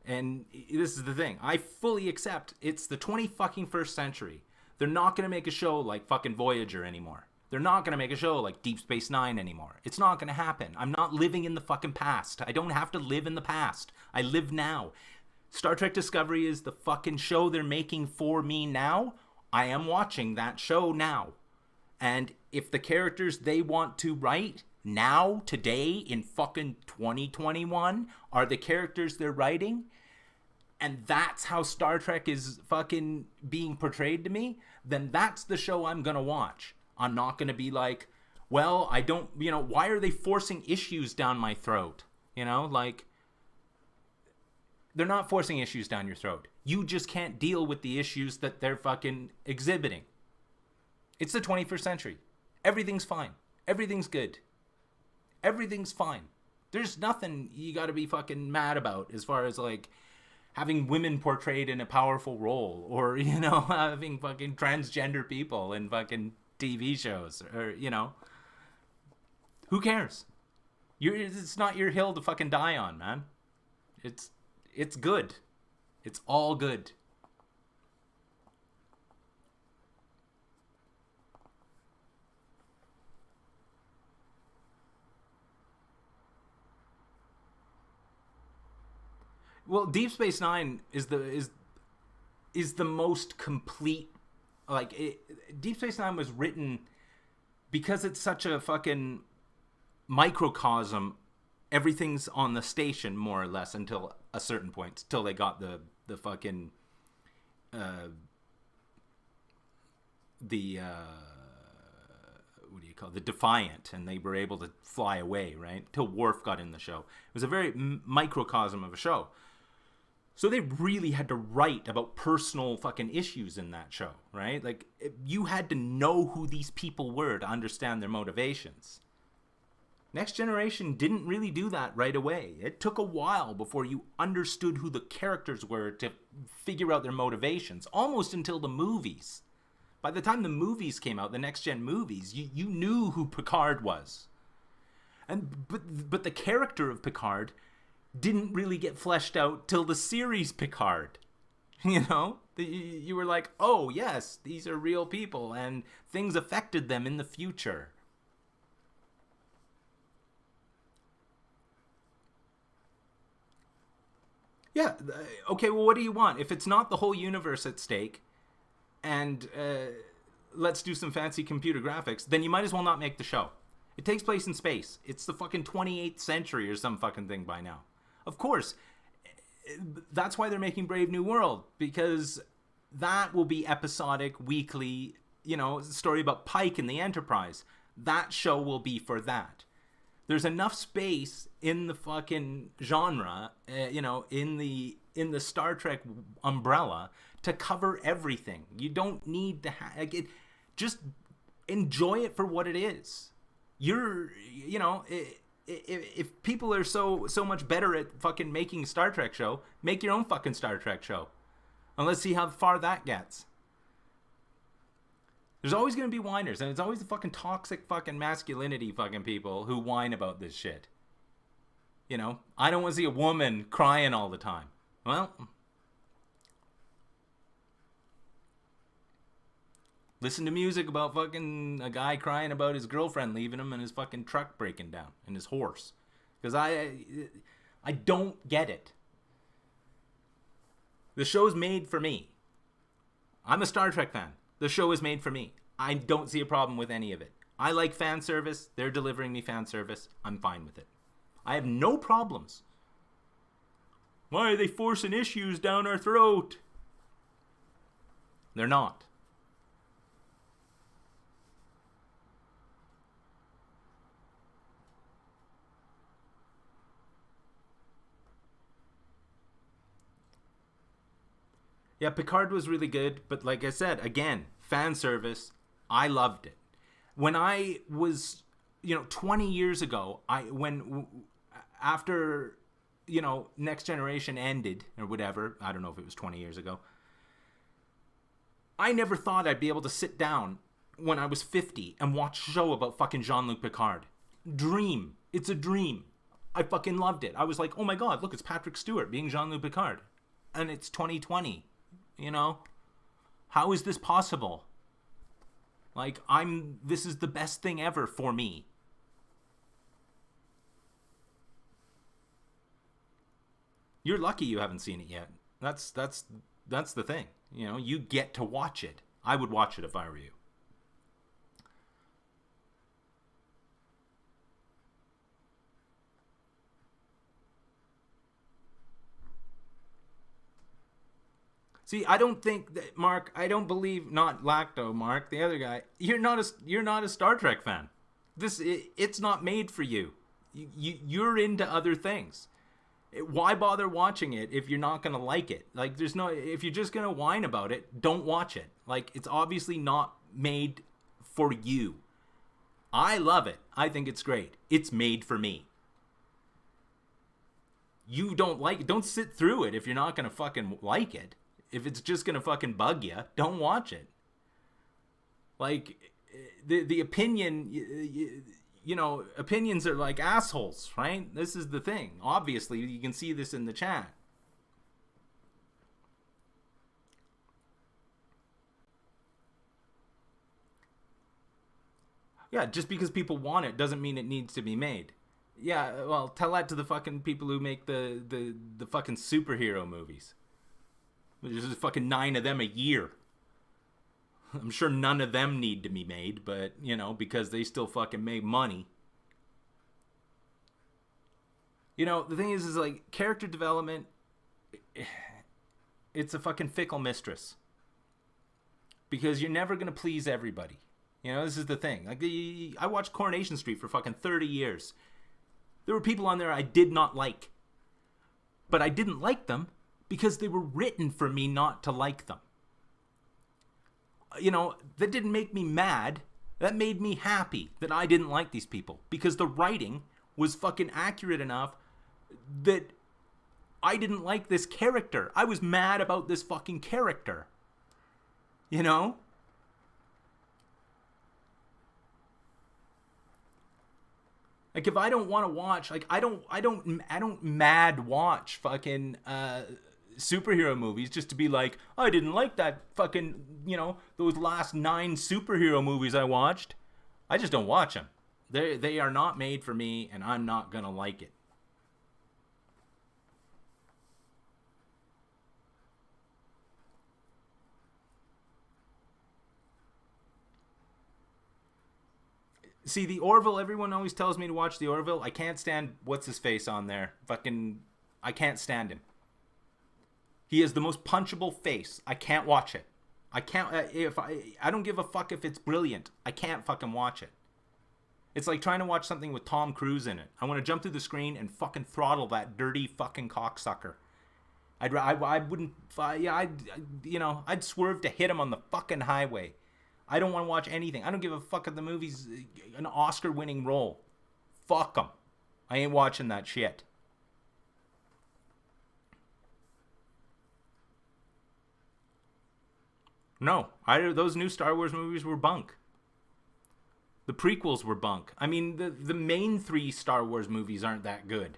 B: And this is the thing. I fully accept it's the 21st century. They're not going to make a show like fucking Voyager anymore. They're not going to make a show like Deep Space Nine anymore. It's not going to happen. I'm not living in the fucking past. I don't have to live in the past. I live now. Star Trek Discovery is the fucking show they're making for me now. I am watching that show now. And if the characters they want to write now, today, in fucking 2021, are the characters they're writing, and that's how Star Trek is fucking being portrayed to me, then that's the show I'm gonna watch. I'm not gonna be like, well, I don't, why are they forcing issues down my throat? Like, they're not forcing issues down your throat. You just can't deal with the issues that they're fucking exhibiting. It's the 21st century. Everything's fine. Everything's good. Everything's fine. There's nothing you gotta be fucking mad about as far as like having women portrayed in a powerful role, or, having fucking transgender people in fucking TV shows, or, who cares? It's not your hill to fucking die on, man. It's good. It's all good. Well, Deep Space Nine is the most complete. Deep Space Nine was written because it's such a fucking microcosm. Everything's on the station more or less until a certain point, till they got the fucking what do you call it? The Defiant, and they were able to fly away, right? Till Worf got in the show. It was a very microcosm of a show. So they really had to write about personal fucking issues in that show, right? Like, you had to know who these people were to understand their motivations. Next Generation didn't really do that right away. It took a while before you understood who the characters were to figure out their motivations, almost until the movies. By the time the movies came out, the Next Gen movies, you knew who Picard was. But the character of Picard didn't really get fleshed out till the series Picard. You were like, oh yes, these are real people and things affected them in the future. Yeah, okay, well, what do you want? If it's not the whole universe at stake, and let's do some fancy computer graphics, then you might as well not make the show. It takes place in space. It's the fucking 28th century or some fucking thing by now. Of course, that's why they're making Brave New World, because that will be episodic, weekly, story about Pike and the Enterprise. That show will be for that. There's enough space in the fucking genre, in the Star Trek umbrella to cover everything. You don't need to just enjoy it for what it is. If people are so much better at fucking making a Star Trek show, make your own fucking Star Trek show. And let's see how far that gets. There's always going to be whiners, and it's always the fucking toxic fucking masculinity fucking people who whine about this shit. I don't want to see a woman crying all the time. Well, listen to music about fucking a guy crying about his girlfriend leaving him and his fucking truck breaking down and his horse. Because I don't get it. The show's made for me. I'm a Star Trek fan. The show is made for me. I don't see a problem with any of it. I like fan service. They're delivering me fan service. I'm fine with it. I have no problems. Why are they forcing issues down our throat? They're not. Yeah, Picard was really good, but like I said, again, fan service, I loved it. When I was, 20 years ago, after, Next Generation ended, or whatever, I don't know if it was 20 years ago, I never thought I'd be able to sit down when I was 50 and watch a show about fucking Jean-Luc Picard. Dream. It's a dream. I fucking loved it. I was like, oh my god, look, it's Patrick Stewart being Jean-Luc Picard. And it's 2020. How is this possible? Like, this is the best thing ever for me. You're lucky you haven't seen it yet. That's the thing. You get to watch it. I would watch it if I were you. See, I don't think that Mark. I don't believe not Lacto Mark, the other guy. You're not a Star Trek fan. It's not made for you. You're into other things. Why bother watching it if you're not gonna like it? Like, if you're just gonna whine about it, don't watch it. Like, it's obviously not made for you. I love it. I think it's great. It's made for me. You don't like it. Don't sit through it if you're not gonna fucking like it. If it's just gonna fucking bug you, don't watch it. Like, the opinion, opinions are like assholes, right? This is the thing. Obviously, you can see this in the chat. Yeah, just because people want it doesn't mean it needs to be made. Yeah, well, tell that to the fucking people who make the fucking superhero movies. There's fucking 9 of them a year. I'm sure none of them need to be made, but, because they still fucking make money. The thing is like, character development, it's a fucking fickle mistress. Because you're never going to please everybody. This is the thing. Like, I watched Coronation Street for fucking 30 years. There were people on there I did not like. But I didn't like them because they were written for me not to like them. That didn't make me mad. That made me happy that I didn't like these people. Because the writing was fucking accurate enough that I didn't like this character. I was mad about this fucking character. Like, if I don't want to watch, like, I don't mad watch fucking superhero movies just to be like, I didn't like that fucking, those last 9 superhero movies I watched. I just don't watch them. They are not made for me, and I'm not gonna like it. See, the Orville, everyone always tells me to watch the Orville. I can't stand what's-his-face on there. Fucking, I can't stand him. He has the most punchable face. I can't watch it. I can't, I don't give a fuck if it's brilliant. I can't fucking watch it. It's like trying to watch something with Tom Cruise in it. I want to jump through the screen and fucking throttle that dirty fucking cocksucker. I wouldn't, I'd swerve to hit him on the fucking highway. I don't want to watch anything. I don't give a fuck if the movie's an Oscar-winning role. Fuck them. I ain't watching that shit. No, those new Star Wars movies were bunk. The prequels were bunk. I mean, the main 3 Star Wars movies aren't that good.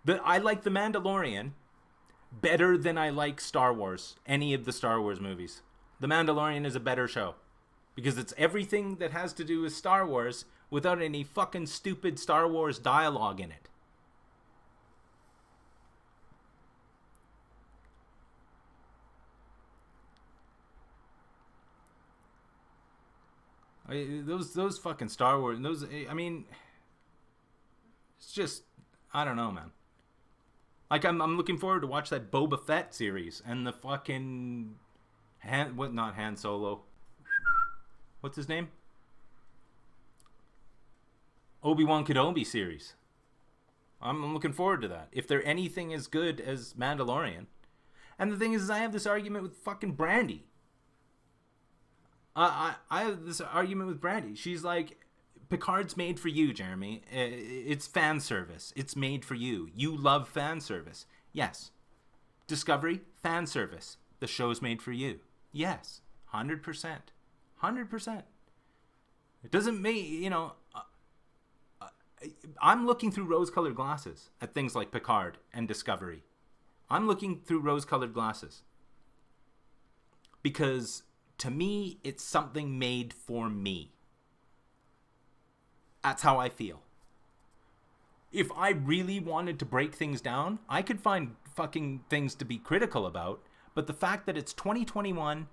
B: I like The Mandalorian better than I like Star Wars, any of the Star Wars movies. The Mandalorian is a better show. Because it's everything that has to do with Star Wars without any fucking stupid Star Wars dialogue in it. Those fucking Star Wars, those, I mean, it's just, I don't know, man. Like, I'm looking forward to watch that Boba Fett series and the fucking not Han Solo. What's his name? Obi-Wan Kenobi series. I'm looking forward to that. If they're anything as good as Mandalorian. And the thing is I have this argument with fucking Brandy. I have this argument with Brandy. She's like, Picard's made for you, Jeremy. It's fan service. It's made for you. You love fan service. Yes. Discovery, fan service. The show's made for you. Yes. 100%. 100%. It doesn't mean, you know, I'm looking through rose-colored glasses at things like Picard and Discovery. I'm looking through rose-colored glasses. Because, to me, it's something made for me. That's how I feel. If I really wanted to break things down, I could find fucking things to be critical about. But the fact that it's 2021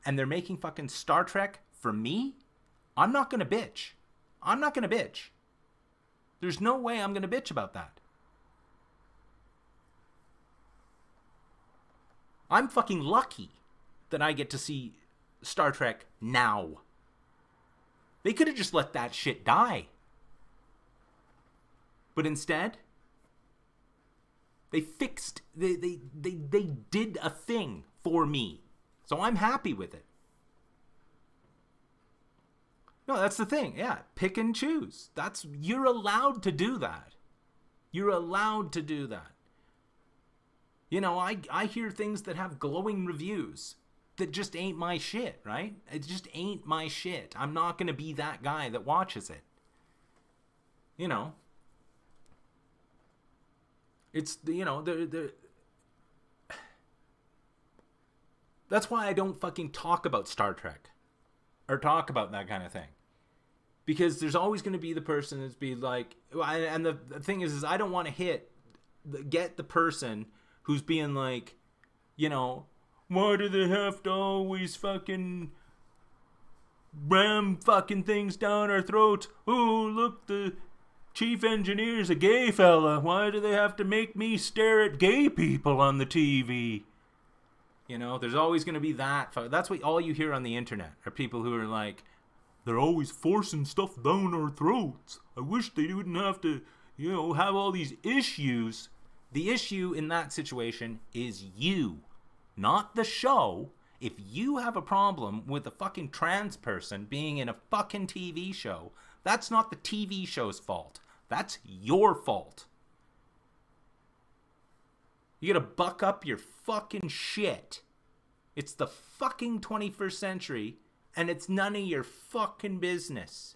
B: and they're making fucking Star Trek for me, I'm not going to bitch. I'm not going to bitch. There's no way I'm going to bitch about that. I'm fucking lucky that I get to see Star Trek now. They could have just let that shit die. But instead, they fixed, they did a thing for me. So I'm happy with it. No, that's the thing. Yeah, pick and choose. You're allowed to do that. You're allowed to do that. You know, I hear things that have glowing reviews that just ain't my shit, right? It just ain't my shit. I'm not going to be that guy that watches it. You know. It's, you know, that's why I don't fucking talk about Star Trek. Or talk about that kind of thing. Because there's always going to be the person that's be like, and the thing is I don't want to get the person who's being like, you know, why do they have to always fucking ram fucking things down our throats? Oh, look, the chief engineer's a gay fella. Why do they have to make me stare at gay people on the TV? You know, there's always going to be that. That's what all you hear on the internet are people who are like, they're always forcing stuff down our throats. I wish they wouldn't have to, you know, have all these issues. The issue in that situation is you, not the show. If you have a problem with a fucking trans person being in a fucking TV show, that's not the TV show's fault. That's your fault. You gotta buck up your fucking shit. It's the fucking 21st century, and it's none of your fucking business.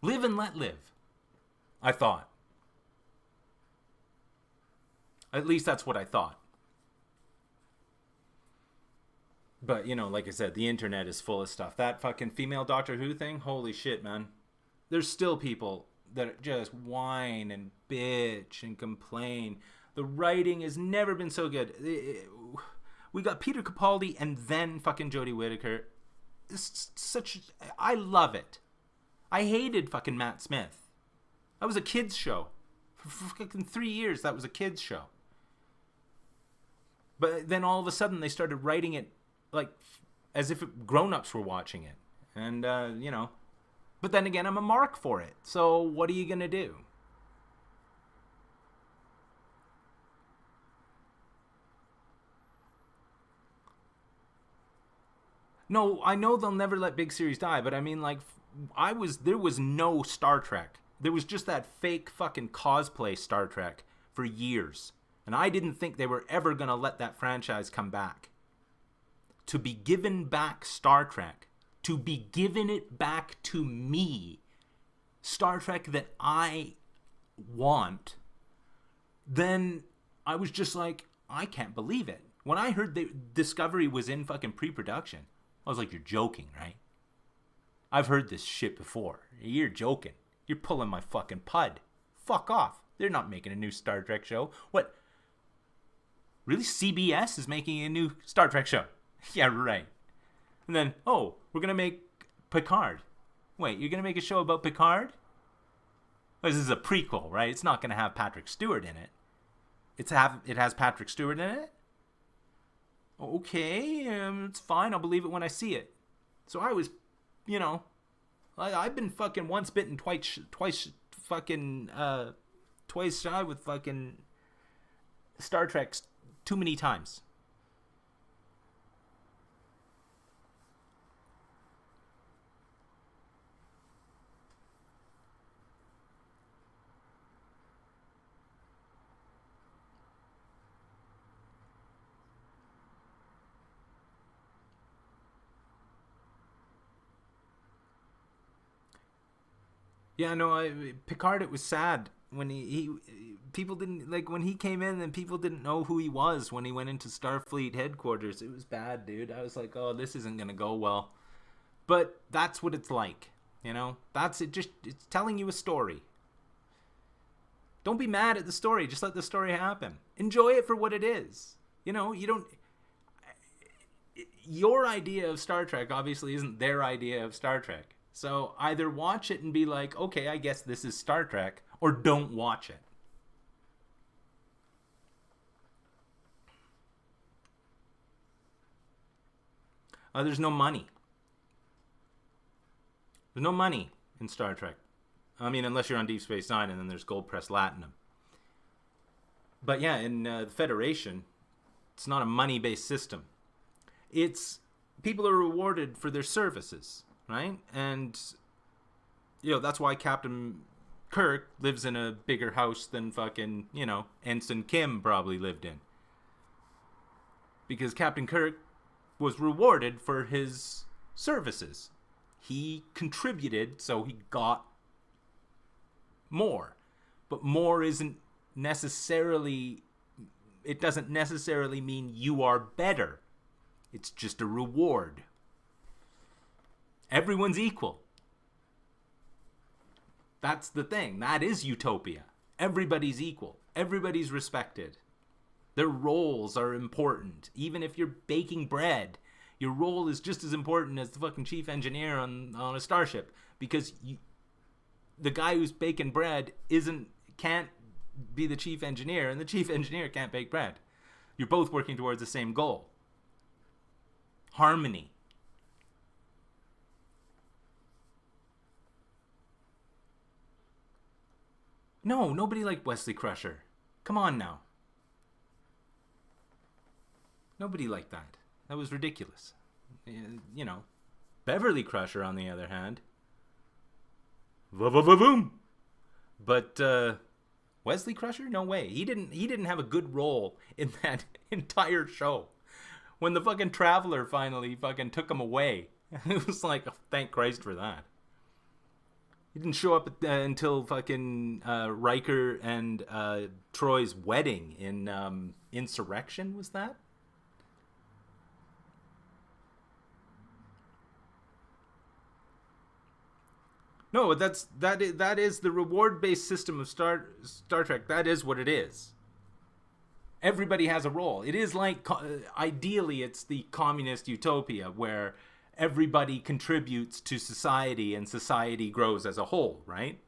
B: Live and let live, I thought. At least that's what I thought. But, you know, like I said, the internet is full of stuff. That fucking female Doctor Who thing, holy shit, man. There's still people that just whine and bitch and complain. The writing has never been so good. We got Peter Capaldi and then fucking Jodie Whittaker. I love it. I hated fucking Matt Smith. That was a kid's show. For fucking 3 years, that was a kid's show. But then all of a sudden, they started writing it like as if grown-ups were watching it. And, you know. But then again, I'm a mark for it. So what are you going to do? No, I know they'll never let big series die, but I mean, like, there was no Star Trek. There was just that fake fucking cosplay Star Trek for years. And I didn't think they were ever going to let that franchise come back. To be given back Star Trek, to be given it back to me, Star Trek that I want, then I was just like, I can't believe it. When I heard that Discovery was in fucking pre-production, I was like, you're joking, right? I've heard this shit before. You're joking. You're pulling my fucking pud. Fuck off. They're not making a new Star Trek show. What? Really? CBS is making a new Star Trek show? Yeah, right. And then, oh, we're going to make Picard. Wait, you're going to make a show about Picard? This is a prequel, right? It's not going to have Patrick Stewart in it. It has Patrick Stewart in it? Okay, it's fine. I'll believe it when I see it. So I was, I've been fucking once bitten, twice shy with fucking Star Trek too many times. Yeah, no, Picard, it was sad when he people didn't, like, when he came in and people didn't know who he was when he went into Starfleet headquarters. It was bad, dude. I was like, oh, this isn't going to go well. But that's what it's like, That's it. It's telling you a story. Don't be mad at the story. Just let the story happen. Enjoy it for what it is. You don't... Your idea of Star Trek obviously isn't their idea of Star Trek. So either watch it and be like, okay, I guess this is Star Trek, or don't watch it. There's no money. There's no money in Star Trek. I mean, unless you're on Deep Space Nine, and then there's Gold Press Platinum. But yeah, in the Federation, it's not a money-based system. It's people are rewarded for their services. Right? And, that's why Captain Kirk lives in a bigger house than fucking, Ensign Kim probably lived in. Because Captain Kirk was rewarded for his services. He contributed, so he got more. But more isn't necessarily... It doesn't necessarily mean you are better. It's just a reward. Everyone's equal. That's the thing. That is utopia. Everybody's equal. Everybody's respected. Their roles are important. Even if you're baking bread, your role is just as important as the fucking chief engineer on a starship. Because the guy who's baking bread can't be the chief engineer, and the chief engineer can't bake bread. You're both working towards the same goal. Harmony. No, nobody liked Wesley Crusher. Come on now. Nobody liked that. That was ridiculous. Beverly Crusher, on the other hand. Boom. But Wesley Crusher? No way. He didn't have a good role in that entire show. When the fucking Traveler finally fucking took him away, it was like, oh, thank Christ for that. He didn't show up until fucking Riker and Troy's wedding in Insurrection, was that? No, that is the reward-based system of Star Trek. That is what it is. Everybody has a role. It is like, ideally, it's the communist utopia where everybody contributes to society and society grows as a whole, right?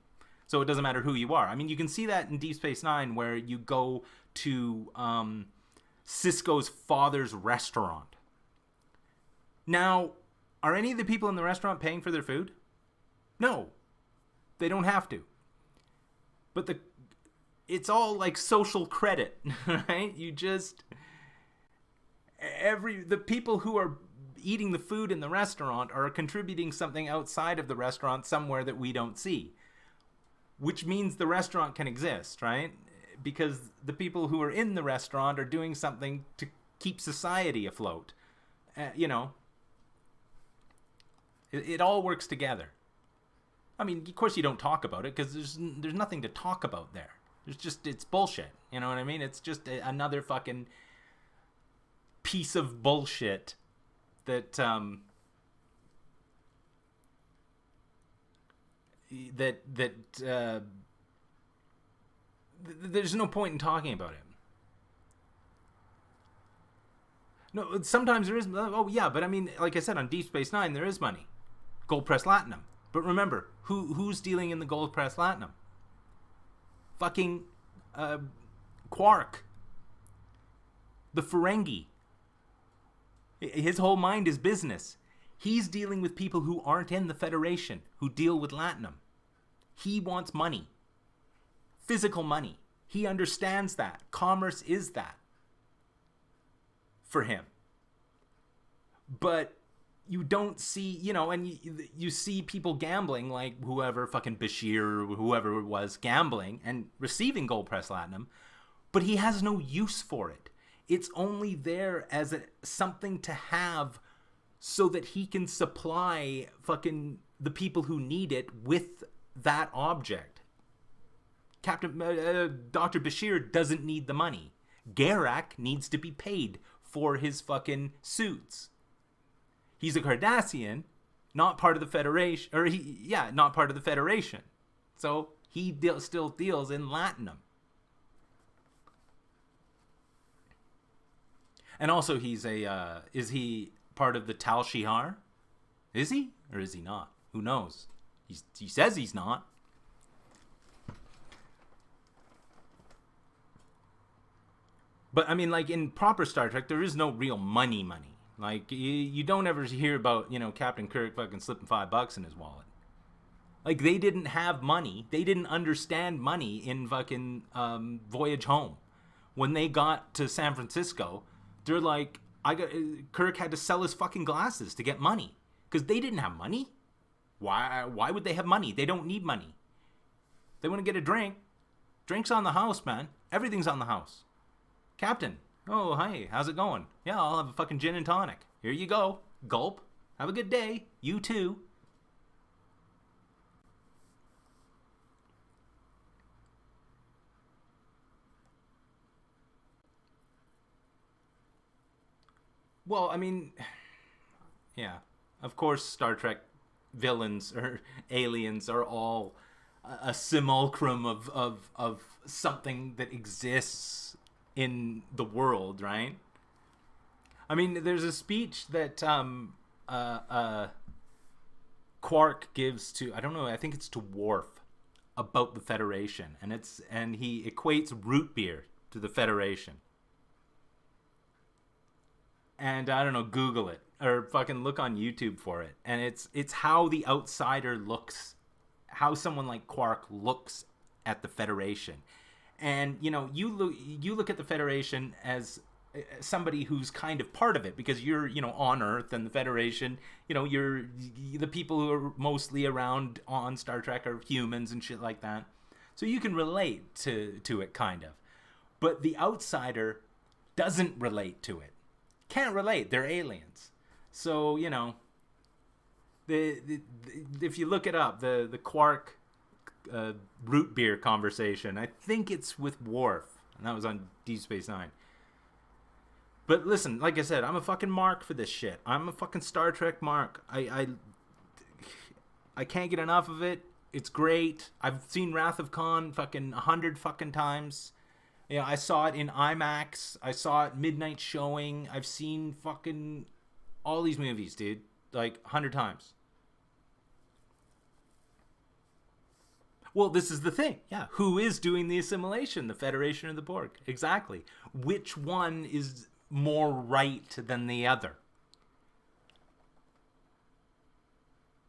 B: So it doesn't matter who you are. I mean, you can see that in Deep Space Nine where you go to Sisko's father's restaurant. Now, are any of the people in the restaurant paying for their food? No. They don't have to. But it's all like social credit, right? The people who are eating the food in the restaurant are contributing something outside of the restaurant somewhere that we don't see, which means the restaurant can exist, right? Because the people who are in the restaurant are doing something to keep society afloat. It all works together. I mean, of course you don't talk about it because there's nothing to talk about there. It's bullshit. You know what I mean? It's just another fucking piece of bullshit that there's no point in talking about it. No, sometimes there is. Oh yeah, but I mean, like I said, on Deep Space Nine, there is money, gold press platinum. But remember, who's dealing in the gold press platinum? Fucking Quark, the Ferengi. His whole mind is business. He's dealing with people who aren't in the Federation, who deal with latinum. He wants money, physical money. He understands that commerce is that for him. But you don't see, and you see people gambling, like whoever, fucking Bashir or whoever it was, gambling and receiving gold press platinum, but he has no use for it. It's only there as something to have so that he can supply fucking the people who need it with that object. Dr. Bashir doesn't need the money. Garak needs to be paid for his fucking suits. He's a Cardassian, not part of the Federation, not part of the Federation. So he still deals in latinum. And also is he part of the Tal Shiar? Is he? Or is he not? Who knows? He says he's not. But, I mean, like, in proper Star Trek, there is no real money. Like, you don't ever hear about, Captain Kirk fucking slipping $5 in his wallet. Like, they didn't have money. They didn't understand money in fucking Voyage Home. When they got to San Francisco, they're like, Kirk had to sell his fucking glasses to get money. Because they didn't have money. Why would they have money? They don't need money. They want to get a drink. Drink's on the house, man. Everything's on the house. Captain, oh, hi, how's it going? Yeah, I'll have a fucking gin and tonic. Here you go. Gulp. Have a good day. You too. Well, I mean, yeah. Of course, Star Trek villains or aliens are all a simulacrum of something that exists in the world, right? I mean, there's a speech that Quark gives to, I don't know, I think it's to Worf about the Federation, and he equates root beer to the Federation. And I don't know, Google it or fucking look on YouTube for it. And it's how the outsider looks, how someone like Quark looks at the Federation. And, you look at the Federation as somebody who's kind of part of it because you're, on Earth, and the Federation, you're the people who are mostly around on Star Trek are humans and shit like that. So you can relate to it kind of. But the outsider doesn't relate to it. Can't relate. They're aliens. So, if you look it up, the Quark root beer conversation, I think it's with Worf, and that was on Deep Space Nine. But listen, like I said, I'm a fucking mark for this shit. I'm a fucking Star Trek mark. I can't get enough of it. It's great. I've seen Wrath of Khan fucking 100 fucking times. I saw it in IMAX. I saw it midnight showing. I've seen fucking all these movies, dude. Like 100 times. Well, this is the thing. Yeah. Who is doing the assimilation? The Federation or the Borg? Exactly. Which one is more right than the other?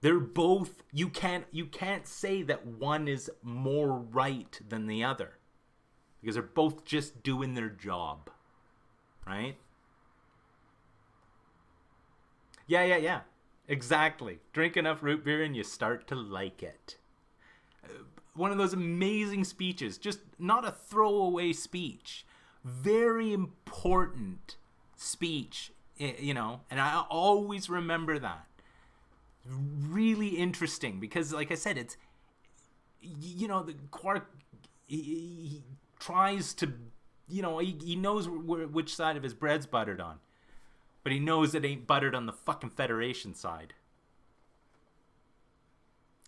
B: They're both, you can't say that one is more right than the other. Because they're both just doing their job. Right? Yeah. Exactly. Drink enough root beer and you start to like it. One of those amazing speeches. Just not a throwaway speech. Very important speech. And I always remember that. Really interesting. Because, like I said, it's... the Quark... He tries to, he knows which side of his bread's buttered on. But he knows it ain't buttered on the fucking Federation side.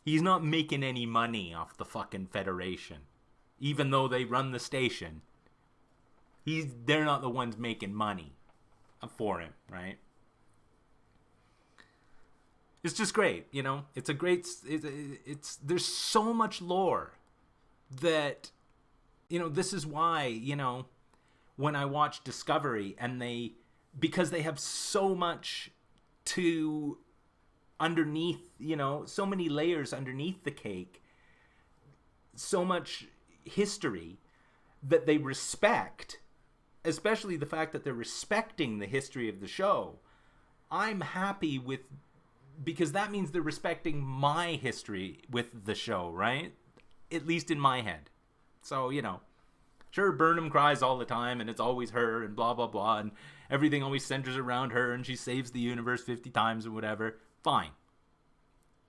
B: He's not making any money off the fucking Federation. even though they run the station. They're not the ones making money for him, right? It's just great, you know. It's a great. There's so much lore that, you know. This is why, you know, when I watch Discovery and because they have so much to underneath, you know, so many layers underneath the cake, so much history that they respect, especially the fact that they're respecting the history of the show. I'm happy with, because that means they're respecting my history with the show, right? At least in my head. So, you know, sure, Burnham cries all the time and it's always her and blah, blah, blah, and everything always centers around her and she saves the universe 50 times or whatever. Fine.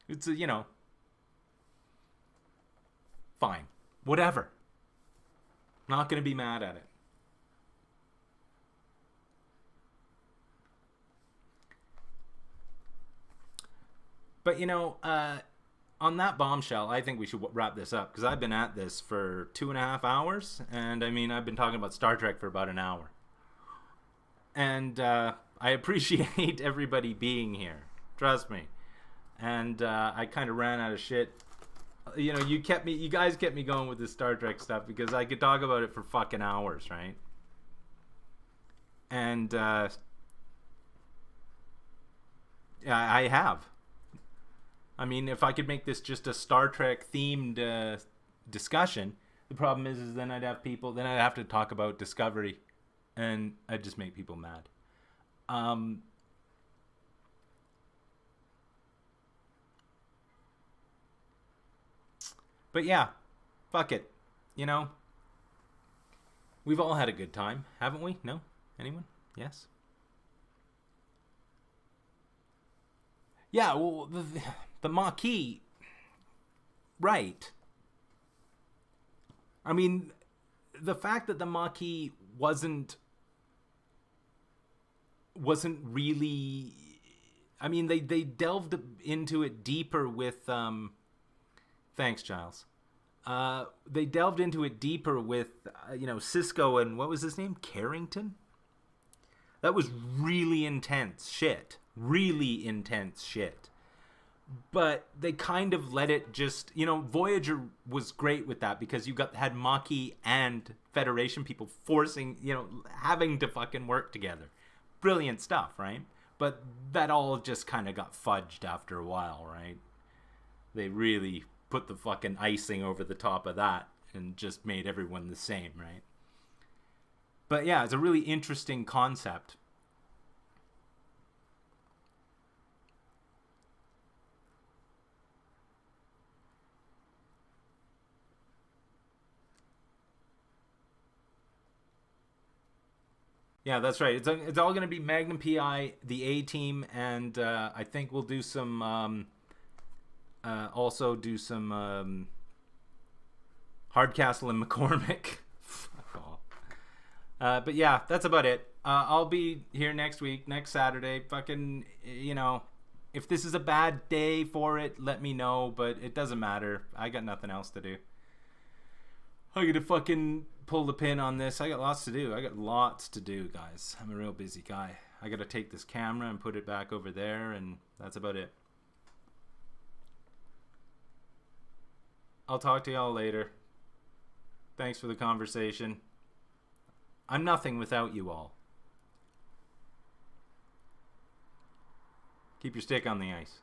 B: It's you know, fine. Whatever. Not going to be mad at it. But, you know, on that bombshell, I think we should wrap this up, because I've been at this for 2.5 hours, and I mean, I've been talking about Star Trek for about an hour. And I appreciate everybody being here. Trust me. And I kind of ran out of shit. You know, you guys kept me going with this Star Trek stuff, because I could talk about it for fucking hours, right? And yeah, I have. I mean, if I could make this just a Star Trek themed discussion, the problem is then I'd have to talk about Discovery, and I'd just make people mad. But yeah, fuck it. You know, we've all had a good time, haven't we? No? Anyone? Yes? Yeah, well, the Maquis, right. I mean, the fact that the Maquis wasn't really... I mean, they delved into it deeper with... Thanks, Giles. They delved into it deeper with, you know, Sisko and what was his name? Carrington? That was really intense shit. Really intense shit. But they kind of let it just, you know, Voyager was great with that, because you had Maquis and Federation people forcing, you know, having to fucking work together. Brilliant stuff, right? But that all just kind of got fudged after a while, right? They really put the fucking icing over the top of that and just made everyone the same, right? But yeah, it's a really interesting concept. Yeah, that's right. It's all going to be Magnum PI, the A-Team, and I think we'll do some... also do some Hardcastle and McCormick. Fuck off. But yeah, that's about it. I'll be here next week, next Saturday. Fucking, you know, if this is a bad day for it, let me know, but it doesn't matter. I got nothing else to do. I gotta fucking pull the pin on this. I got lots to do. Guys. I'm a real busy guy. I gotta take this camera and put it back over there, and that's about it. I'll talk to y'all later. Thanks for the conversation. I'm nothing without you all. Keep your stick on the ice.